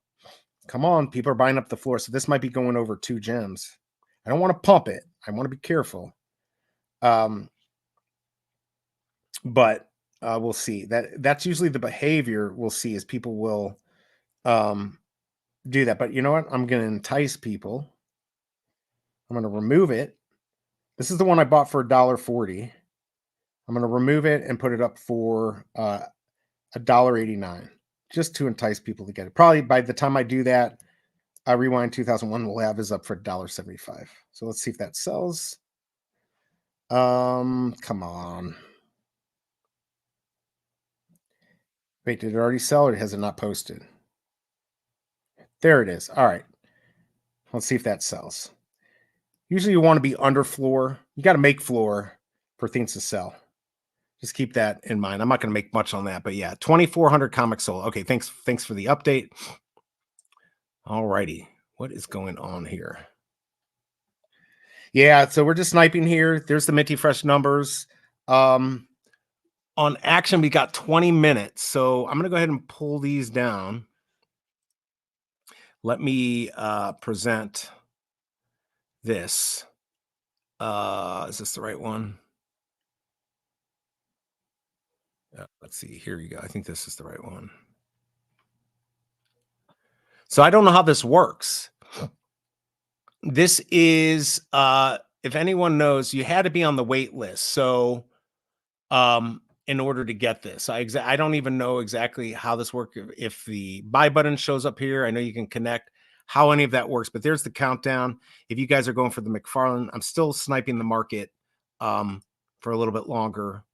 [SPEAKER 3] Come on, people are buying up the floor, so this might be going over 2 gems. I don't want to pump it. I want to be careful. But we'll see. That's usually the behavior we'll see, is people will do that. But you know what? I'm going to entice people. I'm going to remove it. This is the one I bought for $1.40. I'm going to remove it and put it up for $1.89, just to entice people to get it. Probably by the time I do that, Rewind 2001 will have is up for $1.75. So let's see if that sells. Come on. Wait, did it already sell, or has it not posted? There it is. All right. Let's see if that sells. Usually you want to be under floor. You got to make floor for things to sell. Just keep that in mind. I'm not going to make much on that, but yeah, 2,400 comics sold. Okay, thanks for the update. All righty. What is going on here? Yeah, so we're just sniping here. There's the Minty Fresh numbers. On action, we got 20 minutes. So I'm going to go ahead and pull these down. Let me present this. Is this the right one? Let's see. Here you go. I think this is the right one. So I don't know how this works. This is, if anyone knows, you had to be on the wait list. So, in order to get this, I don't even know exactly how this works. If the buy button shows up here, I know you can connect how any of that works, but there's the countdown. If you guys are going for the McFarland, I'm still sniping the market, for a little bit longer,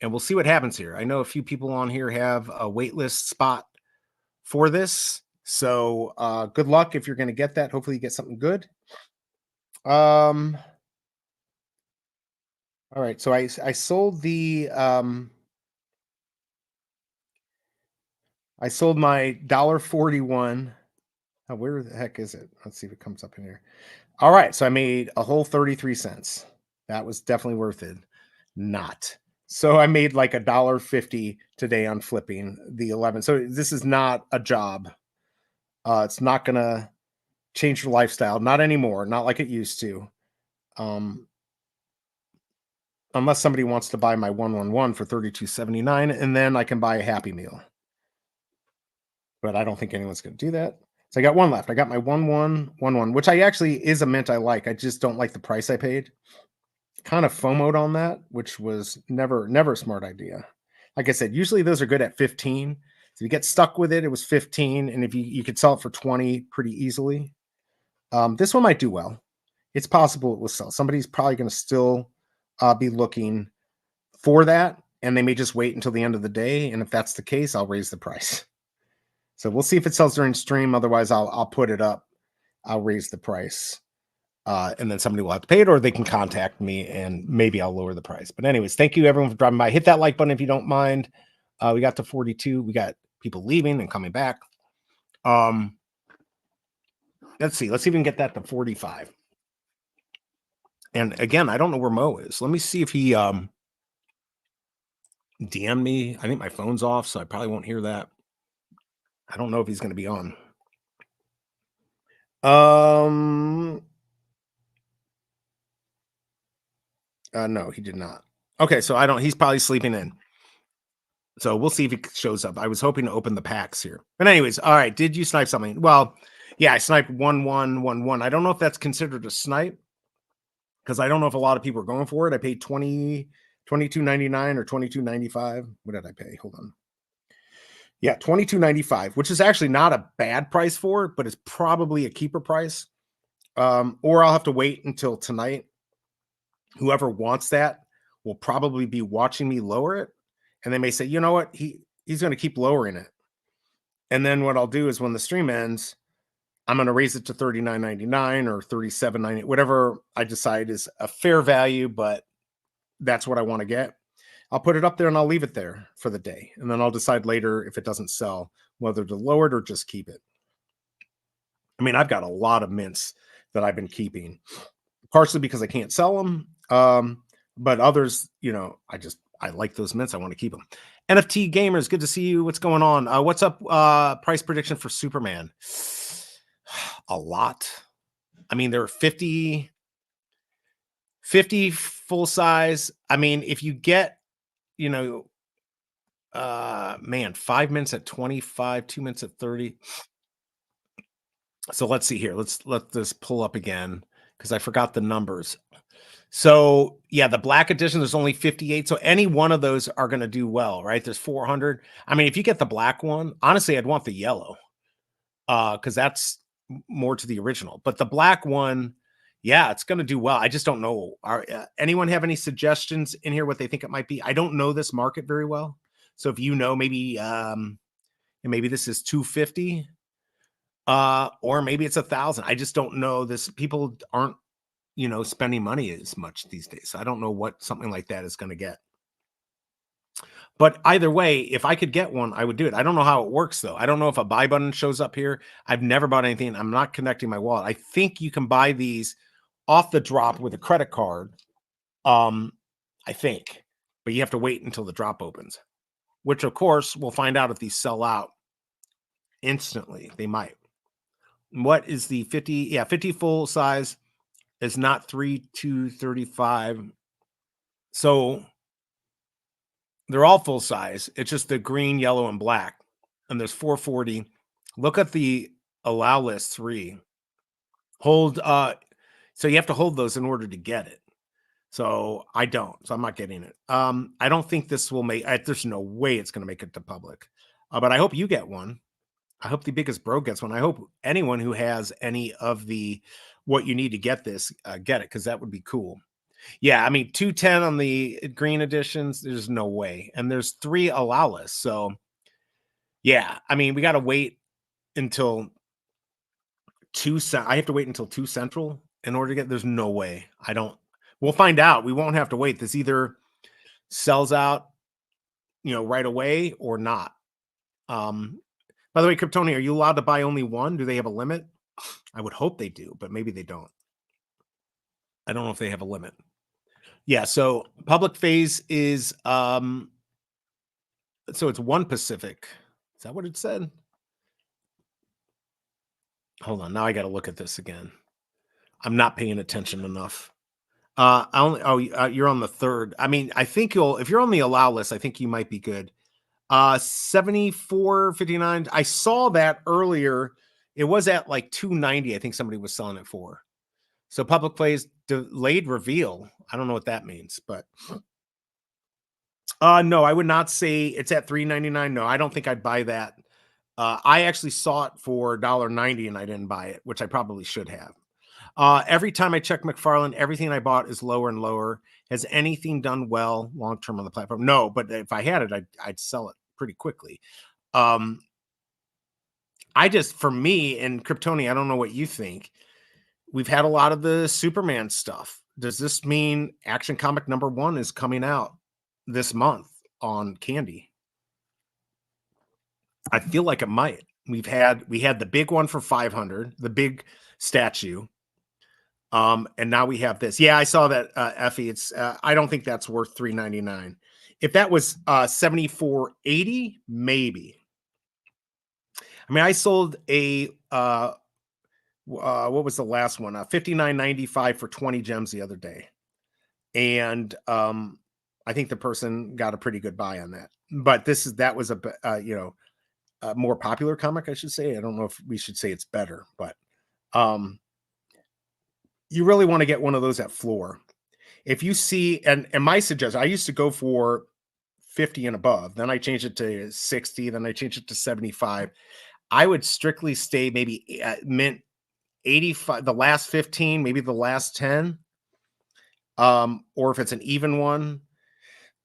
[SPEAKER 3] and we'll see what happens here. I know a few people on here have a wait list spot for this. So, good luck if you're going to get that. Hopefully you get something good. All right. So I sold the, I sold my $1.41. Oh, where the heck is it? Let's see if it comes up in here. All right. So I made a whole 33 cents. That was definitely worth it. Not. So I made like $1.50 today on flipping the 11. So this is not a job. It's not going to change your lifestyle. Not anymore. Not like it used to. Unless somebody wants to buy my 111 for $32.79, and then I can buy a Happy Meal. But I don't think anyone's going to do that. So I got one left. I got my 1111, which I actually is a mint I like. I just don't like the price I paid. Kind of FOMO'd on that, which was never a smart idea. Like I said, usually those are good at 15. So if you get stuck with it, it was 15, and if you could sell it for 20 pretty easily. This one might do well. It's possible it will sell. Somebody's probably going to still be looking for that, and they may just wait until the end of the day. And if that's the case, I'll raise the price. So we'll see if it sells during stream. Otherwise, I'll put it up. I'll raise the price, and then somebody will have to pay it, or they can contact me, and maybe I'll lower the price. But anyways, thank you everyone for dropping by. Hit that like button if you don't mind. We got to 42. We got people leaving and coming back. Let's see. Let's see if we can get that to 45. And again, I don't know where Mo is. Let me see if he DM me. I think my phone's off, so I probably won't hear that. I don't know if he's going to be on. No, he did not. Okay, so he's probably sleeping in. So we'll see if he shows up. I was hoping to open the packs here. But anyways, all right. Did you snipe something? Well, yeah, I sniped 1111. I don't know if that's considered a snipe, because I don't know if a lot of people are going for it. I paid $22.99 or $22.95. What did I pay? Hold on. Yeah, $22.95, which is actually not a bad price for it, but it's probably a keeper price. Or I'll have to wait until tonight. Whoever wants that will probably be watching me lower it, and they may say, you know what, he's going to keep lowering it. And then what I'll do is when the stream ends, I'm going to raise it to $39.99 or $37.98, whatever I decide is a fair value, but that's what I want to get. I'll put it up there and I'll leave it there for the day. And then I'll decide later if it doesn't sell, whether to lower it or just keep it. I mean, I've got a lot of mints that I've been keeping, partially because I can't sell them. But others, I like those mints. I want to keep them. NFT Gamers, good to see you. What's going on? What's up? Price prediction for Superman? A lot. I mean, there are 50 full size. I mean, if you get, 5 minutes at 25, 2 minutes at 30. So let's see here. Let this pull up again, because I forgot the numbers. So yeah, the black edition, there's only 58. So any one of those are going to do well, right? There's 400. I mean, if you get the black one, honestly, I'd want the yellow, because that's more to the original. But the black one, yeah, it's going to do well. I just don't know. Anyone have any suggestions in here what they think it might be? I don't know this market very well. So if you know, maybe this is 250, or maybe it's 1,000. I just don't know this. People aren't, spending money as much these days. So I don't know what something like that is going to get. But either way, if I could get one, I would do it. I don't know how it works, though. I don't know if a buy button shows up here. I've never bought anything. I'm not connecting my wallet. I think you can buy these off the drop with a credit card. I think. But you have to wait until the drop opens, which, of course, we'll find out if these sell out instantly. They might. What is the 50? Yeah, 50 full size is not 3,235. So they're all full size. It's just the green, yellow, and black. And there's 440. Look at the allow list 3. Hold, so you have to hold those in order to get it. So I don't. So I'm not getting it. I don't think this will make. There's no way it's going to make it to public. But I hope you get one. I hope the biggest bro gets one. I hope anyone who has any of the what you need to get this get it, because that would be cool. Yeah, I mean 210 on the green editions. There's no way, and there's 3 allow lists. So yeah, I mean we got to wait until 2. I have to wait until 2 Central in order to get. There's no way. I don't. We'll find out. We won't have to wait. This either sells out, right away or not. By the way, Kryptoni, are you allowed to buy only one? Do they have a limit? I would hope they do, but maybe they don't. I don't know if they have a limit. Yeah, so public phase is so it's 1 Pacific. Is that what it said? Hold on, now I got to look at this again. I'm not paying attention enough. You're on the 3rd. I mean, I think if you're on the allow list, I think you might be good. 74.59. I saw that earlier. It was at like 290. I think somebody was selling it for. So public plays delayed reveal. I don't know what that means, but no, I would not say it's at $3.99. No, I don't think I'd buy that. I actually saw it for $1.90 and I didn't buy it, which I probably should have. Every time I check McFarland, everything I bought is lower and lower. Has anything done well long-term on the platform? No, but if I had it, I'd sell it pretty quickly. For me and Kryptoni, I don't know what you think. We've had a lot of the Superman stuff. Does this mean Action Comic #1 is coming out this month on Candy? I feel like it might. We had the big one for 500, the big statue. And now we have this. Yeah, I saw that, Effie. It's I don't think that's worth $3.99. If that was $74.80, maybe. I mean, I sold a what was the last one? $59.95 for 20 gems the other day, and I think the person got a pretty good buy on that. But that was a more popular comic, I should say. I don't know if we should say it's better, but you really want to get one of those at floor. If you see, and my suggestion, I used to go for 50 and above, then I changed it to 60, then I changed it to 75. I would strictly stay maybe mint 85, the last 15, maybe the last 10. Or if it's an even one,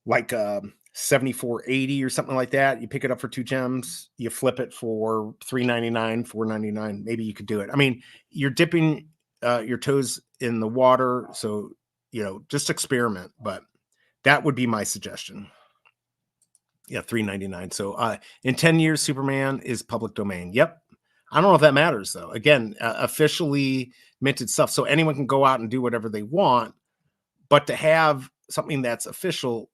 [SPEAKER 3] like 74.80 or something like that, you pick it up for 2 gems, you flip it for $3.99, $4.99. Maybe you could do it. I mean, you're dipping your toes in the water, so just experiment. But that would be my suggestion. Yeah, $3.99. So in 10 years, Superman is public domain. Yep. I don't know if that matters, though. Again, officially minted stuff, so anyone can go out and do whatever they want. But to have something that's official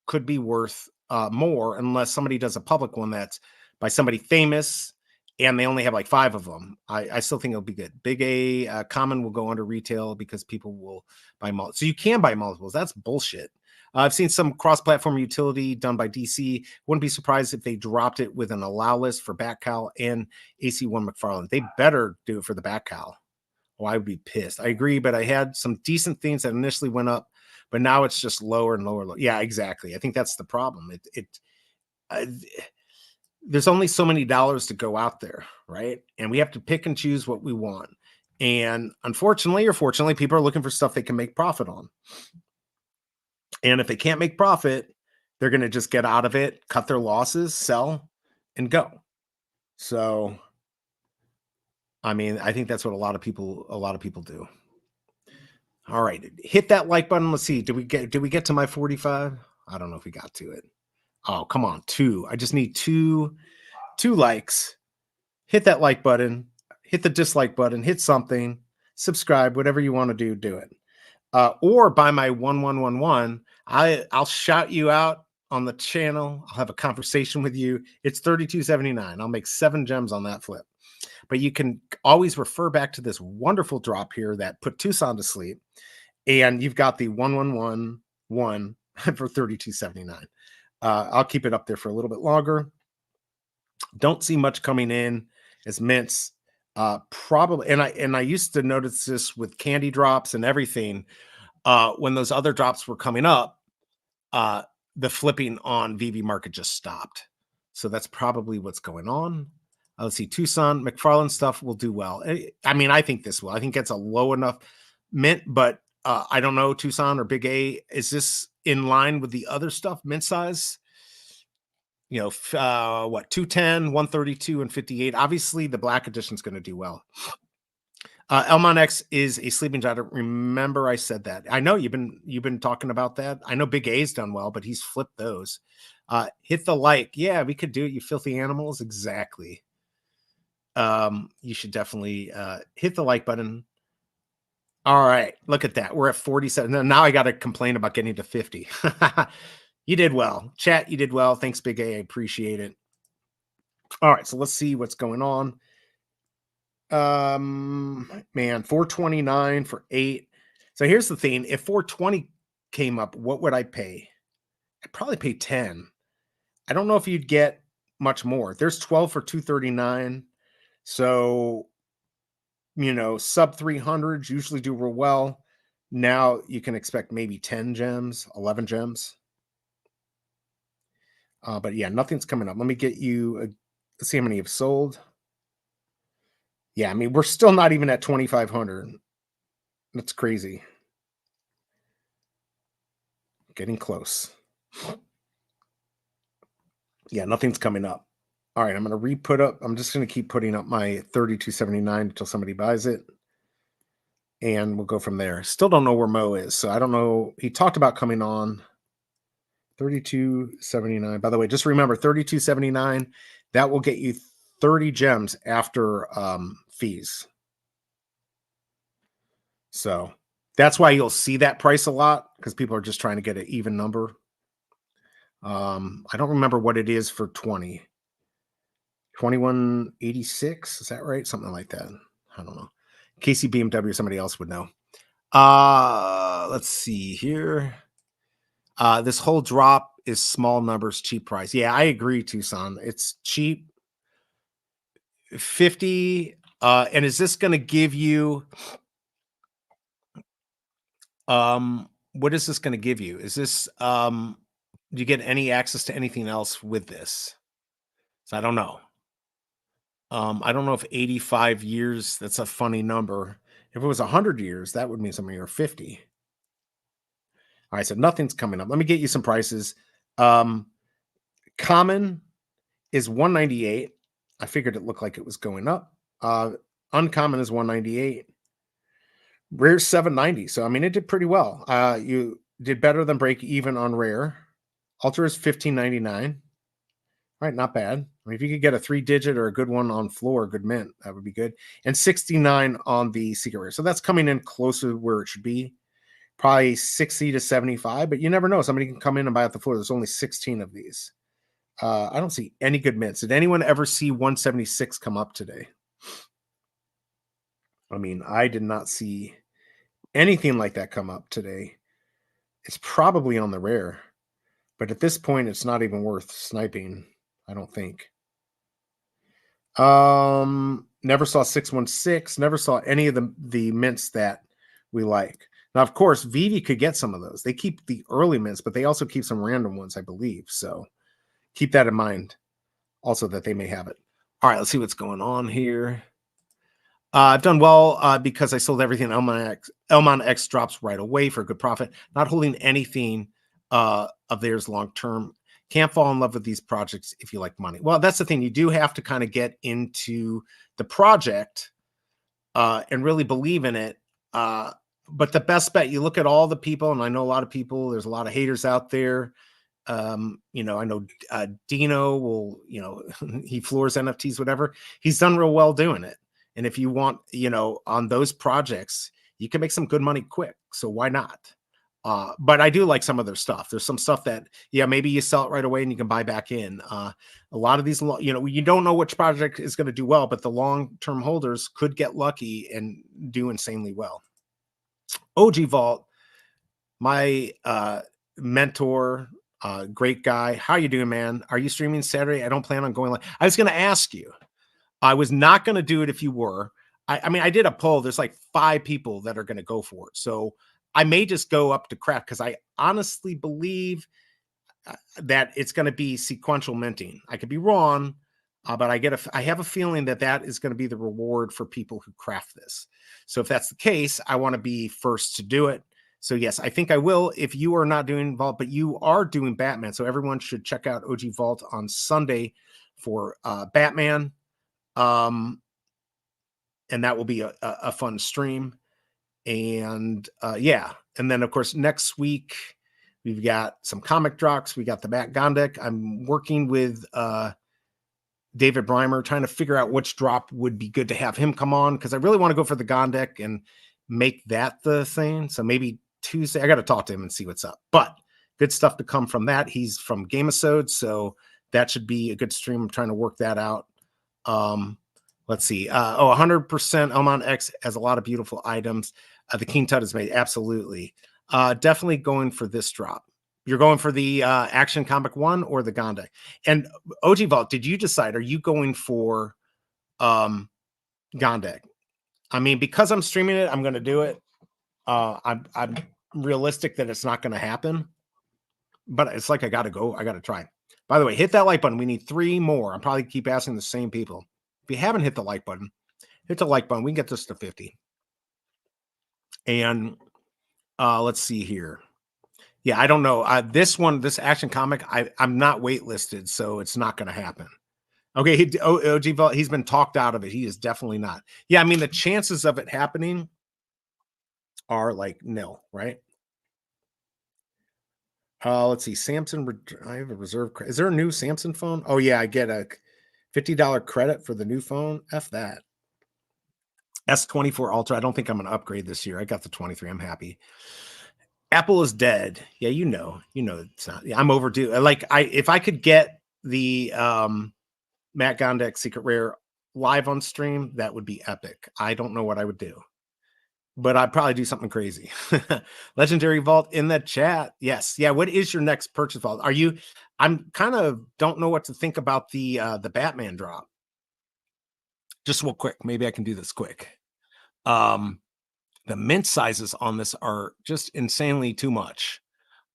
[SPEAKER 3] could be worth more, unless somebody does a public one that's by somebody famous and they only have like 5 of them. I still think it'll be good. Big A common will go under retail because people will buy multiples. So you can buy multiples. That's bullshit. I've seen some cross-platform utility done by DC. Wouldn't be surprised if they dropped it with an allow list for Batcal and AC1 McFarland. They better do it for the Batcal. Oh, I would be pissed. I agree, but I had some decent things that initially went up, but now it's just lower and lower. Yeah, exactly. I think that's the problem. There's only so many dollars to go out there, right? And we have to pick and choose what we want. And unfortunately or fortunately, people are looking for stuff they can make profit on. And if they can't make profit, they're going to just get out of it, cut their losses, sell, and go. So, I mean, I think that's what a lot of people do. All right, hit that like button. Let's see. Did we get to my 45? I don't know if we got to it. Oh, come on, 2. I just need 2 likes. Hit that like button. Hit the dislike button. Hit something. Subscribe. Whatever you want to do, do it. Or buy my 1111. I'll shout you out on the channel. I'll have a conversation with you. It's $32.79. I'll make 7 gems on that flip. But you can always refer back to this wonderful drop here that put Tucson to sleep. And you've got the 1111 for $32.79. I'll keep it up there for a little bit longer. Don't see much coming in as mints. Probably, and I used to notice this with candy drops and everything. When those other drops were coming up, the flipping on VV market just stopped. So that's probably what's going on. Let's see, Tucson, McFarland stuff will do well. I mean, I think this will. I think it's a low enough mint, but I don't know, Tucson or Big A. Is this in line with the other stuff, mint size? You know, what, 210, 132, and 58. Obviously, the black edition is going to do well. Elmon X is a sleeping giant. Remember, I said that. I know you've been talking about that. I know Big A's done well, but he's flipped those. Hit the like. Yeah, we could do it. You filthy animals. Exactly. You should definitely hit the like button. All right, look at that. We're at 47. Now I got to complain about getting to 50. You did well. Chat, you did well. Thanks, Big A. I appreciate it. All right, so let's see what's going on. Man, 429 for 8. So here's the thing. If 420 came up, what would I pay? I'd probably pay 10. I don't know if you'd get much more. There's 12 for 239. So, you know, sub 300s usually do real well. Now you can expect maybe 10 gems, 11 gems. But yeah, nothing's coming up. Let me get you, let's see how many have sold. Yeah, I mean, we're still not even at 2,500. That's crazy. Getting close. Yeah, nothing's coming up. All right, I'm going to re-put up. I'm just going to keep putting up my 32.79 until somebody buys it. And we'll go from there. Still don't know where Mo is, so I don't know. He talked about coming on 32.79. By the way, just remember 32.79. That will get you 30 gems after fees. So that's why you'll see that price a lot, because people are just trying to get an even number. I don't remember what it is for 20. 2186, is that right? Something like that. I don't know. Casey BMW, somebody else would know. Let's see here. This whole drop is small numbers, cheap price. Yeah, I agree, Tucson. It's cheap. 50. And is this going to give you what is this going to give you? Is this do you get any access to anything else with this? So I don't know. I don't know if 85 years, that's a funny number. If it was 100 years, that would mean something, or 50. All right, so nothing's coming up. Let me get you some prices. Common is 198. I figured it looked like it was going up. Uncommon is 198. Rare 790. So I mean, it did pretty well. You did better than break even on rare. Ultra is 1599. All right, not bad. I mean, if you could get a 3-digit or a good one on floor, good mint, that would be good. And 69 on the secret rare. So that's coming in closer to where it should be. Probably 60 to 75, but you never know. Somebody can come in and buy at the floor. There's only 16 of these. I don't see any good mints. Did anyone ever see 176 come up today? I mean, I did not see anything like that come up today. It's probably on the rare, but at this point, it's not even worth sniping, I don't think. Never saw 616. Never saw any of the mints that we like. Now, of course, Veve could get some of those. They keep the early mints, but they also keep some random ones, I believe. So keep that in mind also, that they may have it. All right, let's see what's going on here. I've done well because I sold everything. Elmon X drops right away for a good profit. Not holding anything of theirs long term. Can't fall in love with these projects if you like money. Well, that's the thing. You do have to kind of get into the project and really believe in it. But the best bet, you look at all the people, and I know a lot of people, there's a lot of haters out there. You know, I know Dino will, you know, he floors NFTs, whatever. He's done real well doing it. And if you want, you know, on those projects, you can make some good money quick. So why not? But I do like some of their stuff. There's some stuff that, yeah, maybe you sell it right away and you can buy back in. A lot of these, you know, you don't know which project is going to do well, but the long-term holders could get lucky and do insanely well. OG Vault, my mentor, great guy. How you doing, man? Are you streaming Saturday? I don't plan on going live. I was going to ask you. I was not going to do it if you were. I mean, I did a poll. There's like 5 people that are going to go for it. So I may just go up to craft because I honestly believe that it's going to be sequential minting. I could be wrong, but I have a feeling that that is going to be the reward for people who craft this. So if that's the case, I want to be first to do it. So yes, I think I will if you are not doing Vault, but you are doing Batman. So everyone should check out OG Vault on Sunday for Batman. And that will be a fun stream. And yeah. And then of course, next week, we've got some comic drops. We got the Matt Gondek. I'm working with David Breimer, trying to figure out which drop would be good to have him come on, because I really want to go for the Gondek and make that the thing. So maybe Tuesday, I got to talk to him and see what's up. But good stuff to come from that. He's from Gameisode, so that should be a good stream. I'm trying to work that out. Let's see. 100% Elmont X has a lot of beautiful items. The King Tut is made. Absolutely. Definitely going for this drop. You're going for the Action Comic 1 or the Gondek? And OG Vault, did you decide, are you going for Gondek? I mean, because I'm streaming it, I'm going to do it. I'm realistic that it's not going to happen. But it's like I got to go. I got to try. By the way, hit that like button. We need 3 more. I'm probably keep asking the same people. If you haven't hit the like button, hit the like button. We can get this to 50. And let's see here. Yeah, I don't know. This Action Comic, I'm not waitlisted, so it's not going to happen. Okay, OG Vault, he's been talked out of it. He is definitely not. Yeah, I mean, the chances of it happening are like nil, right? Let's see. Samsung, I have a reserve. Is there a new Samsung phone? Oh, yeah, I get a $50 credit for the new phone. F that. S24 Ultra. I don't think I'm going to upgrade this year. I got the 23. I'm happy. Apple is dead. Yeah, you know it's not. Yeah, I'm overdue. If I could get the Matt Gondek Secret Rare live on stream, that would be epic. I don't know what I would do, but I'd probably do something crazy. Legendary Vault in the chat. Yes. Yeah. What is your next purchase vault? I'm kind of don't know what to think about the Batman drop. Just real quick. Maybe I can do this quick. The mint sizes on this are just insanely too much.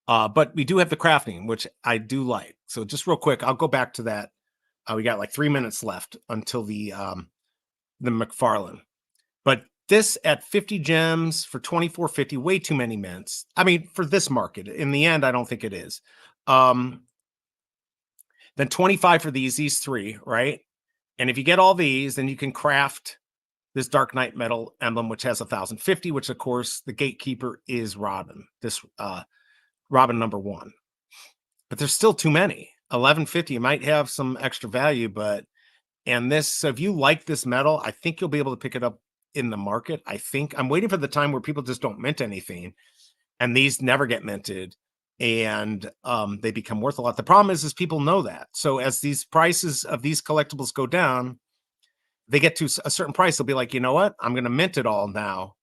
[SPEAKER 3] But we do have the crafting, which I do like. So just real quick, I'll go back to that. We got like 3 minutes left until the McFarland. But this at 50 gems for 24.50, way too many mints. I mean, for this market, in the end, I don't think it is. Then 25 for these 3, right? And if you get all these, then you can craft this Dark Knight metal emblem, which has 1,050, which of course the gatekeeper is Robin. This Robin number 1. But there's still too many. 1150, you might have some extra value, and this, so if you like this metal, I think you'll be able to pick it up in the market. I think I'm waiting for the time where people just don't mint anything, and these never get minted, and they become worth a lot. The problem is people know that. So as these prices of these collectibles go down, they get to a certain price, they'll be like, you know what? I'm going to mint it all now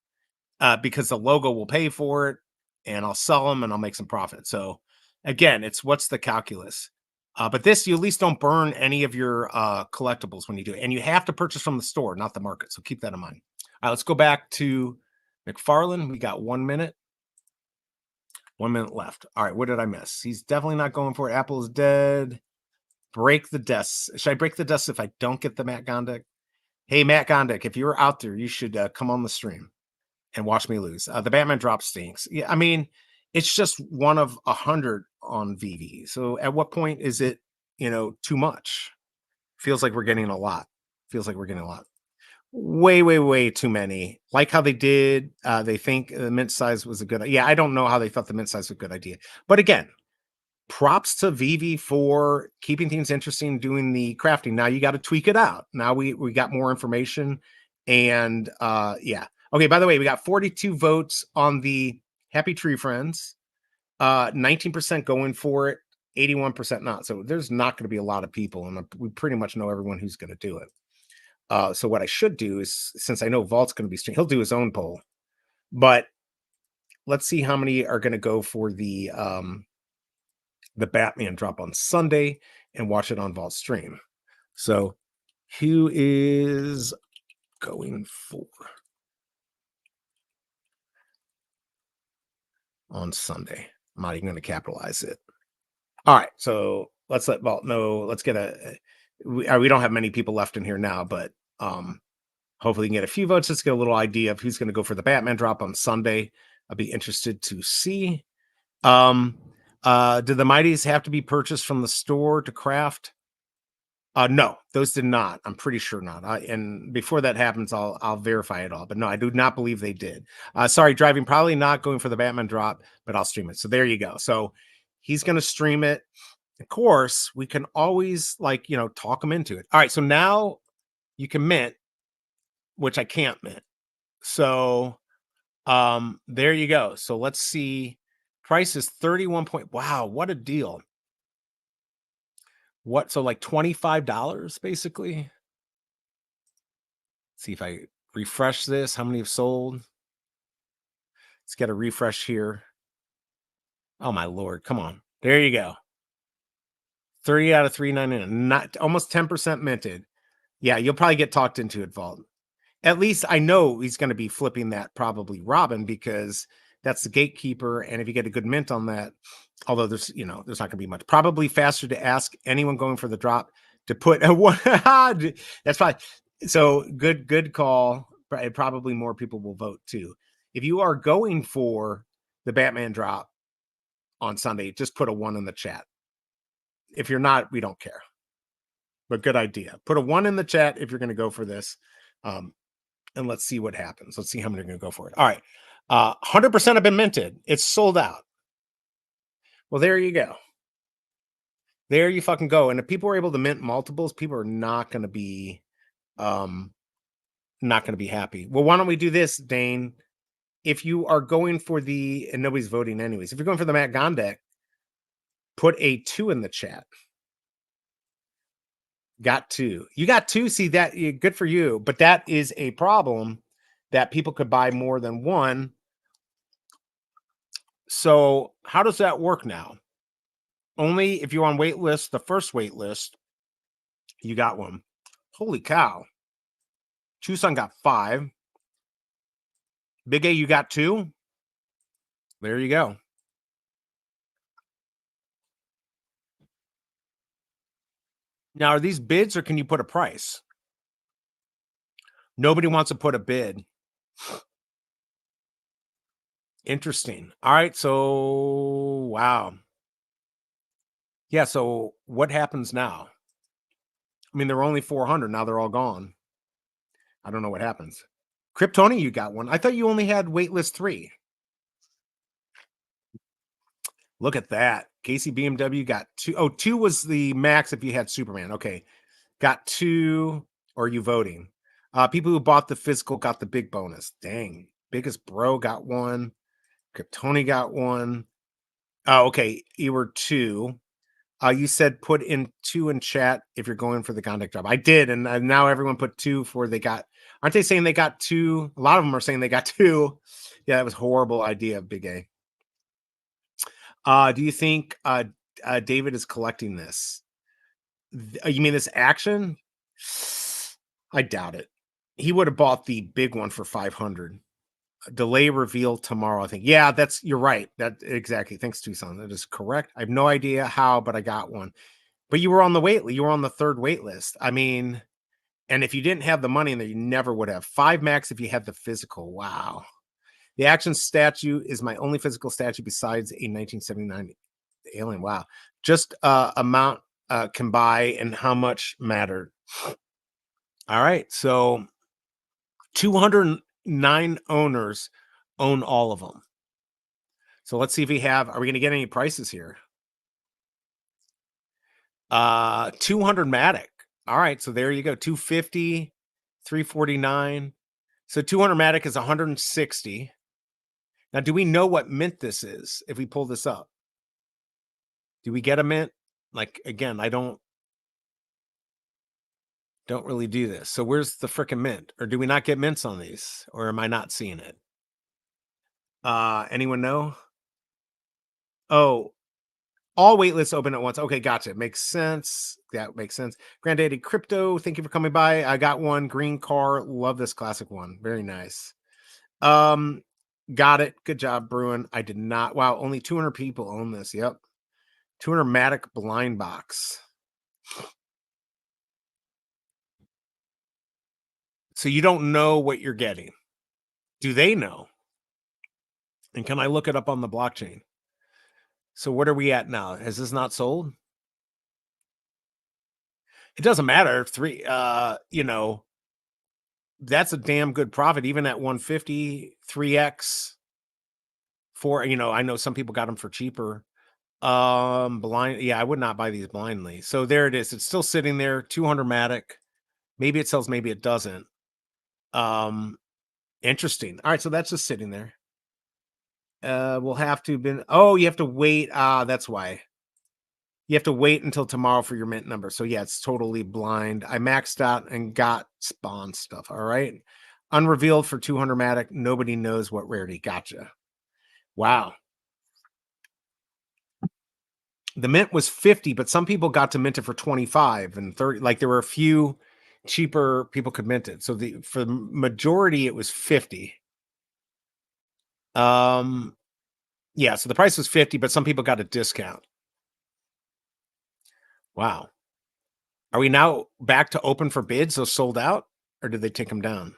[SPEAKER 3] because the logo will pay for it, and I'll sell them and I'll make some profit. So again, it's what's the calculus? But this, you at least don't burn any of your collectibles when you do it. And you have to purchase from the store, not the market. So keep that in mind. All right, let's go back to McFarland. We got 1 minute. 1 minute left. All right, what did I miss? He's definitely not going for it. Apple is dead. Break the desks. Should I break the desks if I don't get the Matt Gondek? Hey, Matt Gondek, if you're out there, you should come on the stream and watch me lose. The Batman drop stinks. Yeah, I mean, it's just 1 of 100 on Veve. So at what point is it, too much? Feels like we're getting a lot. Way too many. Like how they did. They think the mint size was a good. Yeah, I don't know how they thought the mint size was a good idea. But again, props to Veve for keeping things interesting, doing the crafting. Now you got to tweak it out. Now we got more information, and yeah. Okay. By the way, we got 42 votes on the Happy Tree Friends. 19% going for it, 81% not. So there's not going to be a lot of people, and we pretty much know everyone who's going to do it. So what I should do is, since I know Vault's going to be streaming, he'll do his own poll. But let's see how many are going to go for the Batman drop on Sunday and watch it on Vault stream. So Who is going for on Sunday? I'm not even going to capitalize it. All right, so let's let Vault know. Let's get we don't have many people left in here now, but hopefully we can get a few votes. Let's get a little idea of who's going to go for the Batman drop on Sunday. I'll be interested to see. Do the Mighties have to be purchased from the store to craft? No, those did not. I'm pretty sure not. And before that happens, I'll verify it all. But no, I do not believe they did. Sorry, driving, probably not going for the Batman drop, but I'll stream it. So there you go. So he's going to stream it. Of course, we can always talk him into it. All right, so now you can mint, which I can't mint. So there you go. So let's see. Price is 31 point. Wow, what a deal. What, so like $25 basically? Let's see if I refresh this. How many have sold? Let's get a refresh here. Oh my Lord, come on. There you go. 30 out of 399. Not almost 10% minted. Yeah, you'll probably get talked into it, Vault. At least I know he's going to be flipping that probably Robin, because that's the gatekeeper. And if you get a good mint on that, although there's not going to be much, probably faster to ask anyone going for the drop to put a one. That's fine. So good call. Probably more people will vote too. If you are going for the Batman drop on Sunday, just put a 1 in the chat. If you're not, we don't care. But good idea. Put a 1 in the chat if you're going to go for this. And let's see what happens. Let's see how many are going to go for it. All right. 100% have been minted. It's sold out. Well, there you go. There you fucking go. And if people are able to mint multiples, people are not going to be happy. Well, why don't we do this, Dane? If you are going for and nobody's voting anyways, if you're going for the Matt Gondek, put a 2 in the chat. Got 2. You got 2. See that? Good for you. But that is a problem, that people could buy more than 1. So how does that work now? Only if you're on wait list, the first wait list, you got 1. Holy cow. Chusan got 5. Big A, you got 2. There you go. Now, are these bids or can you put a price? Nobody wants to put a bid. Interesting. All right. So, wow. Yeah. So what happens now? I mean, there were only 400. Now they're all gone. I don't know what happens. Kryptoni, you got 1. I thought you only had waitlist 3. Look at that. Casey BMW got 2. Oh, 2 was the max if you had Superman. Okay. Got 2. Or are you voting? People who bought the physical got the big bonus. Dang. Biggest Bro got 1. Kryptoni got 1. Oh, okay. You were 2. You said put in 2 in chat if you're going for the contact job. I did, and now everyone put 2 for they got. Aren't they saying they got 2? A lot of them are saying they got 2. Yeah, that was a horrible idea, Big A. Do you think David is collecting this? You mean this action? I doubt it. He would have bought the big one for 500. Delay reveal tomorrow, I think. Yeah, you're right. That exactly. Thanks, Tucson. That is correct. I have no idea how, but I got 1. But you were on the wait list. You were on the 3rd wait list. I mean, and if you didn't have the money in there, you never would have. 5 max if you had the physical. Wow. The action statue is my only physical statue besides a 1979 alien. Wow. Just amount can buy and how much mattered. All right. So 209 owners own all of them. So let's see if are we going to get any prices here? 200 Matic. All right. So there you go. 250, 349. So 200 Matic is 160. Now, do we know what mint this is if we pull this up? Do we get a mint? Like, again, I don't really do this. So where's the freaking mint? Or do we not get mints on these? Or am I not seeing it? Anyone know? Oh, All wait lists open at once. Okay, gotcha. Makes sense. That makes sense. Granddaddy Crypto, thank you for coming by. I got one. Green car. Love this classic one. Very nice. Got it. Good job, Bruin. I did not. Wow, only 200 people own this. Yep. 200 Matic blind box. So you don't know what you're getting. Do they know? And can I look it up on the blockchain? So what are we at now? Has this not sold? It doesn't matter. That's a damn good profit, even at 150, 3x. I know some people got them for cheaper. Blind, yeah, I would not buy these blindly. So there it is. It's still sitting there, 200 Matic. Maybe it sells, maybe it doesn't. Interesting. All right, so that's just sitting there. We'll have to you have to wait. That's why. You have to wait until tomorrow for your mint number. So yeah, it's totally blind. I maxed out and got spawn stuff. All right. Unrevealed for 200 Matic. Nobody knows what rarity. Gotcha. Wow. The mint was 50, but some people got to mint it for 25 and 30. Like there were a few cheaper people could mint it. So for the majority, it was 50. Yeah, so the price was 50, but some people got a discount. Wow. Are we now back to open for bids? Those sold out, or did they take them down?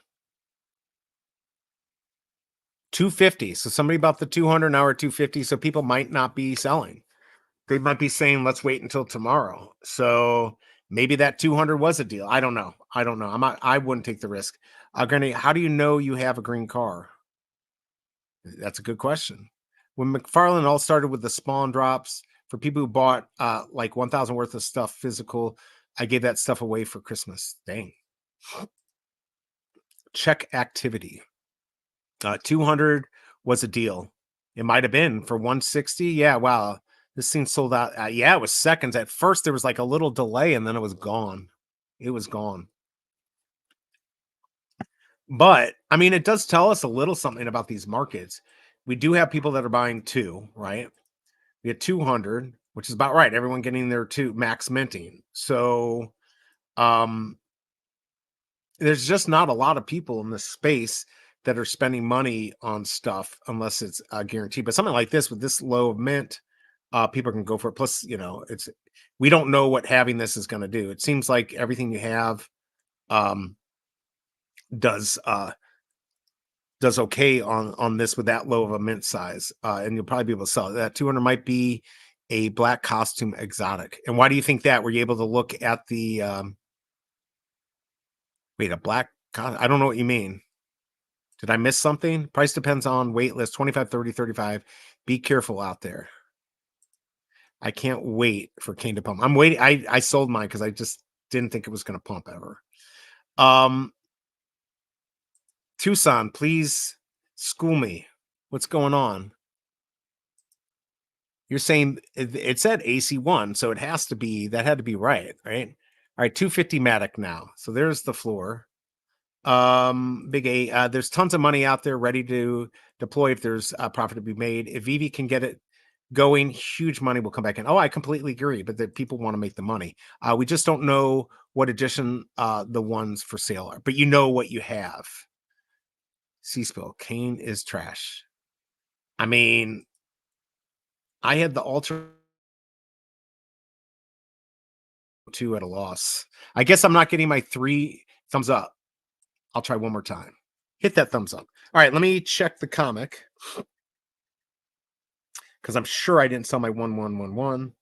[SPEAKER 3] 250. So somebody bought the 200, now we're 250. So people might not be selling. They might be saying, let's wait until tomorrow. So maybe that 200 was a deal. I don't know. I wouldn't take the risk. Granny, how do you know you have a green car? That's a good question. When McFarland all started with the spawn drops, for people who bought like 1,000 worth of stuff physical, I gave that stuff away for Christmas. Dang. Check activity. 200 was a deal. It might have been for 160. Yeah, wow. This thing sold out. Yeah, it was seconds. At first, there was like a little delay, and then it was gone. It was gone. But, I mean, it does tell us a little something about these markets. We do have people that are buying two, right? We had 200, which is about right. Everyone getting their two max minting. So, there's just not a lot of people in this space that are spending money on stuff unless it's guaranteed. But something like this with this low of mint, people can go for it. Plus, we don't know what having this is going to do. It seems like everything you have does okay on this with that low of a mint size, and you'll probably be able to sell it. That 200 might be a black costume exotic. And why do you think that? Were you able to look at the wait, a black I don't know what you mean. Did I miss something? Price depends on wait list, 25, 30, 35. Be careful out there. I can't wait for Kane to pump. I'm waiting. I sold mine because I just didn't think it was going to pump ever. Tucson, please school me. What's going on? You're saying it said AC1, so it has to be, that had to be right? All right, 250 Matic now. So there's the floor. Big A, there's tons of money out there ready to deploy if there's a profit to be made. If Veve can get it going, huge money will come back in. Oh, I completely agree, but the people want to make the money. We just don't know what edition the ones for sale are, but you know what you have. C-Spill, Kane is trash. I mean, I had the Ultra 2 at a loss. I guess I'm not getting my 3 thumbs up. I'll try one more time. Hit that thumbs up. All right, let me check the comic because I'm sure I didn't sell my 1111.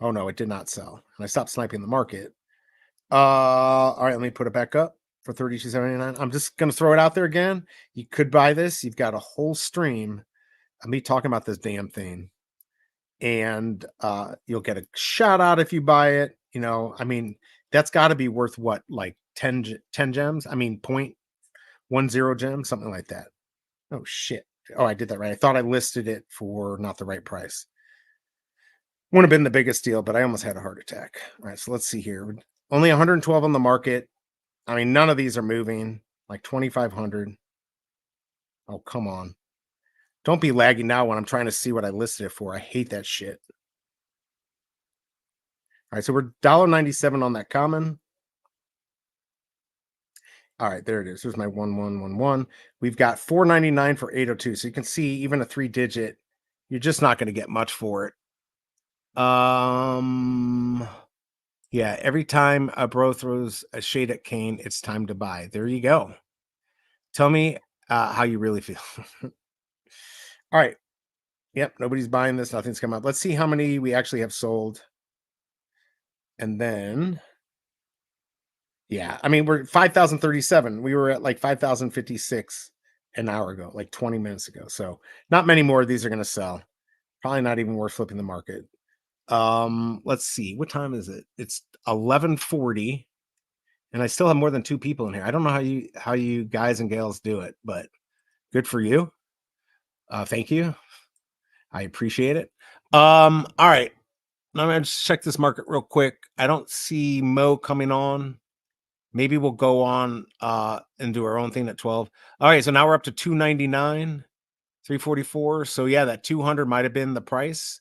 [SPEAKER 3] Oh no, it did not sell. And I stopped sniping the market. All right, let me put it back up for 32.79. I'm just gonna throw it out there again. You could buy this. You've got a whole stream of me talking about this damn thing. And you'll get a shout out if you buy it. I mean, that's got to be worth what, like 10 gems? I mean, 0.10 gems, something like that. Oh shit. Oh, I did that right. I thought I listed it for not the right price. Wouldn't have been the biggest deal, but I almost had a heart attack. All right, so let's see here. Only 112 on the market. I mean, none of these are moving. Like 2,500. Oh, come on. Don't be lagging now when I'm trying to see what I listed it for. I hate that shit. All right, so we're $1.97 on that common. All right, there it is. Here's my 1111. We've got $4.99 for 802. So you can see even a 3-digit, you're just not going to get much for it. Yeah, every time a bro throws a shade at Kane, it's time to buy. There you go. Tell me how you really feel. All right. Yep, nobody's buying this. Nothing's come up. Let's see how many we actually have sold. And then, yeah, I mean, we're 5,037. We were at like 5,056 an hour ago, like 20 minutes ago. So not many more of these are going to sell. Probably not even worth flipping the market. Let's see. What time is it? It's 11:40. And I still have more than 2 people in here. I don't know how you guys and gals do it, but good for you. Thank you. I appreciate it. All right. Now I'm gonna just check this market real quick. I don't see Mo coming on. Maybe we'll go on and do our own thing at 12. All right, so now we're up to 299, 344. So yeah, that 200 might have been the price.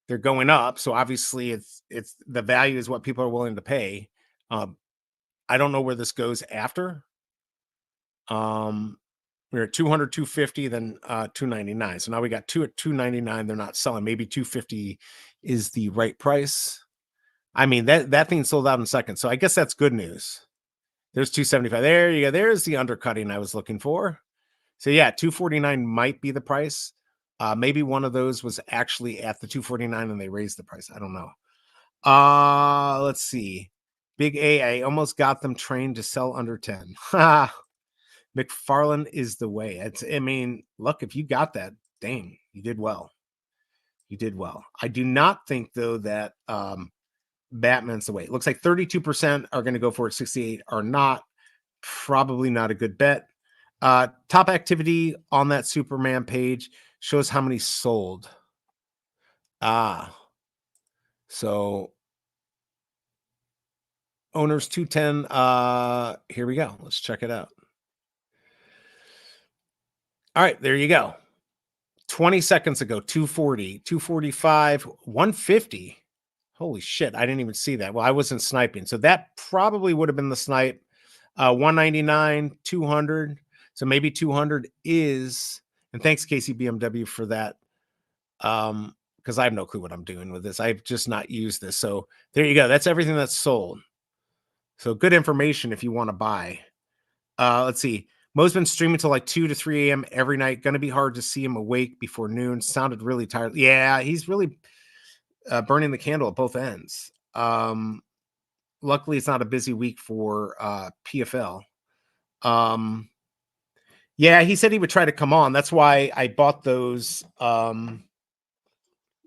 [SPEAKER 3] They're going up, so obviously it's the value is what people are willing to pay. I don't know where this goes after. We're at 200, 250, then 299. So now we got 2 at 299. They're not selling. Maybe 250 is the right price. I mean, that thing sold out in seconds. So I guess that's good news. There's 275. There you go. There's the undercutting I was looking for. So yeah, 249 might be the price. Maybe one of those was actually at the 249 and they raised the price. I don't know. Let's see. Big A, I almost got them trained to sell under 10. McFarland is the way. I mean, look, if you got that, dang, you did well. You did well. I do not think, though, that Batman's the way. It looks like 32% are going to go for it, 68 are not. Probably not a good bet. Top activity on that Superman page shows how many sold. So owners 210. Here we go. Let's check it out. All right, there you go. 20 seconds ago, 240, 245, 150. Holy shit, I didn't even see that. Well, I wasn't sniping. So that probably would have been the snipe. 199, 200. So maybe 200 is, and thanks Casey BMW for that. Because I have no clue what I'm doing with this. I've just not used this. So there you go. That's everything that's sold. So good information if you want to buy. Let's see. Mo's been streaming till like 2 to 3 a.m. every night. Going to be hard to see him awake before noon. Sounded really tired. Yeah, he's really burning the candle at both ends. Luckily, it's not a busy week for PFL. Yeah, he said he would try to come on. That's why I bought those.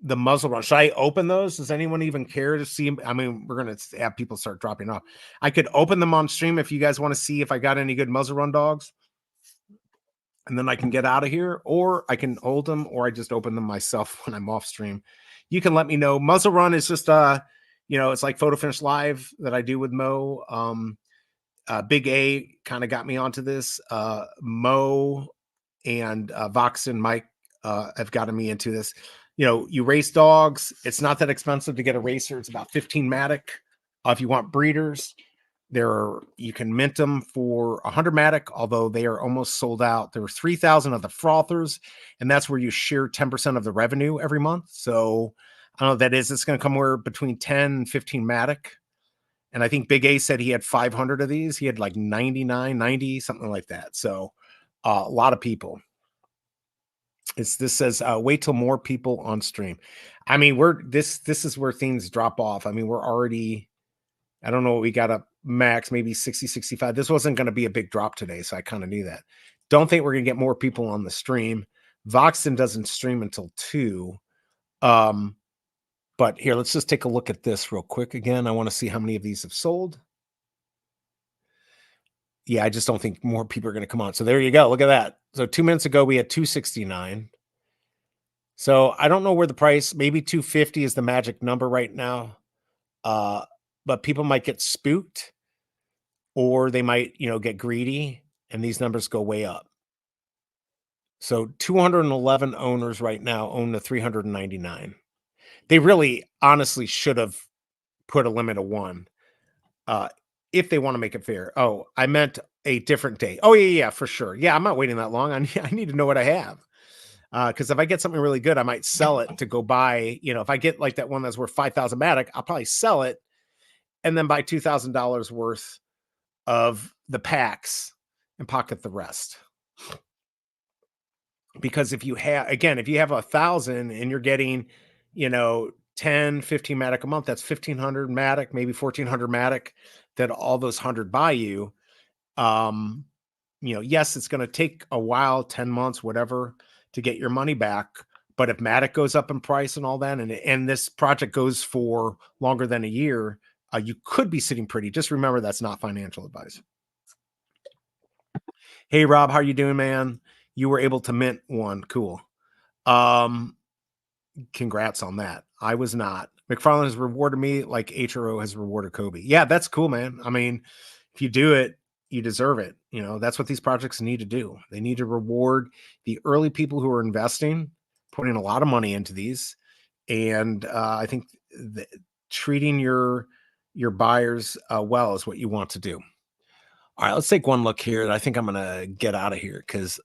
[SPEAKER 3] The muzzle run. Should I open those? Does anyone even care to see them? I mean, we're going to have people start dropping off. I could open them on stream if you guys want to see if I got any good muzzle run dogs. And then I can get out of here, or I can hold them, or I just open them myself when I'm off stream. You can let me know. Muzzle run is just, it's like Photo Finish Live that I do with Mo. Big A kind of got me onto this. Mo and Vox and Mike have gotten me into this. You race dogs. It's not that expensive to get a racer. It's about 15 Matic. If you want breeders, you can mint them for 100 Matic, although they are almost sold out. There were 3,000 of the frothers, and that's where you share 10% of the revenue every month. So I don't know what that is. It's going to come where between 10 and 15 Matic. And I think Big A said he had 500 of these. He had like 99, 90, something like that. So a lot of people. This says wait till more people on stream. I mean, this is where things drop off. I mean, we're already, I don't know what we got up max, maybe 60, 65. This wasn't going to be a big drop today, so I kind of knew that. Don't think we're going to get more people on the stream. Voxton doesn't stream until 2. But here, let's just take a look at this real quick again. I want to see how many of these have sold. Yeah, I just don't think more people are going to come on. So there you go. Look at that. So 2 minutes ago, we had 269. So I don't know where the price, maybe 250 is the magic number right now. But people might get spooked, or they might, get greedy, and these numbers go way up. So 211 owners right now own the 399. They really honestly should have put a limit of 1 if they want to make it fair. Oh, I meant a different day. Oh, yeah, for sure. Yeah, I'm not waiting that long. I need to know what I have. Because if I get something really good, I might sell it to go buy, if I get like that one that's worth 5,000 Matic, I'll probably sell it and then buy $2,000 worth of the packs and pocket the rest. Because if you have 1,000 and you're getting, 10, 15 Matic a month, that's 1,500 Matic, maybe 1,400 Matic that all those 100 buy you. Yes, it's going to take a while, 10 months, whatever, to get your money back. But if Matic goes up in price and all that, and this project goes for longer than a year, you could be sitting pretty. Just remember that's not financial advice. Hey, Rob, how are you doing, man? You were able to mint one. Cool. Congrats on that. I was not. McFarland has rewarded me like HRO has rewarded Kobe. Yeah, that's cool, man. I mean, if you do it, you deserve it. That's what these projects need to do. They need to reward the early people who are investing, putting a lot of money into these. And I think treating your buyers well is what you want to do. All right, let's take one look here. I think I'm going to get out of here because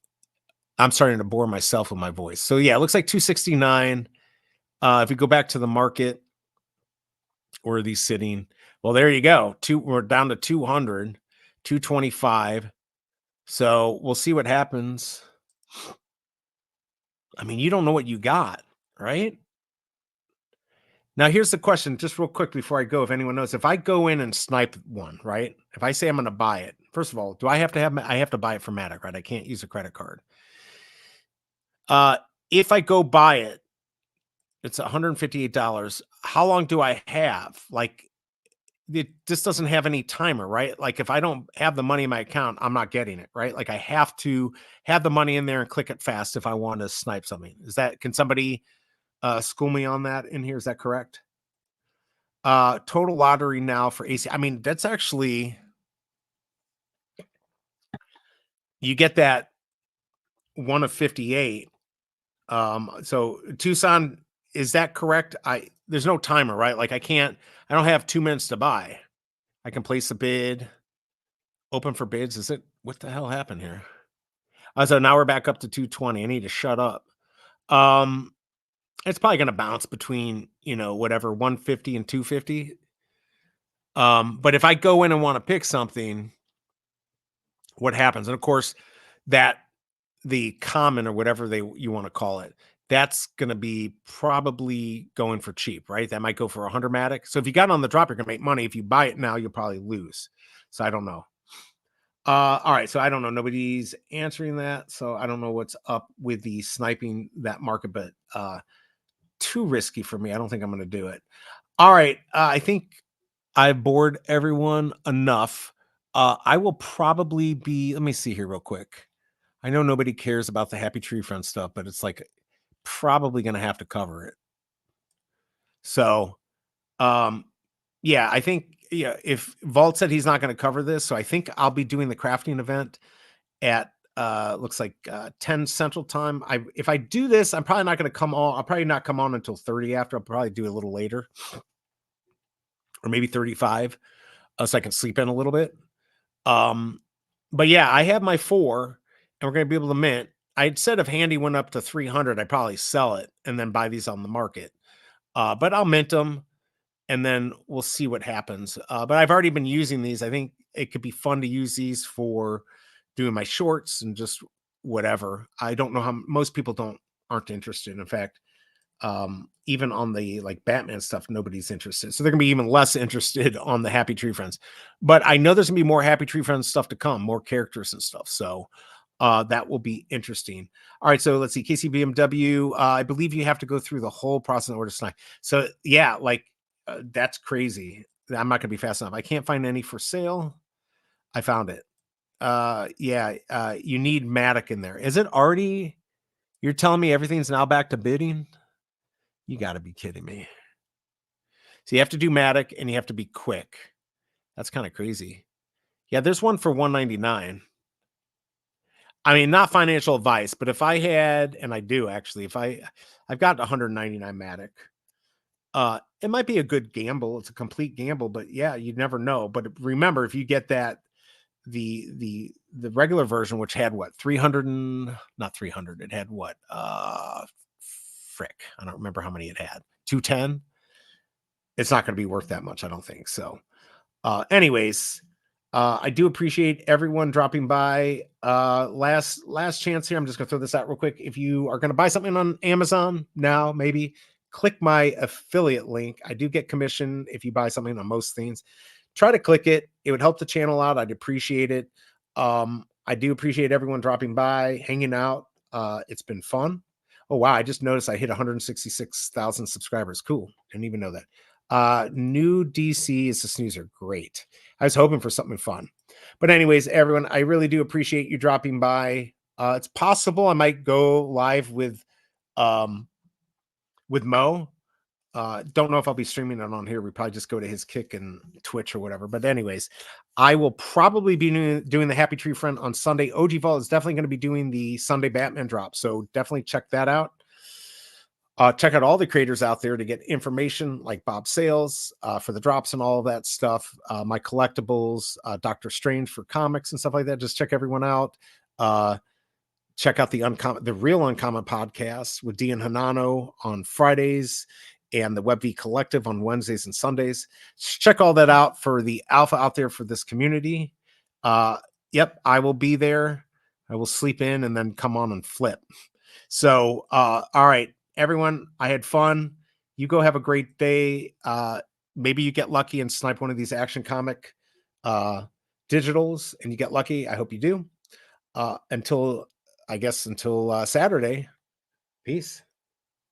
[SPEAKER 3] I'm starting to bore myself with my voice. So yeah, it looks like 269. If we go back to the market, where are these sitting? Well, there you go. We're down to 200, 225. So we'll see what happens. I mean, you don't know what you got, right? Now, here's the question, just real quick before I go. If anyone knows, if I go in and snipe one, right? If I say I'm going to buy it, first of all, do I have to I have to buy it from Matic, right? I can't use a credit card. If I go buy it, it's $158. How long do I have? Like, this doesn't have any timer, right? Like, if I don't have the money in my account, I'm not getting it, right? Like, I have to have the money in there and click it fast if I want to snipe something. Can somebody school me on that in here? Is that correct? Total lottery now for AC. I mean, that's actually, you get that 1 of 58. So Tucson, is that correct? There's no timer, right? Like, I don't have 2 minutes to buy. I can place a bid, open for bids. What the hell happened here? So now we're back up to 220. I need to shut up. It's probably going to bounce between, whatever, 150 and 250. But if I go in and want to pick something, what happens? And of course, the common or whatever you want to call it, that's going to be probably going for cheap, right? That might go for 100 Matic. So if you got it on the drop, you're going to make money. If you buy it now, you'll probably lose. So I don't know. All right. So I don't know. Nobody's answering that. So I don't know what's up with the sniping that market, but too risky for me. I don't think I'm going to do it. All right. I think I bored everyone enough. I will probably be, let me see here real quick. I know nobody cares about the Happy Tree Friend stuff, but it's like probably going to have to cover it. So, yeah, I think, if Vault said he's not going to cover this, so I think I'll be doing the crafting event at looks like 10 Central Time. If I do this, I'm probably not going to come on. I'll probably not come on until 30 after. I'll probably do it a little later, or maybe 35, so I can sleep in a little bit. But yeah, I have my 4, and we're going to be able to mint. I'd said if Handy went up to 300, I'd probably sell it and then buy these on the market. But I'll mint them, and then we'll see what happens. But I've already been using these. I think it could be fun to use these for doing my shorts and just whatever. I don't know how most people aren't interested. In fact, even on the like Batman stuff, nobody's interested. So they're gonna be even less interested on the Happy Tree Friends. But I know there's gonna be more Happy Tree Friends stuff to come, more characters and stuff. So that will be interesting. All right, so let's see. KCBMW, I believe you have to go through the whole process in order to snipe. So yeah, like that's crazy. I'm not gonna be fast enough. I can't find any for sale. I found it. You need Matic in there. Is it already? You're telling me everything's now back to bidding? You got to be kidding me. So you have to do Matic and you have to be quick. That's kind of crazy. Yeah, there's one for 199. I mean, not financial advice, but if I had, and I do actually, I've got 199 Matic. It might be a good gamble. It's a complete gamble, but yeah, you never know. But remember, if you get that the regular version, which had what 300 and not 300, it had what frick, I don't remember how many it had. 210. It's not going to be worth that much, I don't think so. Anyways, I do appreciate everyone dropping by. Last chance here. I'm just gonna throw this out real quick. If you are gonna buy something on Amazon now, maybe click my affiliate link. I do get commission if you buy something on most things. Try to click it. It would help the channel out. I'd appreciate it. I do appreciate everyone dropping by, hanging out. It's been fun. Oh wow, I just noticed I hit 166,000 subscribers. Cool. Didn't even know that. New DC is a snoozer. Great. I was hoping for something fun. But anyways, everyone, I really do appreciate you dropping by. It's possible I might go live with Mo. Don't know if I'll be streaming it on here. We probably just go to his Kick and Twitch or whatever. But anyways, I will probably be doing the Happy Tree Friend on Sunday. OG Vault is definitely going to be doing the Sunday Batman drop. So definitely check that out. Check out all the creators out there to get information like Bob Sales for the drops and all of that stuff. My collectibles, Doctor Strange for comics and stuff like that. Just check everyone out. Check out the Real Uncommon podcast with Dean Hanano on Fridays and the WebV Collective on Wednesdays and Sundays. Check all that out for the alpha out there for this community. Yep, I will be there. I will sleep in and then come on and flip. So, all right, everyone, I had fun. You go have a great day. Maybe you get lucky and snipe one of these Action Comic digitals and you get lucky. I hope you do. Until Saturday. Peace.